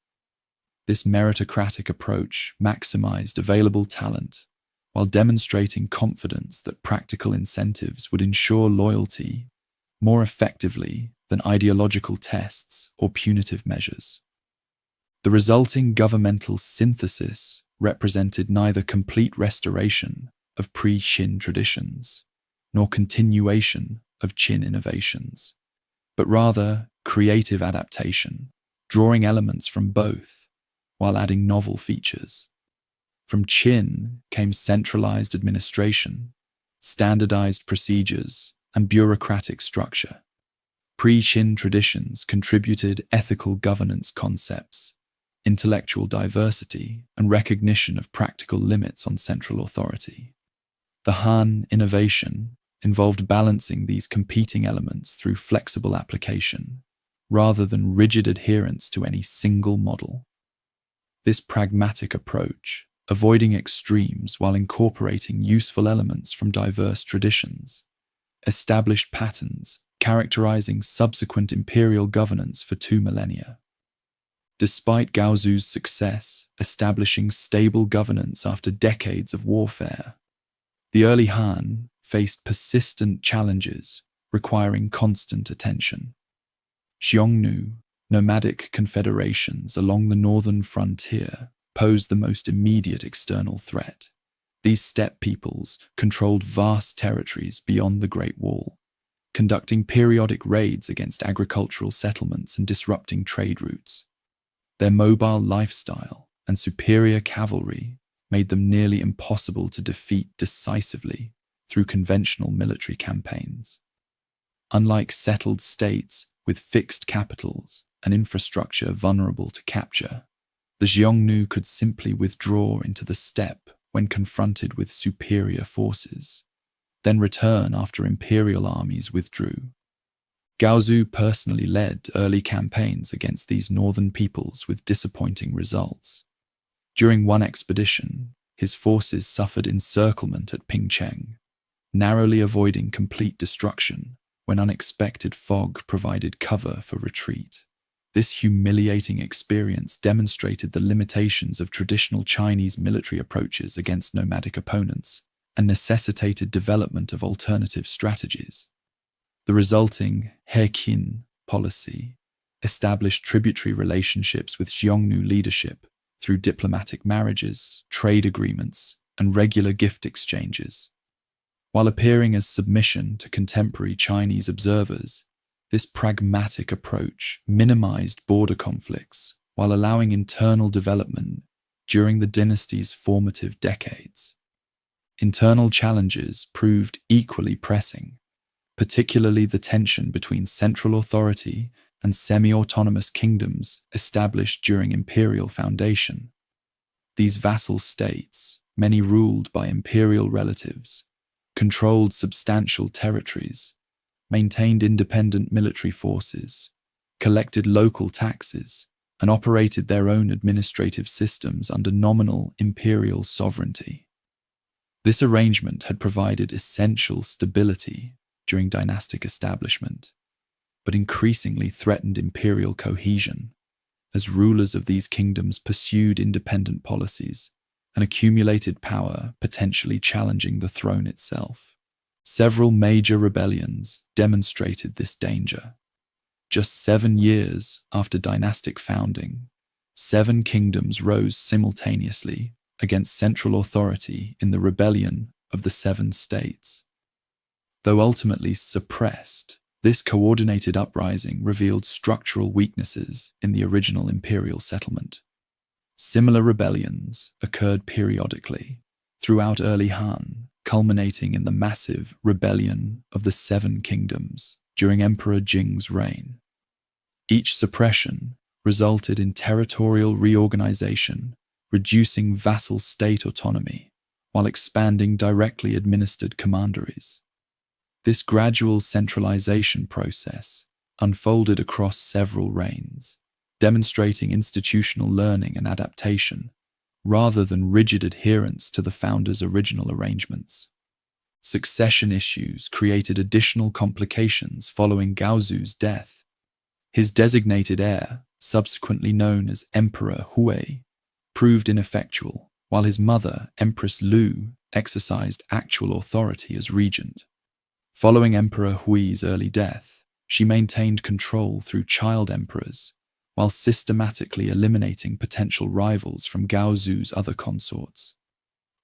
This meritocratic approach maximized available talent while demonstrating confidence that practical incentives would ensure loyalty more effectively than ideological tests or punitive measures. The resulting governmental synthesis represented neither complete restoration of pre-Qin traditions nor continuation of Qin innovations, but rather creative adaptation, drawing elements from both while adding novel features. From Qin came centralized administration, standardized procedures, and bureaucratic structure. Pre-Qin traditions contributed ethical governance concepts, intellectual diversity, and recognition of practical limits on central authority. The Han innovation involved balancing these competing elements through flexible application, rather than rigid adherence to any single model. This pragmatic approach, avoiding extremes while incorporating useful elements from diverse traditions, established patterns characterizing subsequent imperial governance for 2 millennia. Despite Gaozu's success establishing stable governance after decades of warfare, the early Han faced persistent challenges requiring constant attention. Xiongnu, nomadic confederations along the northern frontier, posed the most immediate external threat. These steppe peoples controlled vast territories beyond the Great Wall, conducting periodic raids against agricultural settlements and disrupting trade routes. Their mobile lifestyle and superior cavalry made them nearly impossible to defeat decisively through conventional military campaigns. Unlike settled states with fixed capitals and infrastructure vulnerable to capture, the Xiongnu could simply withdraw into the steppe when confronted with superior forces, then return after imperial armies withdrew. Gaozu personally led early campaigns against these northern peoples with disappointing results. During one expedition, his forces suffered encirclement at Pingcheng, narrowly avoiding complete destruction when unexpected fog provided cover for retreat. This humiliating experience demonstrated the limitations of traditional Chinese military approaches against nomadic opponents and necessitated development of alternative strategies. The resulting Heqin policy established tributary relationships with Xiongnu leadership through diplomatic marriages, trade agreements, and regular gift exchanges. While appearing as submission to contemporary Chinese observers, this pragmatic approach minimized border conflicts while allowing internal development during the dynasty's formative decades. Internal challenges proved equally pressing, particularly the tension between central authority and semi-autonomous kingdoms established during imperial foundation. These vassal states, many ruled by imperial relatives, controlled substantial territories, maintained independent military forces, collected local taxes, and operated their own administrative systems under nominal imperial sovereignty. This arrangement had provided essential stability during dynastic establishment, but increasingly threatened imperial cohesion as rulers of these kingdoms pursued independent policies and accumulated power, potentially challenging the throne itself. Several major rebellions demonstrated this danger. Just 7 years after dynastic founding, 7 kingdoms rose simultaneously against central authority in the Rebellion of the Seven States. Though ultimately suppressed, this coordinated uprising revealed structural weaknesses in the original imperial settlement. Similar rebellions occurred periodically throughout early Han, culminating in the massive Rebellion of the Seven Kingdoms during Emperor Jing's reign. Each suppression resulted in territorial reorganization, reducing vassal state autonomy while expanding directly administered commanderies. This gradual centralization process unfolded across several reigns, demonstrating institutional learning and adaptation rather than rigid adherence to the founder's original arrangements. Succession issues created additional complications following Gaozu's death. His designated heir, subsequently known as Emperor Hui, proved ineffectual, while his mother, Empress Lu, exercised actual authority as regent. Following Emperor Hui's early death, she maintained control through child emperors, while systematically eliminating potential rivals from Gaozu's other consorts.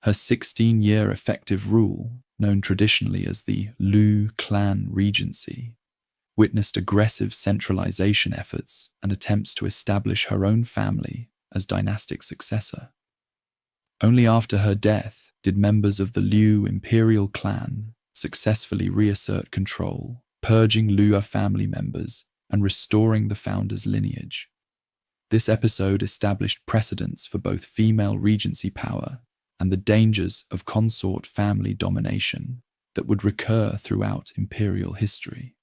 Her 16-year effective rule, known traditionally as the Lu clan regency, witnessed aggressive centralization efforts and attempts to establish her own family as dynastic successor. Only after her death did members of the Liu imperial clan successfully reassert control, purging Liu family members and restoring the founder's lineage. This episode established precedents for both female regency power and the dangers of consort family domination that would recur throughout imperial history.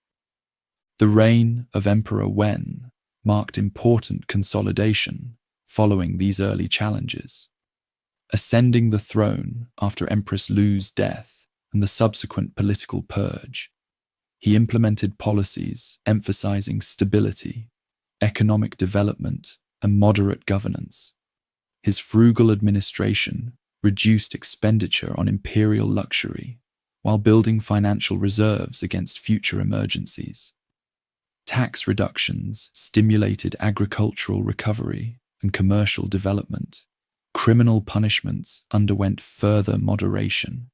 The reign of Emperor Wen marked important consolidation following these early challenges. Ascending the throne after Empress Lu's death and the subsequent political purge, he implemented policies emphasizing stability, economic development, and moderate governance. His frugal administration reduced expenditure on imperial luxury while building financial reserves against future emergencies. Tax reductions stimulated agricultural recovery and commercial development. Criminal punishments underwent further moderation,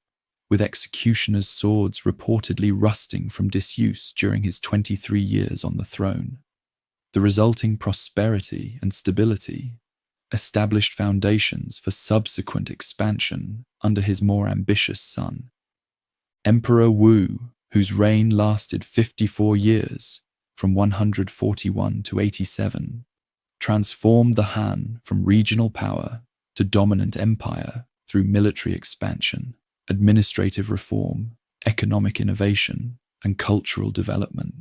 with executioners' swords reportedly rusting from disuse during his 23 years on the throne. The resulting prosperity and stability established foundations for subsequent expansion under his more ambitious son, Emperor Wu, whose reign lasted 54 years, from 141 to 87, transformed the Han from regional power to dominant empire through military expansion, administrative reform, economic innovation, and cultural development.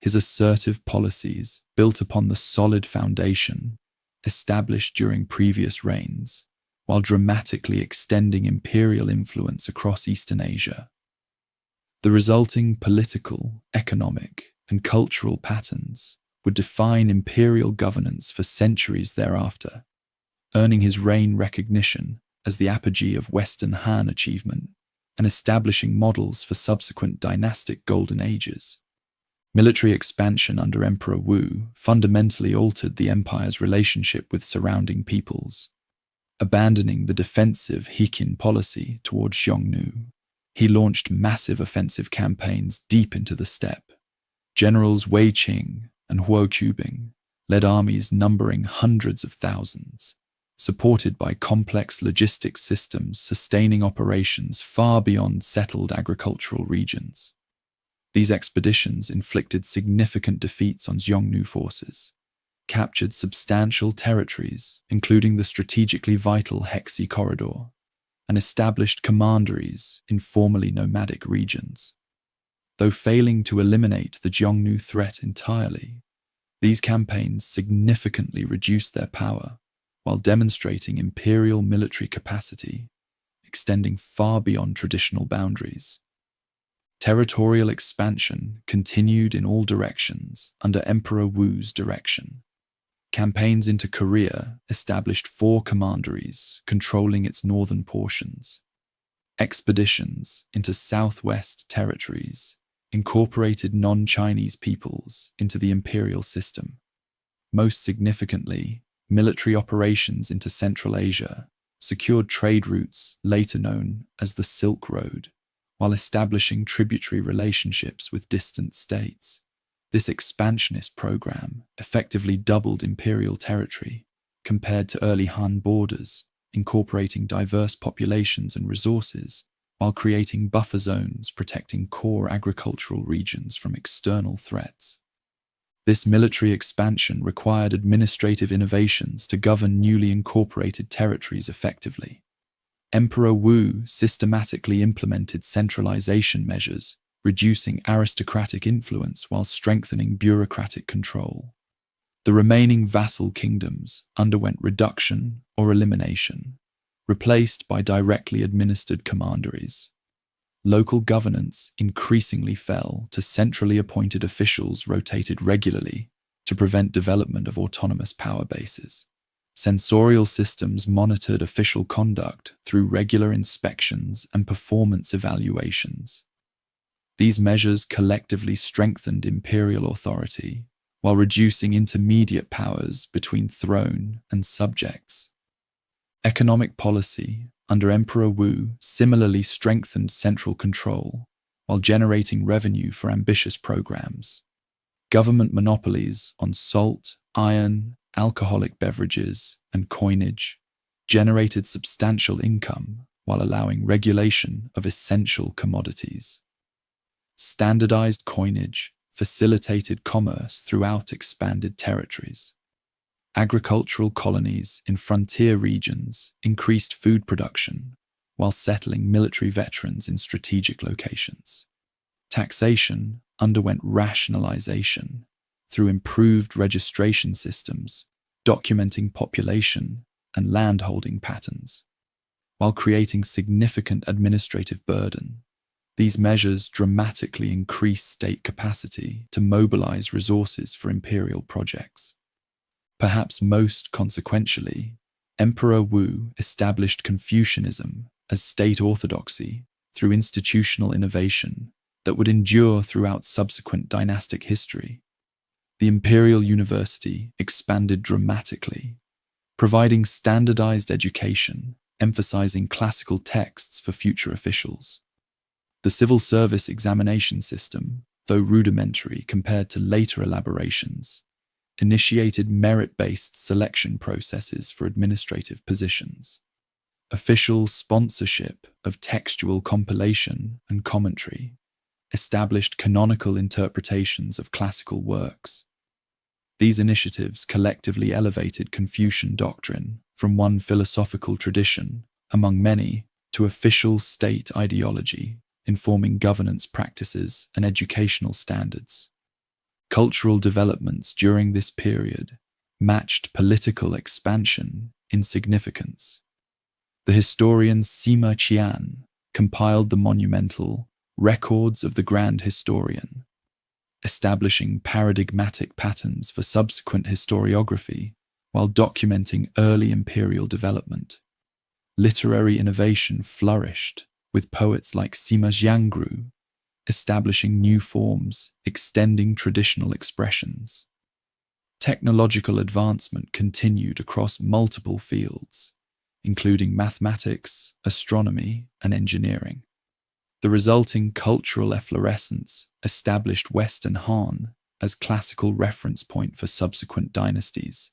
His assertive policies, built upon the solid foundation established during previous reigns, while dramatically extending imperial influence across Eastern Asia. The resulting political, economic, and cultural patterns would define imperial governance for centuries thereafter, earning his reign recognition as the apogee of Western Han achievement and establishing models for subsequent dynastic golden ages. Military expansion under Emperor Wu fundamentally altered the empire's relationship with surrounding peoples. Abandoning the defensive Heqin policy towards Xiongnu, he launched massive offensive campaigns deep into the steppe. Generals Wei Qing and Huo Qubing led armies numbering hundreds of thousands, supported by complex logistics systems sustaining operations far beyond settled agricultural regions. These expeditions inflicted significant defeats on Xiongnu forces, captured substantial territories, including the strategically vital Hexi Corridor, and established commanderies in formerly nomadic regions. Though failing to eliminate the Xiongnu threat entirely, these campaigns significantly reduced their power while demonstrating imperial military capacity, extending far beyond traditional boundaries. Territorial expansion continued in all directions under Emperor Wu's direction. Campaigns into Korea established 4 commanderies controlling its northern portions. Expeditions into southwest territories incorporated non-Chinese peoples into the imperial system. Most significantly, military operations into Central Asia secured trade routes later known as the Silk Road, while establishing tributary relationships with distant states. This expansionist program effectively doubled imperial territory compared to early Han borders, incorporating diverse populations and resources, while creating buffer zones protecting core agricultural regions from external threats. This military expansion required administrative innovations to govern newly incorporated territories effectively. Emperor Wu systematically implemented centralization measures, reducing aristocratic influence while strengthening bureaucratic control. The remaining vassal kingdoms underwent reduction or elimination, replaced by directly administered commanderies. Local governance increasingly fell to centrally appointed officials rotated regularly to prevent development of autonomous power bases. Censorial systems monitored official conduct through regular inspections and performance evaluations. These measures collectively strengthened imperial authority while reducing intermediate powers between throne and subjects. Economic policy under Emperor Wu similarly strengthened central control while generating revenue for ambitious programs. Government monopolies on salt, iron, alcoholic beverages, and coinage generated substantial income while allowing regulation of essential commodities. Standardized coinage facilitated commerce throughout expanded territories. Agricultural colonies in frontier regions increased food production while settling military veterans in strategic locations. Taxation underwent rationalization through improved registration systems, documenting population and landholding patterns. While creating significant administrative burden, these measures dramatically increased state capacity to mobilize resources for imperial projects. Perhaps most consequentially, Emperor Wu established Confucianism as state orthodoxy through institutional innovation that would endure throughout subsequent dynastic history. The imperial university expanded dramatically, providing standardized education emphasizing classical texts for future officials. The civil service examination system, though rudimentary compared to later elaborations, initiated merit-based selection processes for administrative positions. Official sponsorship of textual compilation and commentary established canonical interpretations of classical works. These initiatives collectively elevated Confucian doctrine from one philosophical tradition, among many, to official state ideology, informing governance practices and educational standards. Cultural developments during this period matched political expansion in significance. The historian Sima Qian compiled the monumental Records of the Grand Historian, establishing paradigmatic patterns for subsequent historiography while documenting early imperial development. Literary innovation flourished, with poets like Sima Jiangru establishing new forms, extending traditional expressions. Technological advancement continued across multiple fields, including mathematics, astronomy, and engineering. The resulting cultural efflorescence established Western Han as classical reference point for subsequent dynasties,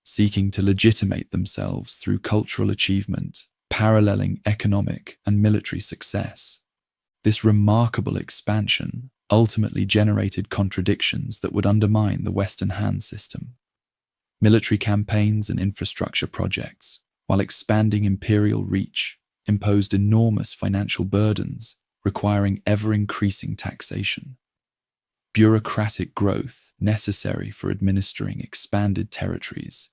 seeking to legitimate themselves through cultural achievement, paralleling economic and military success. This remarkable expansion ultimately generated contradictions that would undermine the Western Han system. Military campaigns and infrastructure projects, while expanding imperial reach, imposed enormous financial burdens, requiring ever-increasing taxation. Bureaucratic growth necessary for administering expanded territories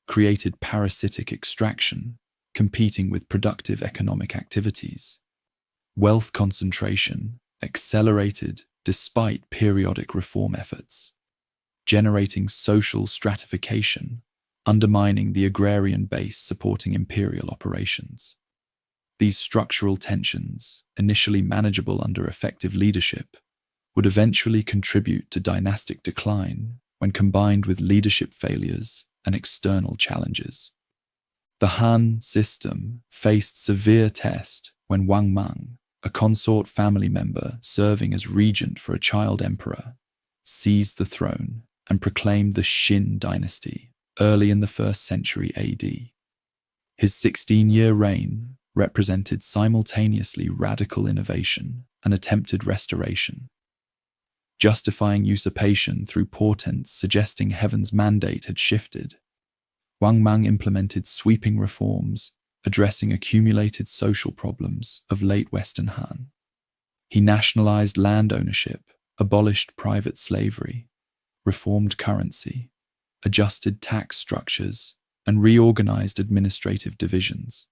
created parasitic extraction, competing with productive economic activities. Wealth concentration accelerated despite periodic reform efforts, generating social stratification, undermining the agrarian base supporting imperial operations. These structural tensions, initially manageable under effective leadership, would eventually contribute to dynastic decline when combined with leadership failures and external challenges. The Han system faced severe test when Wang Mang, a consort family member serving as regent for a child emperor, seized the throne and proclaimed the Xin dynasty early in the 1st century AD. His 16-year reign represented simultaneously radical innovation and attempted restoration, justifying usurpation through portents suggesting heaven's mandate had shifted. Wang Mang implemented sweeping reforms addressing accumulated social problems of late Western Han. He nationalized land ownership, abolished private slavery, reformed currency, adjusted tax structures, and reorganized administrative divisions.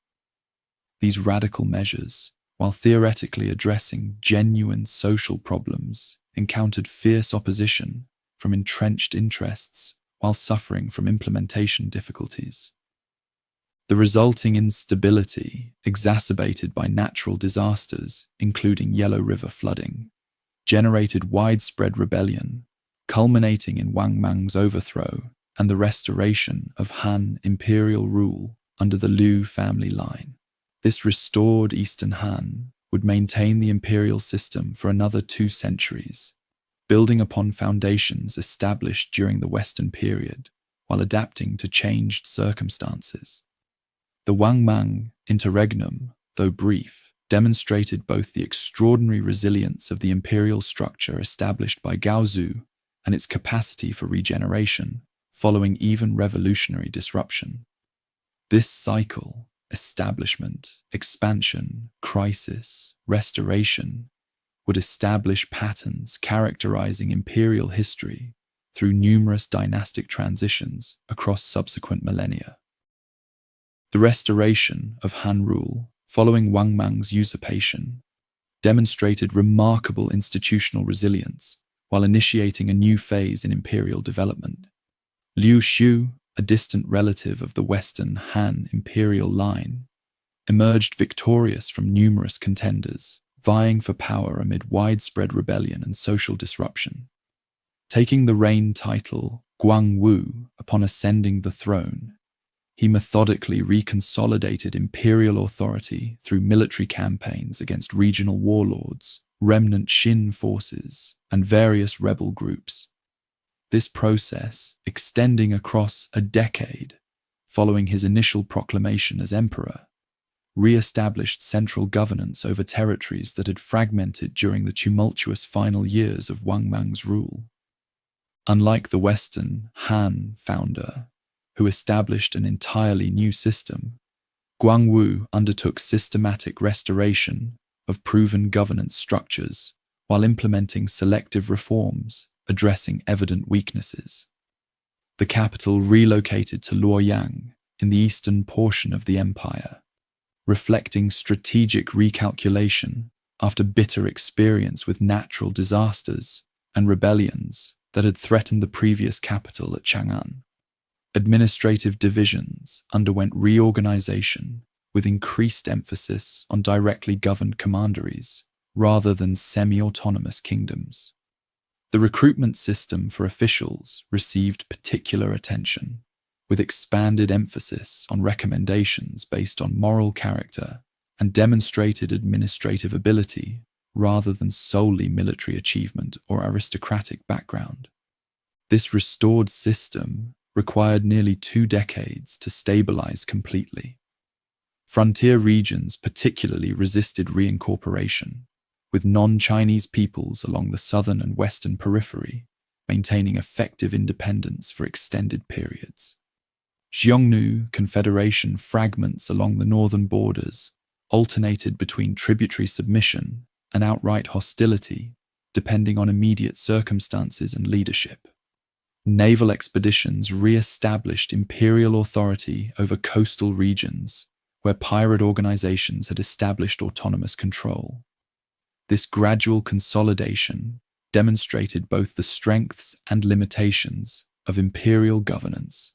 These radical measures, while theoretically addressing genuine social problems, encountered fierce opposition from entrenched interests while suffering from implementation difficulties. The resulting instability, exacerbated by natural disasters, including Yellow River flooding, generated widespread rebellion, culminating in Wang Mang's overthrow and the restoration of Han imperial rule under the Liu family line. This restored Eastern Han would maintain the imperial system for another 2 centuries, building upon foundations established during the Western period while adapting to changed circumstances. The Wang Mang interregnum, though brief, demonstrated both the extraordinary resilience of the imperial structure established by Gaozu and its capacity for regeneration following even revolutionary disruption. This cycle, establishment, expansion, crisis, restoration, would establish patterns characterizing imperial history through numerous dynastic transitions across subsequent millennia. The restoration of Han rule following Wang Mang's usurpation demonstrated remarkable institutional resilience while initiating a new phase in imperial development. Liu Xiu, a distant relative of the Western Han imperial line, emerged victorious from numerous contenders, vying for power amid widespread rebellion and social disruption. Taking the reign title Guangwu upon ascending the throne, He methodically reconsolidated imperial authority through military campaigns against regional warlords, remnant Shin forces, and various rebel groups. This process, extending across a decade following his initial proclamation as emperor, re-established central governance over territories that had fragmented during the tumultuous final years of Wang Mang's rule. Unlike the Western Han founder, who established an entirely new system, Guangwu undertook systematic restoration of proven governance structures while implementing selective reforms addressing evident weaknesses. The capital relocated to Luoyang in the eastern portion of the empire, reflecting strategic recalculation after bitter experience with natural disasters and rebellions that had threatened the previous capital at Chang'an. Administrative divisions underwent reorganization with increased emphasis on directly governed commanderies rather than semi-autonomous kingdoms. The recruitment system for officials received particular attention, with expanded emphasis on recommendations based on moral character and demonstrated administrative ability rather than solely military achievement or aristocratic background. This restored system required nearly 2 decades to stabilize completely. Frontier regions particularly resisted reincorporation, with non-Chinese peoples along the southern and western periphery maintaining effective independence for extended periods. Xiongnu Confederation fragments along the northern borders alternated between tributary submission and outright hostility, depending on immediate circumstances and leadership. Naval expeditions re-established imperial authority over coastal regions where pirate organizations had established autonomous control. This gradual consolidation demonstrated both the strengths and limitations of imperial governance,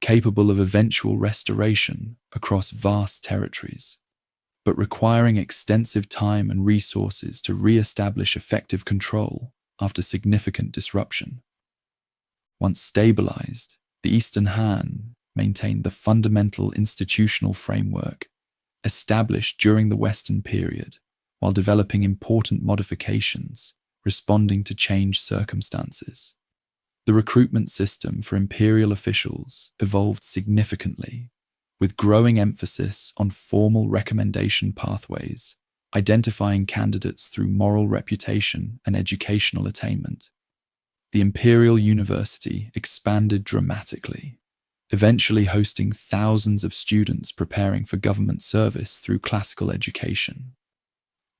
capable of eventual restoration across vast territories, but requiring extensive time and resources to re-establish effective control after significant disruption. Once stabilized, the Eastern Han maintained the fundamental institutional framework established during the Western period, while developing important modifications responding to changed circumstances. The recruitment system for imperial officials evolved significantly, with growing emphasis on formal recommendation pathways, identifying candidates through moral reputation and educational attainment. The Imperial University expanded dramatically, eventually hosting thousands of students preparing for government service through classical education.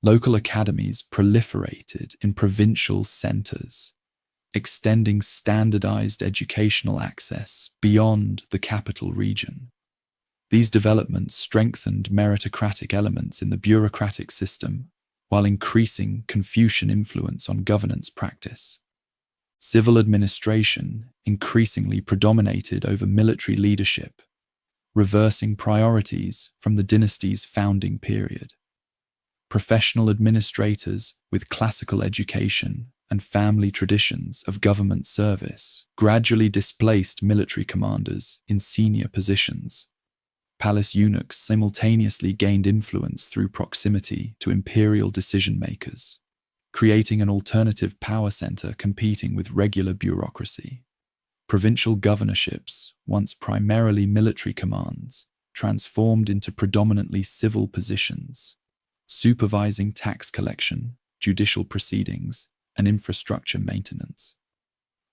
Local academies proliferated in provincial centers, extending standardized educational access beyond the capital region. These developments strengthened meritocratic elements in the bureaucratic system while increasing Confucian influence on governance practice. Civil administration increasingly predominated over military leadership, reversing priorities from the dynasty's founding period. Professional administrators with classical education and family traditions of government service gradually displaced military commanders in senior positions. Palace eunuchs simultaneously gained influence through proximity to imperial decision-makers, creating an alternative power center competing with regular bureaucracy. Provincial governorships, once primarily military commands, transformed into predominantly civil positions, supervising tax collection, judicial proceedings, and infrastructure maintenance.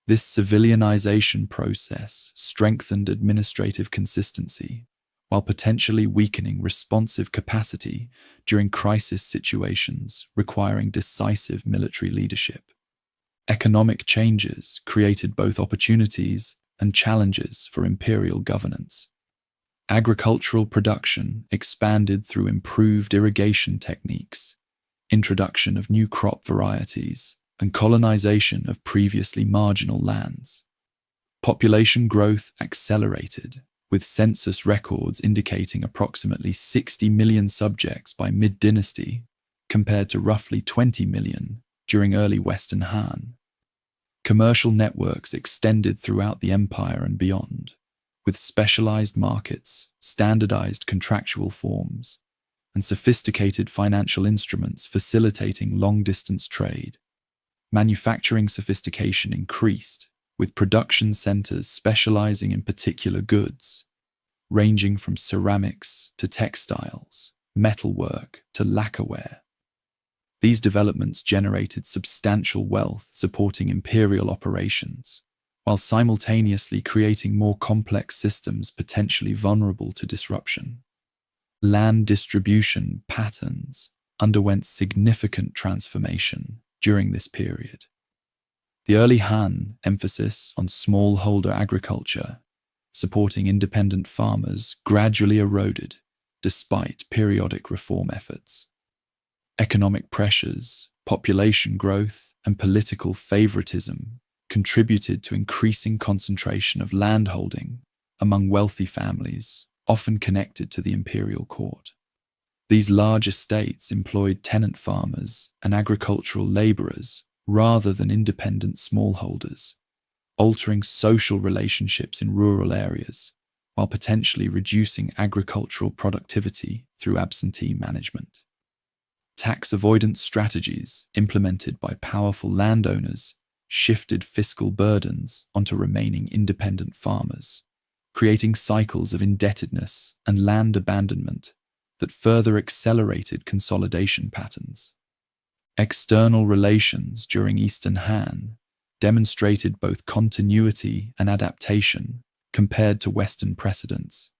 This civilianization process strengthened administrative consistency, while potentially weakening responsive capacity during crisis situations requiring decisive military leadership. Economic changes created both opportunities and challenges for imperial governance. Agricultural production expanded through improved irrigation techniques, introduction of new crop varieties, and colonization of previously marginal lands. Population growth accelerated, with census records indicating approximately 60 million subjects by mid-dynasty, compared to roughly 20 million during early Western Han. Commercial networks extended throughout the empire and beyond, with specialized markets, standardized contractual forms, and sophisticated financial instruments facilitating long-distance trade. Manufacturing sophistication increased, with production centers specializing in particular goods, ranging from ceramics to textiles, metalwork to lacquerware. These developments generated substantial wealth supporting imperial operations, while simultaneously creating more complex systems potentially vulnerable to disruption. Land distribution patterns underwent significant transformation during this period. The early Han emphasis on smallholder agriculture, supporting independent farmers, gradually eroded despite periodic reform efforts. Economic pressures, population growth, and political favoritism contributed to increasing concentration of landholding among wealthy families, often connected to the imperial court. These large estates employed tenant farmers and agricultural laborers rather than independent smallholders, altering social relationships in rural areas while potentially reducing agricultural productivity through absentee management. Tax avoidance strategies implemented by powerful landowners shifted fiscal burdens onto remaining independent farmers, creating cycles of indebtedness and land abandonment that further accelerated consolidation patterns. External relations during Eastern Han demonstrated both continuity and adaptation compared to Western precedents.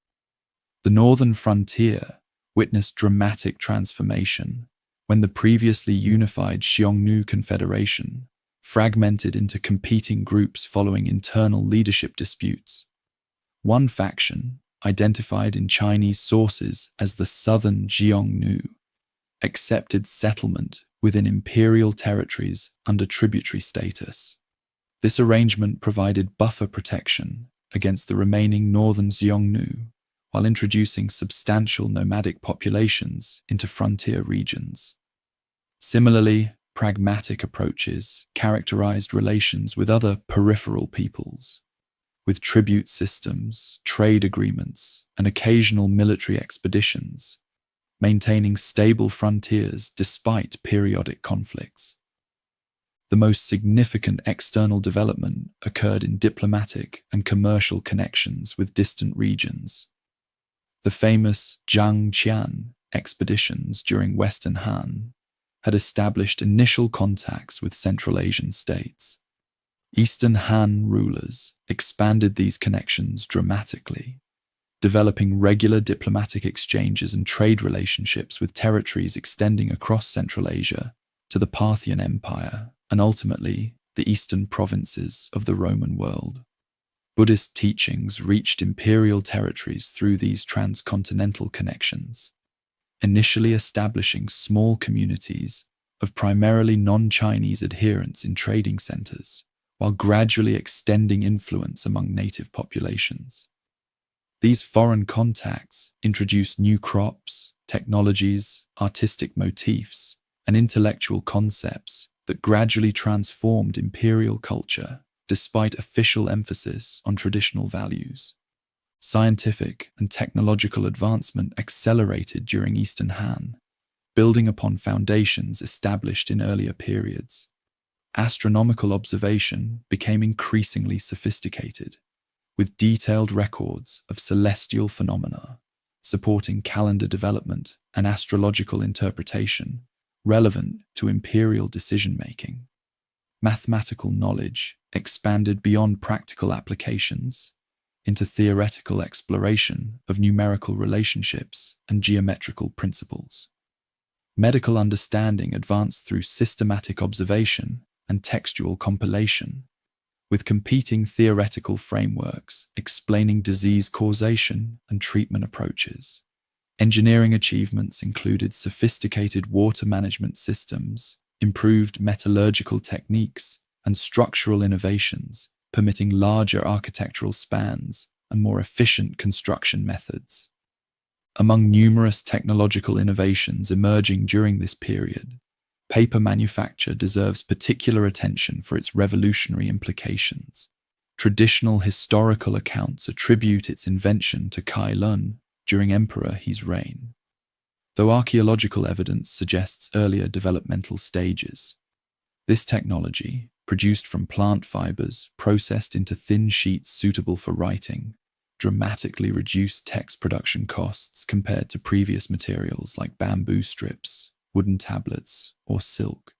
The northern frontier witnessed dramatic transformation when the previously unified Xiongnu Confederation fragmented into competing groups following internal leadership disputes. One faction, identified in Chinese sources as the Southern Xiongnu, accepted settlement within imperial territories under tributary status. This arrangement provided buffer protection against the remaining northern Xiongnu, while introducing substantial nomadic populations into frontier regions. Similarly, pragmatic approaches characterized relations with other peripheral peoples, with tribute systems, trade agreements, and occasional military expeditions, maintaining stable frontiers despite periodic conflicts. The most significant external development occurred in diplomatic and commercial connections with distant regions. The famous Zhangqian expeditions during Western Han had established initial contacts with Central Asian states. Eastern Han rulers expanded these connections dramatically, developing regular diplomatic exchanges and trade relationships with territories extending across Central Asia to the Parthian Empire and ultimately the eastern provinces of the Roman world. Buddhist teachings reached imperial territories through these transcontinental connections, initially establishing small communities of primarily non-Chinese adherents in trading centers, while gradually extending influence among native populations. These foreign contacts introduced new crops, technologies, artistic motifs, and intellectual concepts that gradually transformed imperial culture despite official emphasis on traditional values. Scientific and technological advancement accelerated during Eastern Han, building upon foundations established in earlier periods. Astronomical observation became increasingly sophisticated, with detailed records of celestial phenomena supporting calendar development and astrological interpretation relevant to imperial decision-making. Mathematical knowledge expanded beyond practical applications into theoretical exploration of numerical relationships and geometrical principles. Medical understanding advanced through systematic observation and textual compilation, with competing theoretical frameworks explaining disease causation and treatment approaches. Engineering achievements included sophisticated water management systems, improved metallurgical techniques, and structural innovations, permitting larger architectural spans and more efficient construction methods. Among numerous technological innovations emerging during this period, paper manufacture deserves particular attention for its revolutionary implications. Traditional historical accounts attribute its invention to Kai Lun during Emperor He's reign, though archaeological evidence suggests earlier developmental stages. This technology, produced from plant fibers processed into thin sheets suitable for writing, dramatically reduced text production costs compared to previous materials like bamboo strips, wooden tablets, or silk.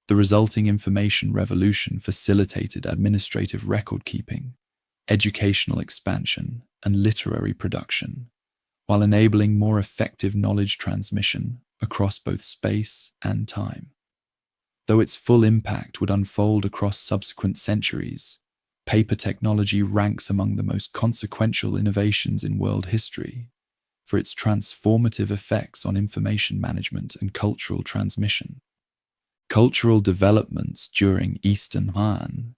The resulting information revolution facilitated administrative record-keeping, educational expansion, and literary production, while enabling more effective knowledge transmission across both space and time. Though its full impact would unfold across subsequent centuries, paper technology ranks among the most consequential innovations in world history for its transformative effects on information management and cultural transmission. Cultural developments during Eastern Han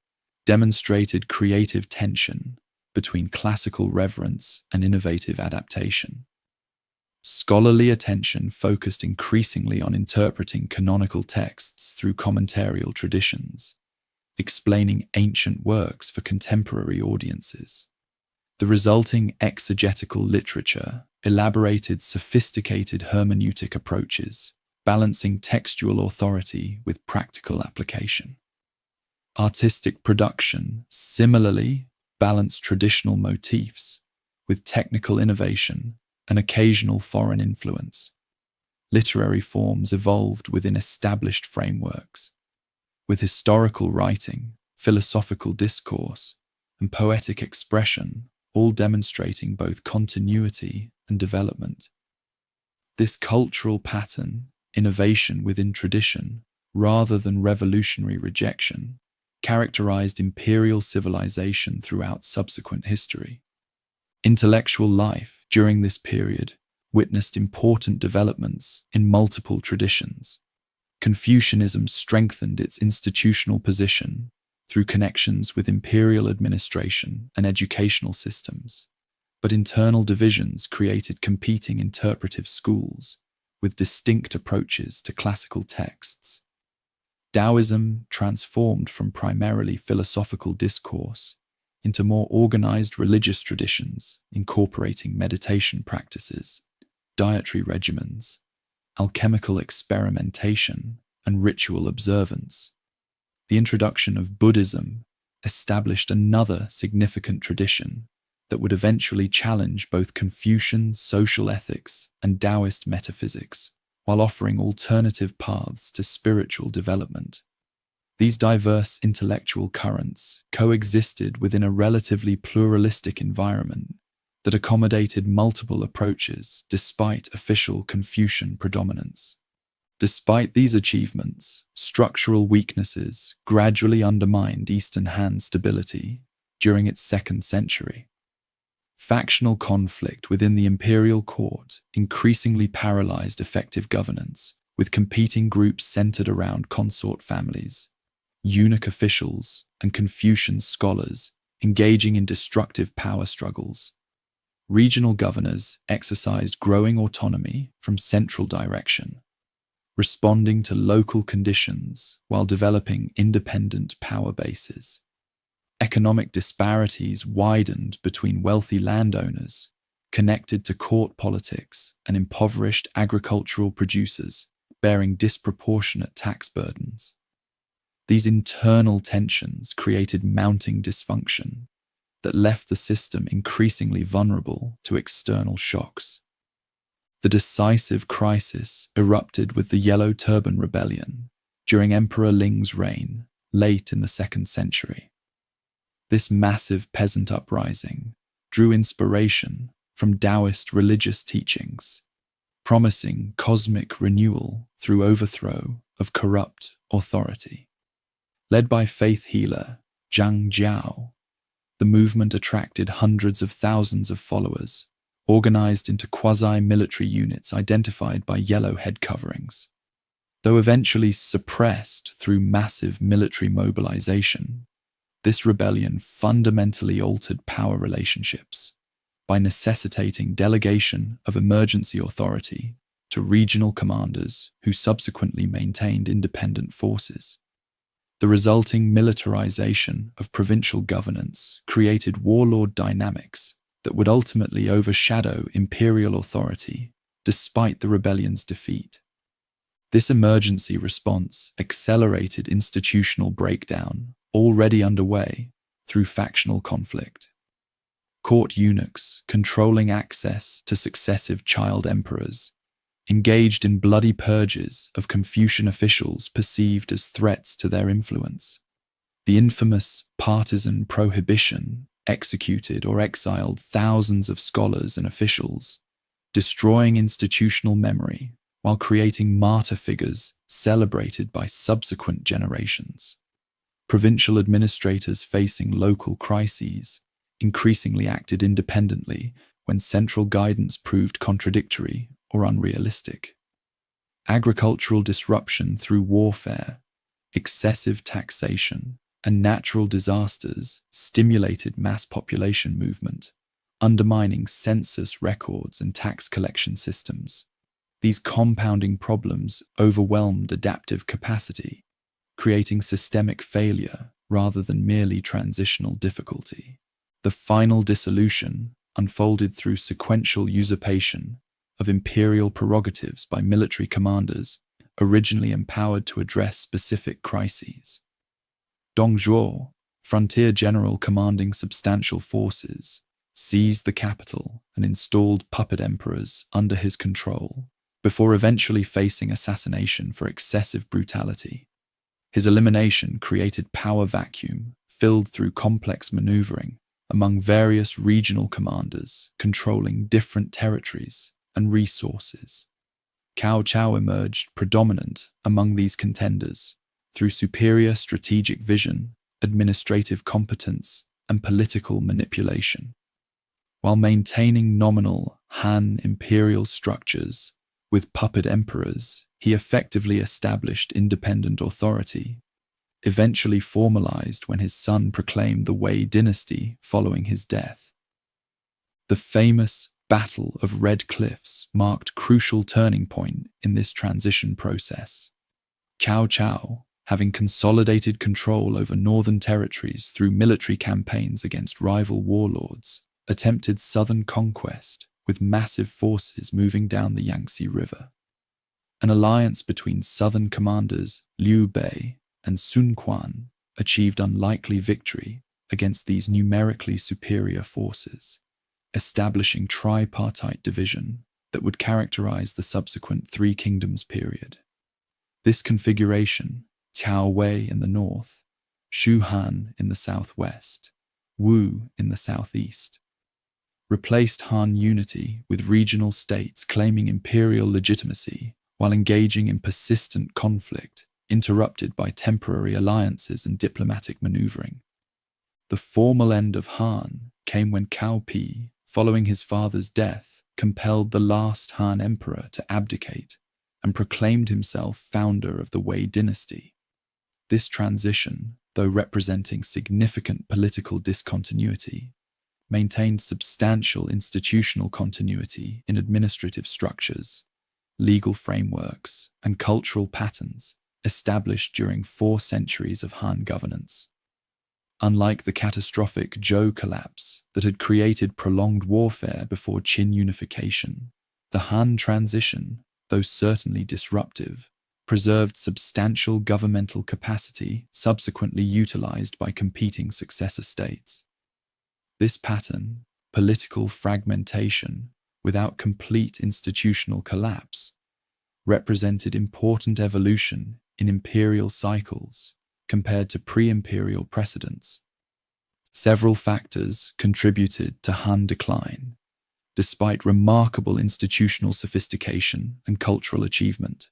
demonstrated creative tension between classical reverence and innovative adaptation. Scholarly attention focused increasingly on interpreting canonical texts through commentarial traditions, explaining ancient works for contemporary audiences. The resulting exegetical literature elaborated sophisticated hermeneutic approaches, balancing textual authority with practical application. Artistic production similarly balanced traditional motifs with technical innovation and occasional foreign influence. Literary forms evolved within established frameworks, with historical writing, philosophical discourse, and poetic expression all demonstrating both continuity and development. This cultural pattern, innovation within tradition, rather than revolutionary rejection, characterized imperial civilization throughout subsequent history. Intellectual life during this period witnessed important developments in multiple traditions. Confucianism strengthened its institutional position through connections with imperial administration and educational systems, but internal divisions created competing interpretive schools with distinct approaches to classical texts. Taoism transformed from primarily philosophical discourse into more organized religious traditions, incorporating meditation practices, dietary regimens, alchemical experimentation, and ritual observance. The introduction of Buddhism established another significant tradition that would eventually challenge both Confucian social ethics and Taoist metaphysics, while offering alternative paths to spiritual development. These diverse intellectual currents coexisted within a relatively pluralistic environment that accommodated multiple approaches despite official Confucian predominance. Despite these achievements, structural weaknesses gradually undermined Eastern Han's stability during its 2nd century. Factional conflict within the imperial court increasingly paralyzed effective governance, with competing groups centered around consort families, eunuch officials, and Confucian scholars engaging in destructive power struggles. Regional governors exercised growing autonomy from central direction, responding to local conditions while developing independent power bases. Economic disparities widened between wealthy landowners connected to court politics and impoverished agricultural producers bearing disproportionate tax burdens. These internal tensions created mounting dysfunction that left the system increasingly vulnerable to external shocks. The decisive crisis erupted with the Yellow Turban Rebellion during Emperor Ling's reign, late in the 2nd century. This massive peasant uprising drew inspiration from Taoist religious teachings, promising cosmic renewal through overthrow of corrupt authority. Led by faith healer Zhang Jiao, the movement attracted hundreds of thousands of followers, organized into quasi-military units identified by yellow head coverings. Though eventually suppressed through massive military mobilization, this rebellion fundamentally altered power relationships by necessitating delegation of emergency authority to regional commanders who subsequently maintained independent forces. The resulting militarization of provincial governance created warlord dynamics that would ultimately overshadow imperial authority despite the rebellion's defeat. This emergency response accelerated institutional breakdown already underway through factional conflict. Court eunuchs controlling access to successive child emperors engaged in bloody purges of Confucian officials perceived as threats to their influence. The infamous partisan prohibition executed or exiled thousands of scholars and officials, destroying institutional memory while creating martyr figures celebrated by subsequent generations. Provincial administrators facing local crises increasingly acted independently when central guidance proved contradictory or unrealistic. Agricultural disruption through warfare, excessive taxation, and natural disasters stimulated mass population movement, undermining census records and tax collection systems. These compounding problems overwhelmed adaptive capacity, creating systemic failure rather than merely transitional difficulty. The final dissolution unfolded through sequential usurpation of imperial prerogatives by military commanders originally empowered to address specific crises. Dong Zhuo, frontier general commanding substantial forces, seized the capital and installed puppet emperors under his control, before eventually facing assassination for excessive brutality. His elimination created power vacuum filled through complex maneuvering among various regional commanders controlling different territories and resources. Cao Cao emerged predominant among these contenders through superior strategic vision, administrative competence, and political manipulation. While maintaining nominal Han imperial structures with puppet emperors, he effectively established independent authority, eventually formalized when his son proclaimed the Wei dynasty following his death. The famous Battle of Red Cliffs marked a crucial turning point in this transition process. Cao Cao, having consolidated control over northern territories through military campaigns against rival warlords, attempted southern conquest with massive forces moving down the Yangtze River. An alliance between southern commanders Liu Bei and Sun Quan achieved unlikely victory against these numerically superior forces, establishing tripartite division that would characterize the subsequent Three Kingdoms period. This configuration, Cao Wei in the north, Shu Han in the southwest, Wu in the southeast, replaced Han unity with regional states claiming imperial legitimacy while engaging in persistent conflict interrupted by temporary alliances and diplomatic maneuvering. The formal end of Han came when Cao Pi, following his father's death, compelled the last Han emperor to abdicate and proclaimed himself founder of the Wei dynasty. This transition, though representing significant political discontinuity, maintained substantial institutional continuity in administrative structures, legal frameworks, and cultural patterns established during 4 centuries of Han governance. Unlike the catastrophic Zhou collapse that had created prolonged warfare before Qin unification, the Han transition, though certainly disruptive, preserved substantial governmental capacity subsequently utilized by competing successor states. This pattern, political fragmentation without complete institutional collapse, represented important evolution in imperial cycles compared to pre-imperial precedents. Several factors contributed to Han decline, despite remarkable institutional sophistication and cultural achievement.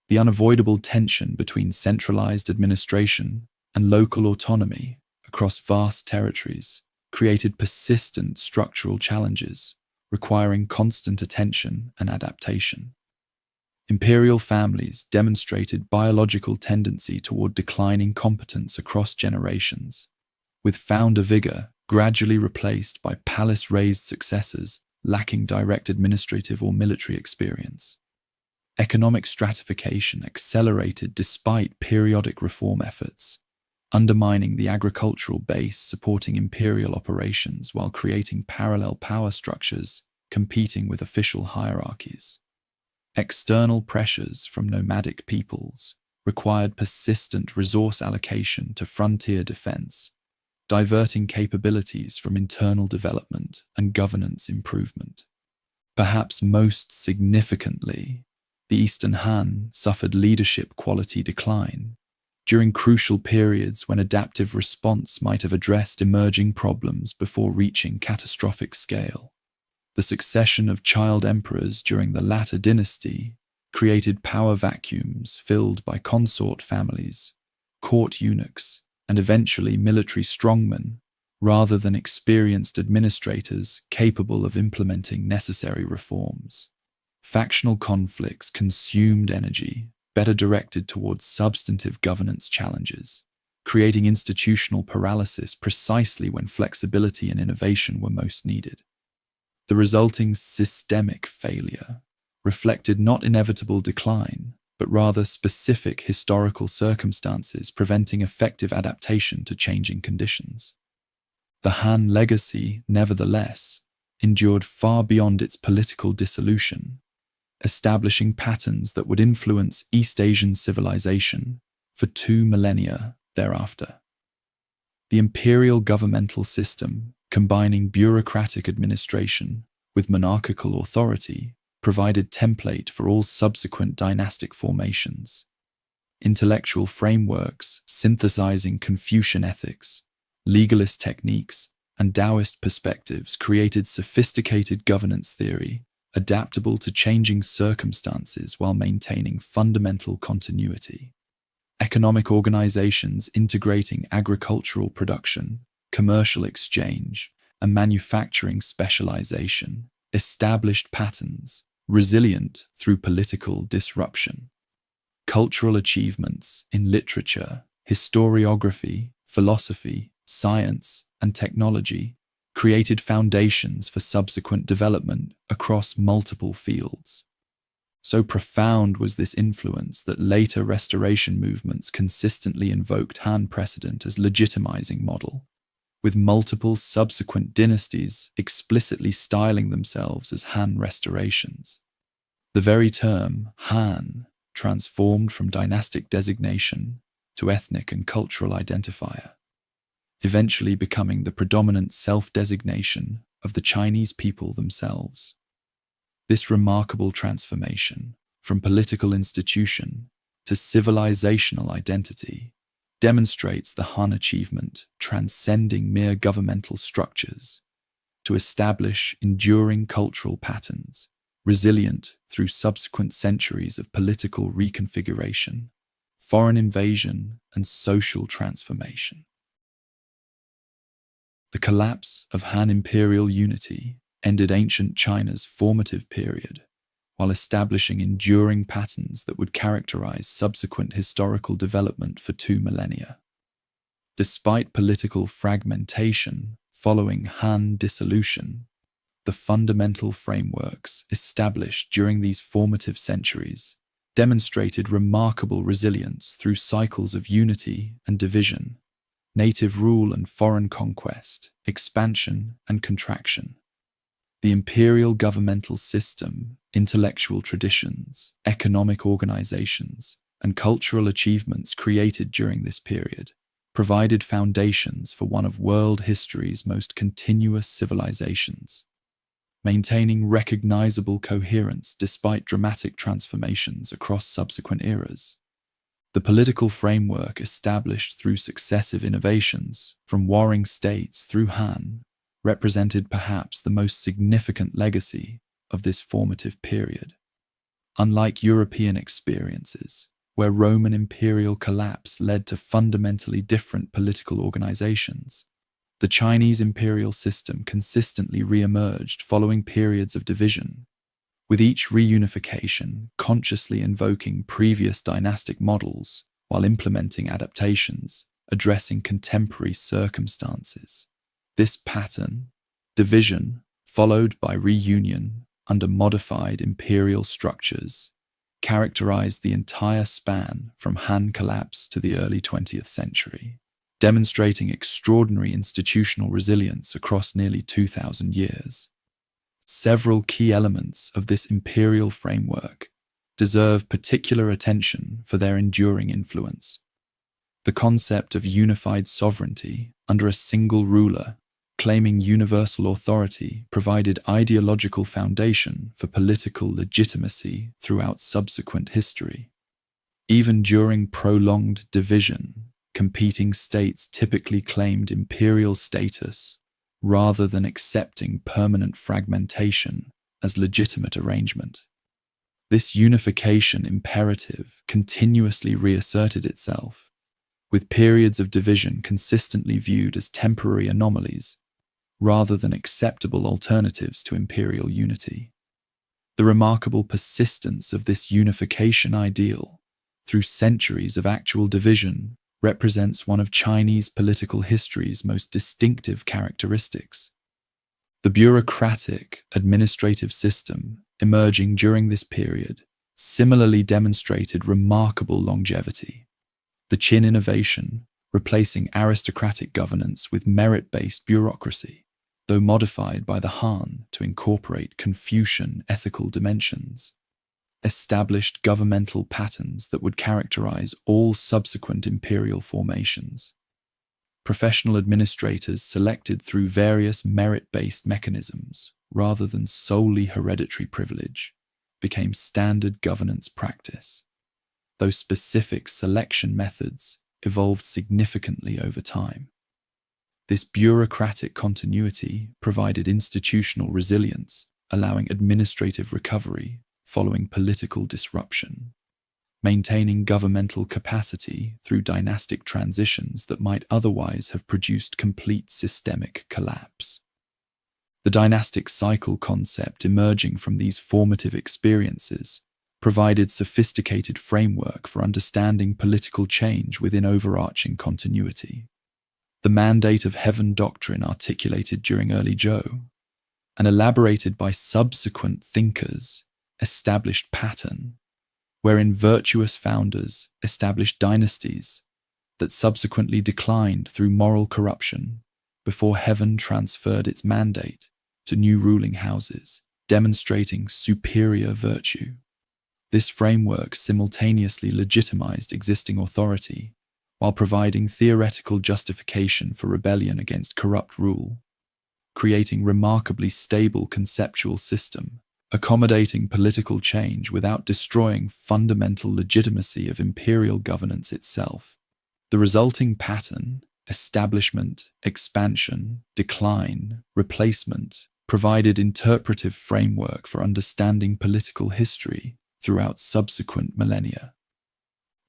The unavoidable tension between centralized administration and local autonomy across vast territories created persistent structural challenges requiring constant attention and adaptation. Imperial families demonstrated biological tendency toward declining competence across generations, with founder vigor gradually replaced by palace-raised successors lacking direct administrative or military experience. Economic stratification accelerated despite periodic reform efforts, undermining the agricultural base supporting imperial operations while creating parallel power structures competing with official hierarchies. External pressures from nomadic peoples required persistent resource allocation to frontier defense, diverting capabilities from internal development and governance improvement. Perhaps most significantly, the Eastern Han suffered leadership quality decline during crucial periods when adaptive response might have addressed emerging problems before reaching catastrophic scale. The succession of child emperors during the latter dynasty created power vacuums filled by consort families, court eunuchs, and eventually military strongmen, rather than experienced administrators capable of implementing necessary reforms. Factional conflicts consumed energy, better directed towards substantive governance challenges, creating institutional paralysis precisely when flexibility and innovation were most needed. The resulting systemic failure reflected not inevitable decline, but rather specific historical circumstances preventing effective adaptation to changing conditions. The Han legacy, nevertheless, endured far beyond its political dissolution, establishing patterns that would influence East Asian civilization for 2 millennia thereafter. The imperial governmental system, combining bureaucratic administration with monarchical authority, provided template for all subsequent dynastic formations. Intellectual frameworks synthesizing Confucian ethics, legalist techniques, and Taoist perspectives created sophisticated governance theory, adaptable to changing circumstances while maintaining fundamental continuity. Economic organizations integrating agricultural production, commercial exchange, and manufacturing specialization established patterns resilient through political disruption. Cultural achievements in literature, historiography, philosophy, science, and technology created foundations for subsequent development across multiple fields. So profound was this influence that later restoration movements consistently invoked Han precedent as legitimizing model, with multiple subsequent dynasties explicitly styling themselves as Han restorations. The very term Han transformed from dynastic designation to ethnic and cultural identifier, eventually becoming the predominant self-designation of the Chinese people themselves. This remarkable transformation from political institution to civilizational identity demonstrates the Han achievement transcending mere governmental structures to establish enduring cultural patterns, resilient through subsequent centuries of political reconfiguration, foreign invasion, and social transformation. The collapse of Han imperial unity ended ancient China's formative period, while establishing enduring patterns that would characterize subsequent historical development for 2 millennia. Despite political fragmentation following Han dissolution, the fundamental frameworks established during these formative centuries demonstrated remarkable resilience through cycles of unity and division, native rule and foreign conquest, expansion and contraction. The imperial governmental system, intellectual traditions, economic organizations, and cultural achievements created during this period provided foundations for one of world history's most continuous civilizations, maintaining recognizable coherence despite dramatic transformations across subsequent eras. The political framework established through successive innovations, from warring states through Han, represented perhaps the most significant legacy of this formative period. Unlike European experiences, where Roman imperial collapse led to fundamentally different political organizations, the Chinese imperial system consistently re-emerged following periods of division, with each reunification consciously invoking previous dynastic models while implementing adaptations addressing contemporary circumstances. This pattern, division followed by reunion under modified imperial structures, characterized the entire span from Han collapse to the early 20th century, demonstrating extraordinary institutional resilience across nearly 2,000 years. Several key elements of this imperial framework deserve particular attention for their enduring influence. The concept of unified sovereignty under a single ruler, claiming universal authority, provided ideological foundation for political legitimacy throughout subsequent history. Even during prolonged division, competing states typically claimed imperial status rather than accepting permanent fragmentation as legitimate arrangement. This unification imperative continuously reasserted itself, with periods of division consistently viewed as temporary anomalies rather than acceptable alternatives to imperial unity. The remarkable persistence of this unification ideal through centuries of actual division represents one of Chinese political history's most distinctive characteristics. The bureaucratic administrative system emerging during this period similarly demonstrated remarkable longevity. The Qin innovation, replacing aristocratic governance with merit-based bureaucracy, though modified by the Han to incorporate Confucian ethical dimensions, established governmental patterns that would characterize all subsequent imperial formations. Professional administrators selected through various merit-based mechanisms, rather than solely hereditary privilege, became standard governance practice, though specific selection methods evolved significantly over time. This bureaucratic continuity provided institutional resilience, allowing administrative recovery following political disruption, maintaining governmental capacity through dynastic transitions that might otherwise have produced complete systemic collapse. The dynastic cycle concept emerging from these formative experiences provided sophisticated framework for understanding political change within overarching continuity. The mandate of heaven doctrine articulated during early Zhou and elaborated by subsequent thinkers established pattern, wherein virtuous founders established dynasties that subsequently declined through moral corruption before heaven transferred its mandate to new ruling houses, demonstrating superior virtue. This framework simultaneously legitimized existing authority while providing theoretical justification for rebellion against corrupt rule, creating remarkably stable conceptual system, accommodating political change without destroying fundamental legitimacy of imperial governance itself. The resulting pattern, establishment, expansion, decline, replacement, provided interpretive framework for understanding political history throughout subsequent millennia.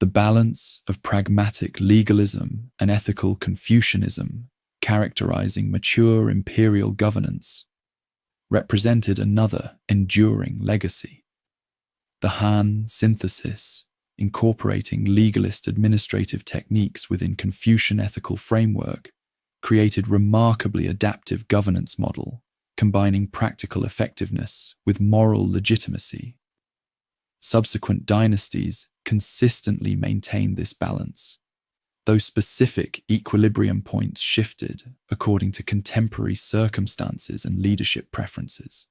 The balance of pragmatic legalism and ethical Confucianism characterizing mature imperial governance represented another enduring legacy. The Han synthesis, incorporating legalist administrative techniques within Confucian ethical framework, created remarkably adaptive governance model, combining practical effectiveness with moral legitimacy. Subsequent dynasties consistently maintained this balance, though specific equilibrium points shifted according to contemporary circumstances and leadership preferences.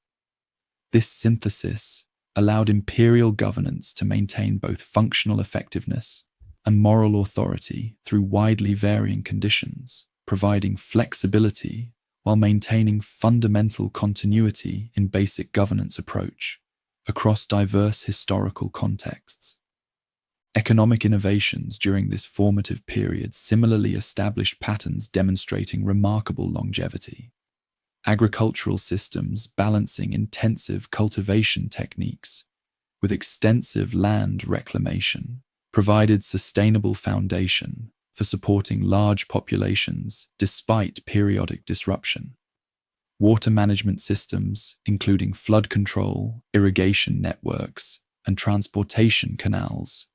This synthesis allowed imperial governance to maintain both functional effectiveness and moral authority through widely varying conditions, providing flexibility while maintaining fundamental continuity in basic governance approach across diverse historical contexts. Economic innovations during this formative period similarly established patterns demonstrating remarkable longevity. Agricultural systems balancing intensive cultivation techniques with extensive land reclamation provided sustainable foundation for supporting large populations despite periodic disruption. Water management systems, including flood control, irrigation networks, and transportation canals,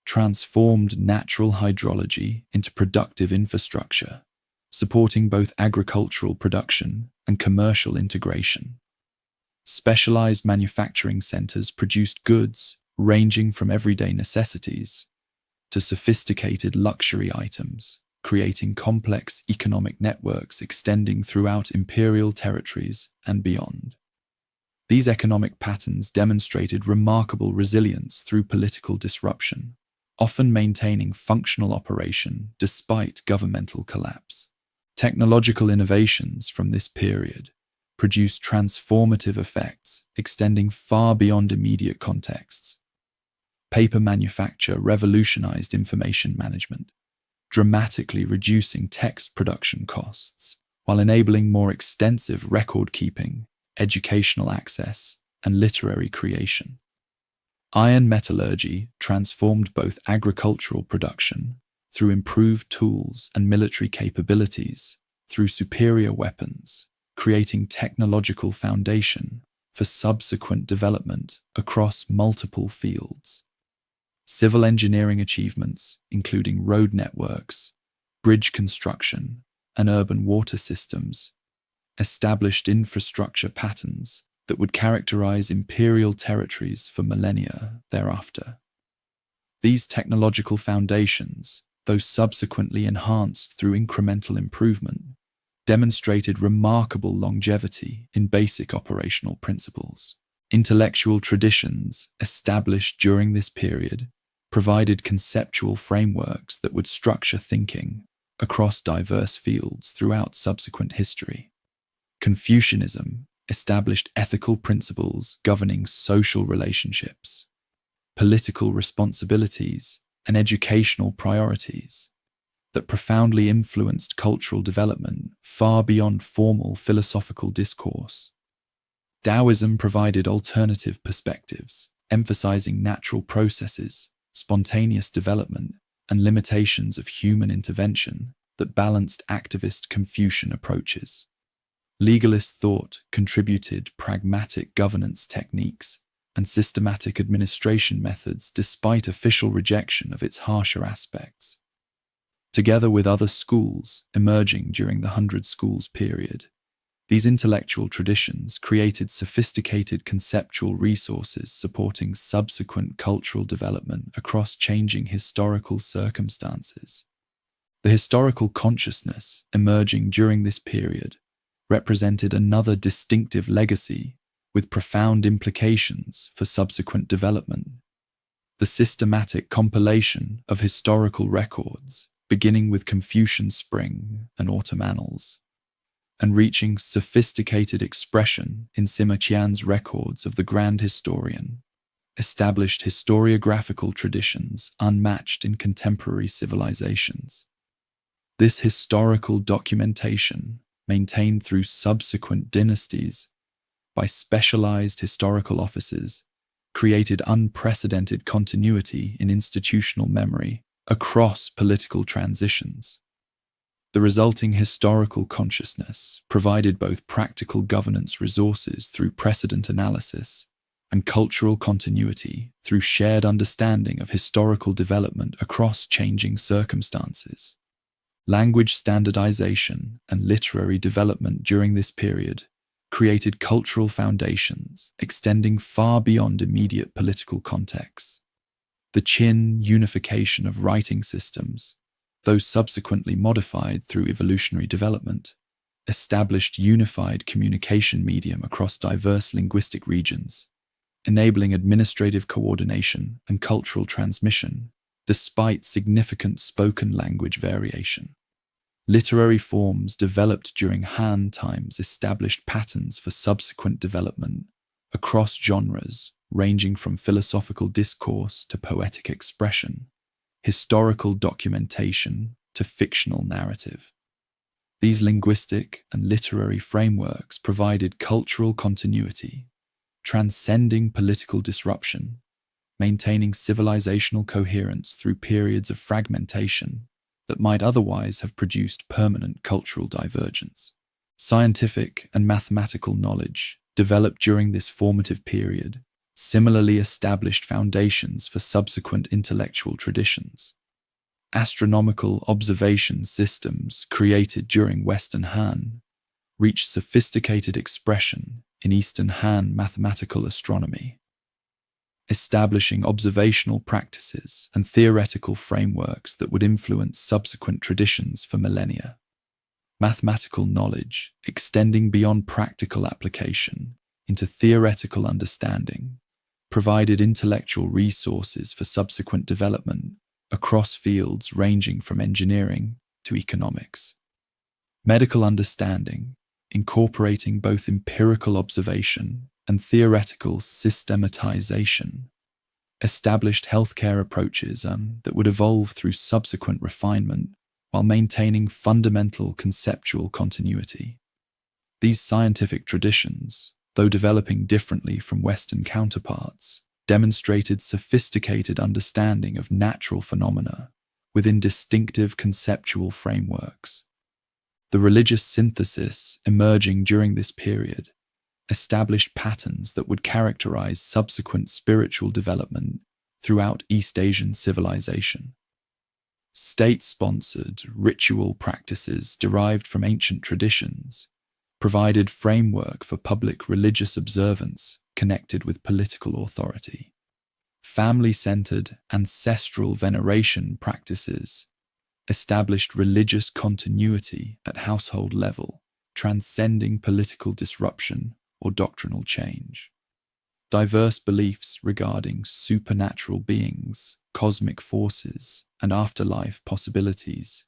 transformed natural hydrology into productive infrastructure, supporting both agricultural production and commercial integration. Specialized manufacturing centers produced goods, ranging from everyday necessities to sophisticated luxury items, creating complex economic networks extending throughout imperial territories and beyond. These economic patterns demonstrated remarkable resilience through political disruption, often maintaining functional operation despite governmental collapse. Technological innovations from this period produced transformative effects extending far beyond immediate contexts. Paper manufacture revolutionized information management, dramatically reducing text production costs while enabling more extensive record-keeping, educational access, and literary creation. Iron metallurgy transformed both agricultural production through improved tools and military capabilities through superior weapons, creating technological foundation for subsequent development across multiple fields. Civil engineering achievements, including road networks, bridge construction, and urban water systems, established infrastructure patterns that would characterize imperial territories for millennia thereafter. These technological foundations, though subsequently enhanced through incremental improvement, demonstrated remarkable longevity in basic operational principles. Intellectual traditions established during this period provided conceptual frameworks that would structure thinking across diverse fields throughout subsequent history. Confucianism established ethical principles governing social relationships, political responsibilities, and educational priorities that profoundly influenced cultural development far beyond formal philosophical discourse. Taoism provided alternative perspectives, emphasizing natural processes, spontaneous development, and limitations of human intervention that balanced activist Confucian approaches. Legalist thought contributed pragmatic governance techniques and systematic administration methods despite official rejection of its harsher aspects. Together with other schools emerging during the Hundred Schools period, these intellectual traditions created sophisticated conceptual resources supporting subsequent cultural development across changing historical circumstances. The historical consciousness emerging during this period represented another distinctive legacy with profound implications for subsequent development. The systematic compilation of historical records, beginning with Confucian Spring and Autumn Annals, and reaching sophisticated expression in Sima Qian's records of the Grand Historian, established historiographical traditions unmatched in contemporary civilizations. This historical documentation, maintained through subsequent dynasties by specialized historical offices, created unprecedented continuity in institutional memory across political transitions. The resulting historical consciousness provided both practical governance resources through precedent analysis and cultural continuity through shared understanding of historical development across changing circumstances. Language standardization and literary development during this period created cultural foundations extending far beyond immediate political contexts. The Qin unification of writing systems, though subsequently modified through evolutionary development, established unified communication medium across diverse linguistic regions, enabling administrative coordination and cultural transmission despite significant spoken language variation. Literary forms developed during Han times established patterns for subsequent development across genres ranging from philosophical discourse to poetic expression, historical documentation to fictional narrative. These linguistic and literary frameworks provided cultural continuity, transcending political disruption, maintaining civilizational coherence through periods of fragmentation that might otherwise have produced permanent cultural divergence. Scientific and mathematical knowledge, developed during this formative period, similarly established foundations for subsequent intellectual traditions. Astronomical observation systems created during Western Han reached sophisticated expression in Eastern Han mathematical astronomy. establishing observational practices and theoretical frameworks that would influence subsequent traditions for millennia. Mathematical knowledge, extending beyond practical application into theoretical understanding, provided intellectual resources for subsequent development across fields ranging from engineering to economics. Medical understanding, incorporating both empirical observation and theoretical systematization, established healthcare approaches that would evolve through subsequent refinement while maintaining fundamental conceptual continuity. These scientific traditions, though developing differently from Western counterparts, demonstrated sophisticated understanding of natural phenomena within distinctive conceptual frameworks. The religious synthesis emerging during this period established patterns that would characterize subsequent spiritual development throughout East Asian civilization. State-sponsored ritual practices derived from ancient traditions provided framework for public religious observance connected with political authority. Family-centered ancestral veneration practices established religious continuity at household level, transcending political disruption or doctrinal change. Diverse beliefs regarding supernatural beings, cosmic forces, and afterlife possibilities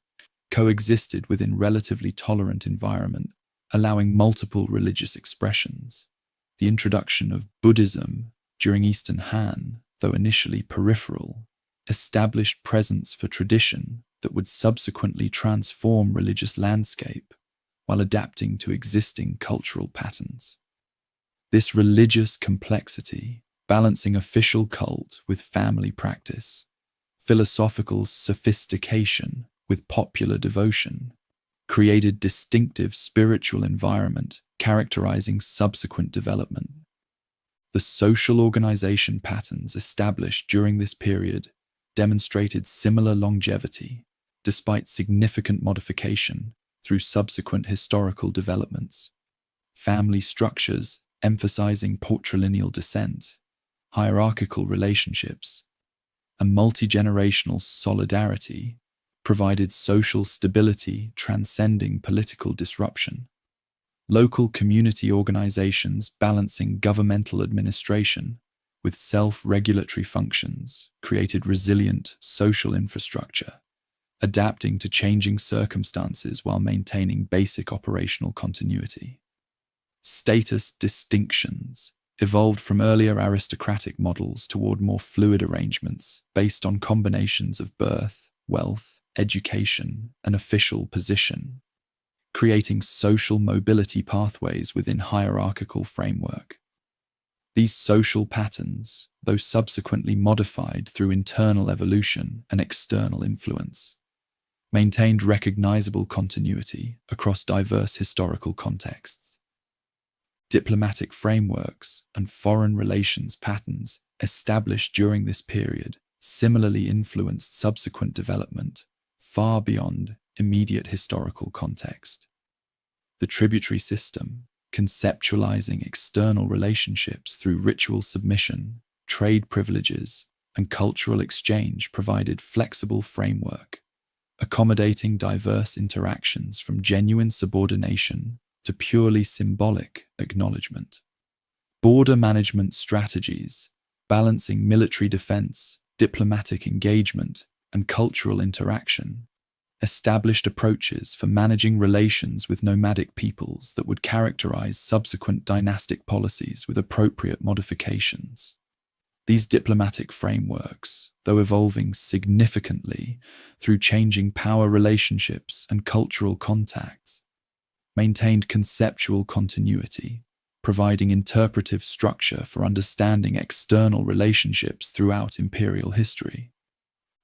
coexisted within relatively tolerant environment, allowing multiple religious expressions. The introduction of Buddhism during Eastern Han, though initially peripheral, established presence for tradition that would subsequently transform religious landscape while adapting to existing cultural patterns. This religious complexity, balancing official cult with family practice, philosophical sophistication with popular devotion, created distinctive spiritual environment characterizing subsequent development. The social organization patterns established during this period demonstrated similar longevity, despite significant modification through subsequent historical developments. Family structures emphasizing patrilineal descent, hierarchical relationships, and multi-generational solidarity provided social stability transcending political disruption. Local community organizations balancing governmental administration with self-regulatory functions created resilient social infrastructure, adapting to changing circumstances while maintaining basic operational continuity. Status distinctions evolved from earlier aristocratic models toward more fluid arrangements based on combinations of birth, wealth, education, and official position, creating social mobility pathways within hierarchical framework. These social patterns, though subsequently modified through internal evolution and external influence, maintained recognizable continuity across diverse historical contexts. Diplomatic frameworks and foreign relations patterns established during this period similarly influenced subsequent development far beyond immediate historical context. The tributary system, conceptualizing external relationships through ritual submission, trade privileges, and cultural exchange, provided flexible framework, accommodating diverse interactions from genuine subordination to purely symbolic acknowledgement. Border management strategies, balancing military defense, diplomatic engagement, and cultural interaction, established approaches for managing relations with nomadic peoples that would characterize subsequent dynastic policies with appropriate modifications. These diplomatic frameworks, though evolving significantly through changing power relationships and cultural contacts, maintained conceptual continuity, providing interpretive structure for understanding external relationships throughout imperial history.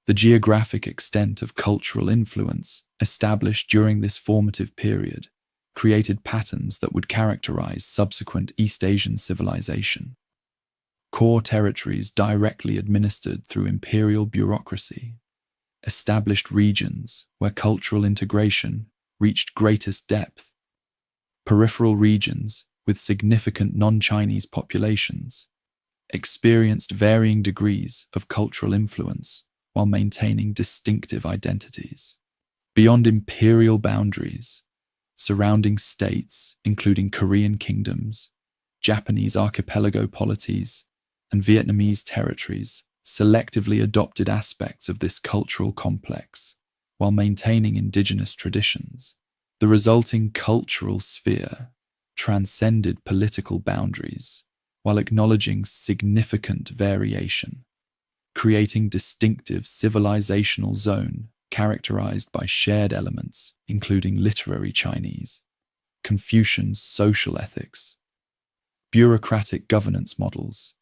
The geographic extent of cultural influence established during this formative period created patterns that would characterize subsequent East Asian civilization. Core territories directly administered through imperial bureaucracy, established regions where cultural integration reached greatest depth, peripheral regions with significant non-Chinese populations, experienced varying degrees of cultural influence while maintaining distinctive identities. Beyond imperial boundaries, surrounding states, including Korean kingdoms, Japanese archipelago polities, and Vietnamese territories, selectively adopted aspects of this cultural complex while maintaining indigenous traditions. The resulting cultural sphere transcended political boundaries while acknowledging significant variation, creating distinctive civilizational zone characterized by shared elements including literary Chinese, Confucian social ethics, bureaucratic governance models,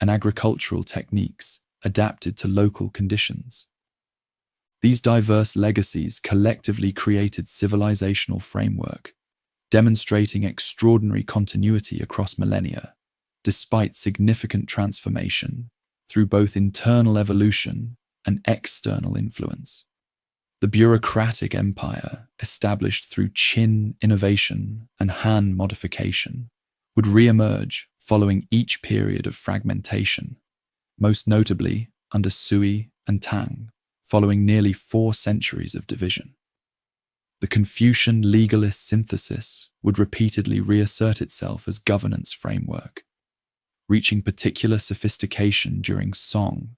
and agricultural techniques adapted to local conditions. These diverse legacies collectively created civilizational framework, demonstrating extraordinary continuity across millennia, despite significant transformation through both internal evolution and external influence. The bureaucratic empire, established through Qin innovation and Han modification, would re-emerge following each period of fragmentation, most notably under Sui and Tang, following nearly 4 centuries of division. The Confucian legalist synthesis would repeatedly reassert itself as governance framework, reaching particular sophistication during Song,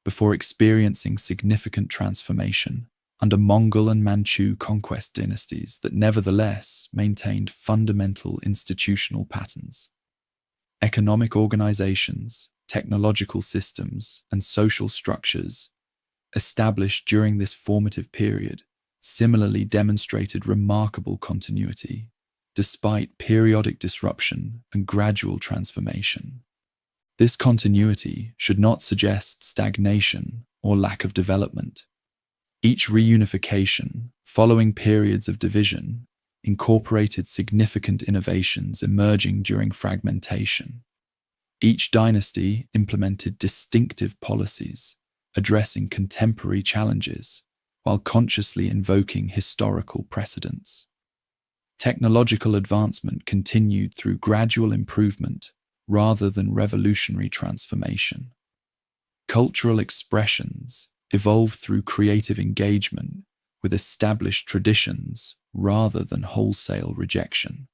before experiencing significant transformation under Mongol and Manchu conquest dynasties that nevertheless maintained fundamental institutional patterns. Economic organizations, technological systems, and social structures established during this formative period similarly demonstrated remarkable continuity, despite periodic disruption and gradual transformation. This continuity should not suggest stagnation or lack of development. Each reunification, following periods of division, incorporated significant innovations emerging during fragmentation. Each dynasty implemented distinctive policies, addressing contemporary challenges, while consciously invoking historical precedents. Technological advancement continued through gradual improvement rather than revolutionary transformation. Cultural expressions evolved through creative engagement with established traditions rather than wholesale rejection.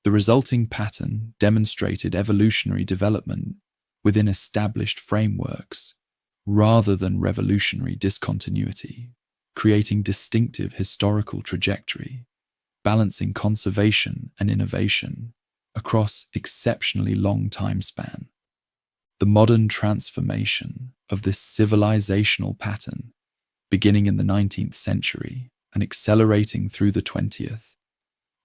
The resulting pattern demonstrated evolutionary development within established frameworks rather than revolutionary discontinuity, creating distinctive historical trajectory, balancing conservation and innovation across exceptionally long time span. The modern transformation of this civilizational pattern, beginning in the 19th century and accelerating through the 20th,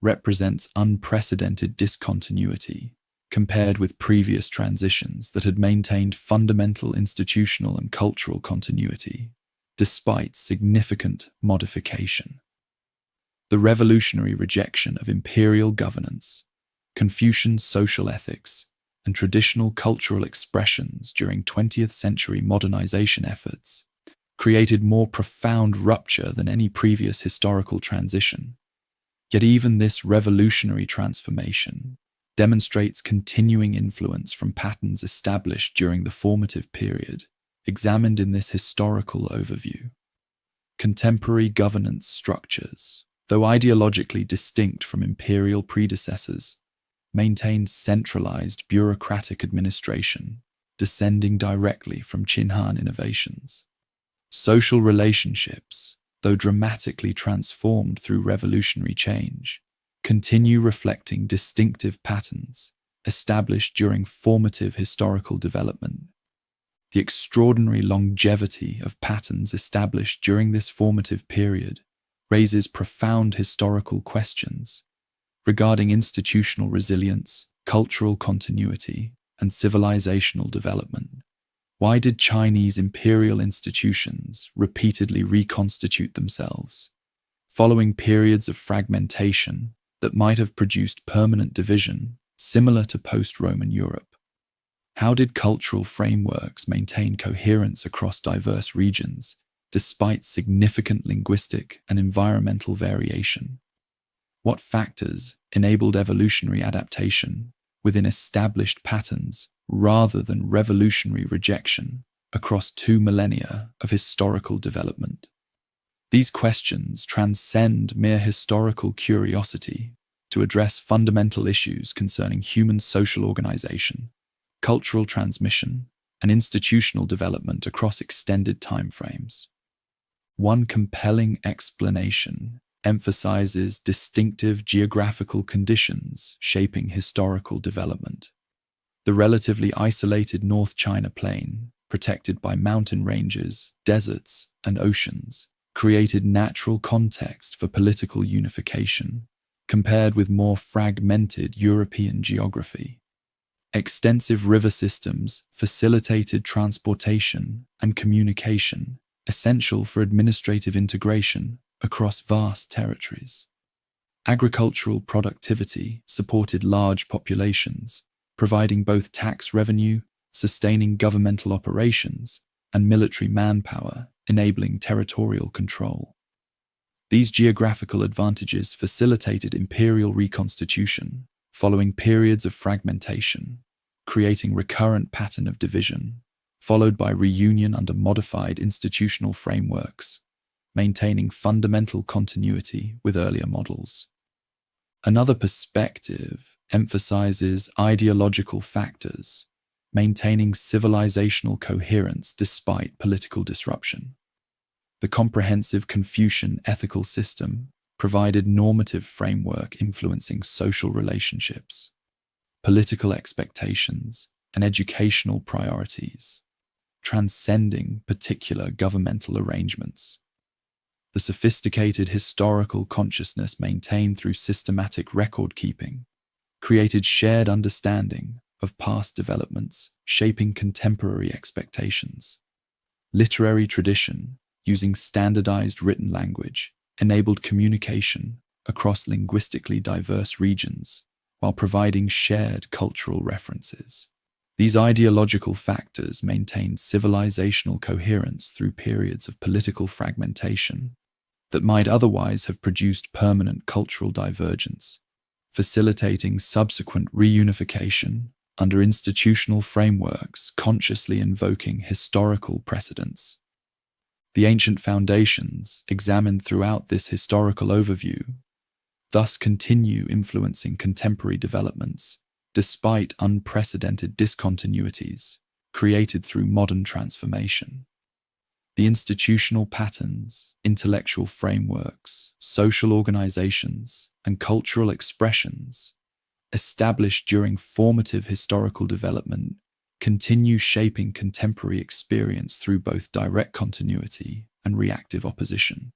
represents unprecedented discontinuity compared with previous transitions that had maintained fundamental institutional and cultural continuity, despite significant modification. The revolutionary rejection of imperial governance, Confucian social ethics, and traditional cultural expressions during 20th century modernization efforts created more profound rupture than any previous historical transition. Yet even this revolutionary transformation demonstrates continuing influence from patterns established during the formative period, examined in this historical overview. Contemporary governance structures, though ideologically distinct from imperial predecessors, maintained centralized bureaucratic administration, descending directly from Qin-Han innovations. Social relationships, though dramatically transformed through revolutionary change, continue reflecting distinctive patterns established during formative historical development. The extraordinary longevity of patterns established during this formative period raises profound historical questions regarding institutional resilience, cultural continuity, and civilizational development. Why did Chinese imperial institutions repeatedly reconstitute themselves, following periods of fragmentation that might have produced permanent division similar to post-Roman Europe? How did cultural frameworks maintain coherence across diverse regions, despite significant linguistic and environmental variation? What factors enabled evolutionary adaptation within established patterns rather than revolutionary rejection across 2 millennia of historical development. These questions transcend mere historical curiosity to address fundamental issues concerning human social organization, cultural transmission, and institutional development across extended timeframes. One compelling explanation emphasizes distinctive geographical conditions shaping historical development. The relatively isolated North China Plain, protected by mountain ranges, deserts, and oceans, created natural context for political unification, compared with more fragmented European geography. Extensive river systems facilitated transportation and communication, essential for administrative integration across vast territories. Agricultural productivity supported large populations, providing both tax revenue, sustaining governmental operations, and military manpower, enabling territorial control. These geographical advantages facilitated imperial reconstitution following periods of fragmentation, creating recurrent pattern of division, followed by reunion under modified institutional frameworks, maintaining fundamental continuity with earlier models. Another perspective emphasizes ideological factors, maintaining civilizational coherence despite political disruption. The comprehensive Confucian ethical system provided normative framework influencing social relationships, political expectations, and educational priorities, transcending particular governmental arrangements. The sophisticated historical consciousness maintained through systematic record-keeping created shared understanding of past developments, shaping contemporary expectations. Literary tradition, using standardized written language, enabled communication across linguistically diverse regions while providing shared cultural references. These ideological factors maintained civilizational coherence through periods of political fragmentation that might otherwise have produced permanent cultural divergence, facilitating subsequent reunification under institutional frameworks consciously invoking historical precedents. The ancient foundations examined throughout this historical overview thus continue influencing contemporary developments despite unprecedented discontinuities created through modern transformation. The institutional patterns, intellectual frameworks, social organizations, and cultural expressions established during formative historical development continue shaping contemporary experience through both direct continuity and reactive opposition.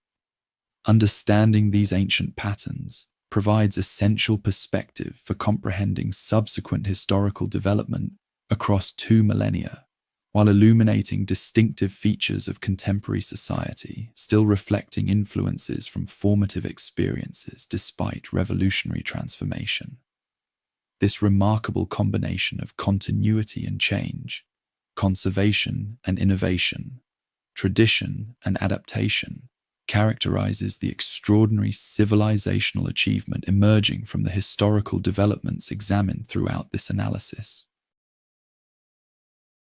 Understanding these ancient patterns provides essential perspective for comprehending subsequent historical development across 2 millennia, while illuminating distinctive features of contemporary society, still reflecting influences from formative experiences despite revolutionary transformation. This remarkable combination of continuity and change, conservation and innovation, tradition and adaptation, characterizes the extraordinary civilizational achievement emerging from the historical developments examined throughout this analysis.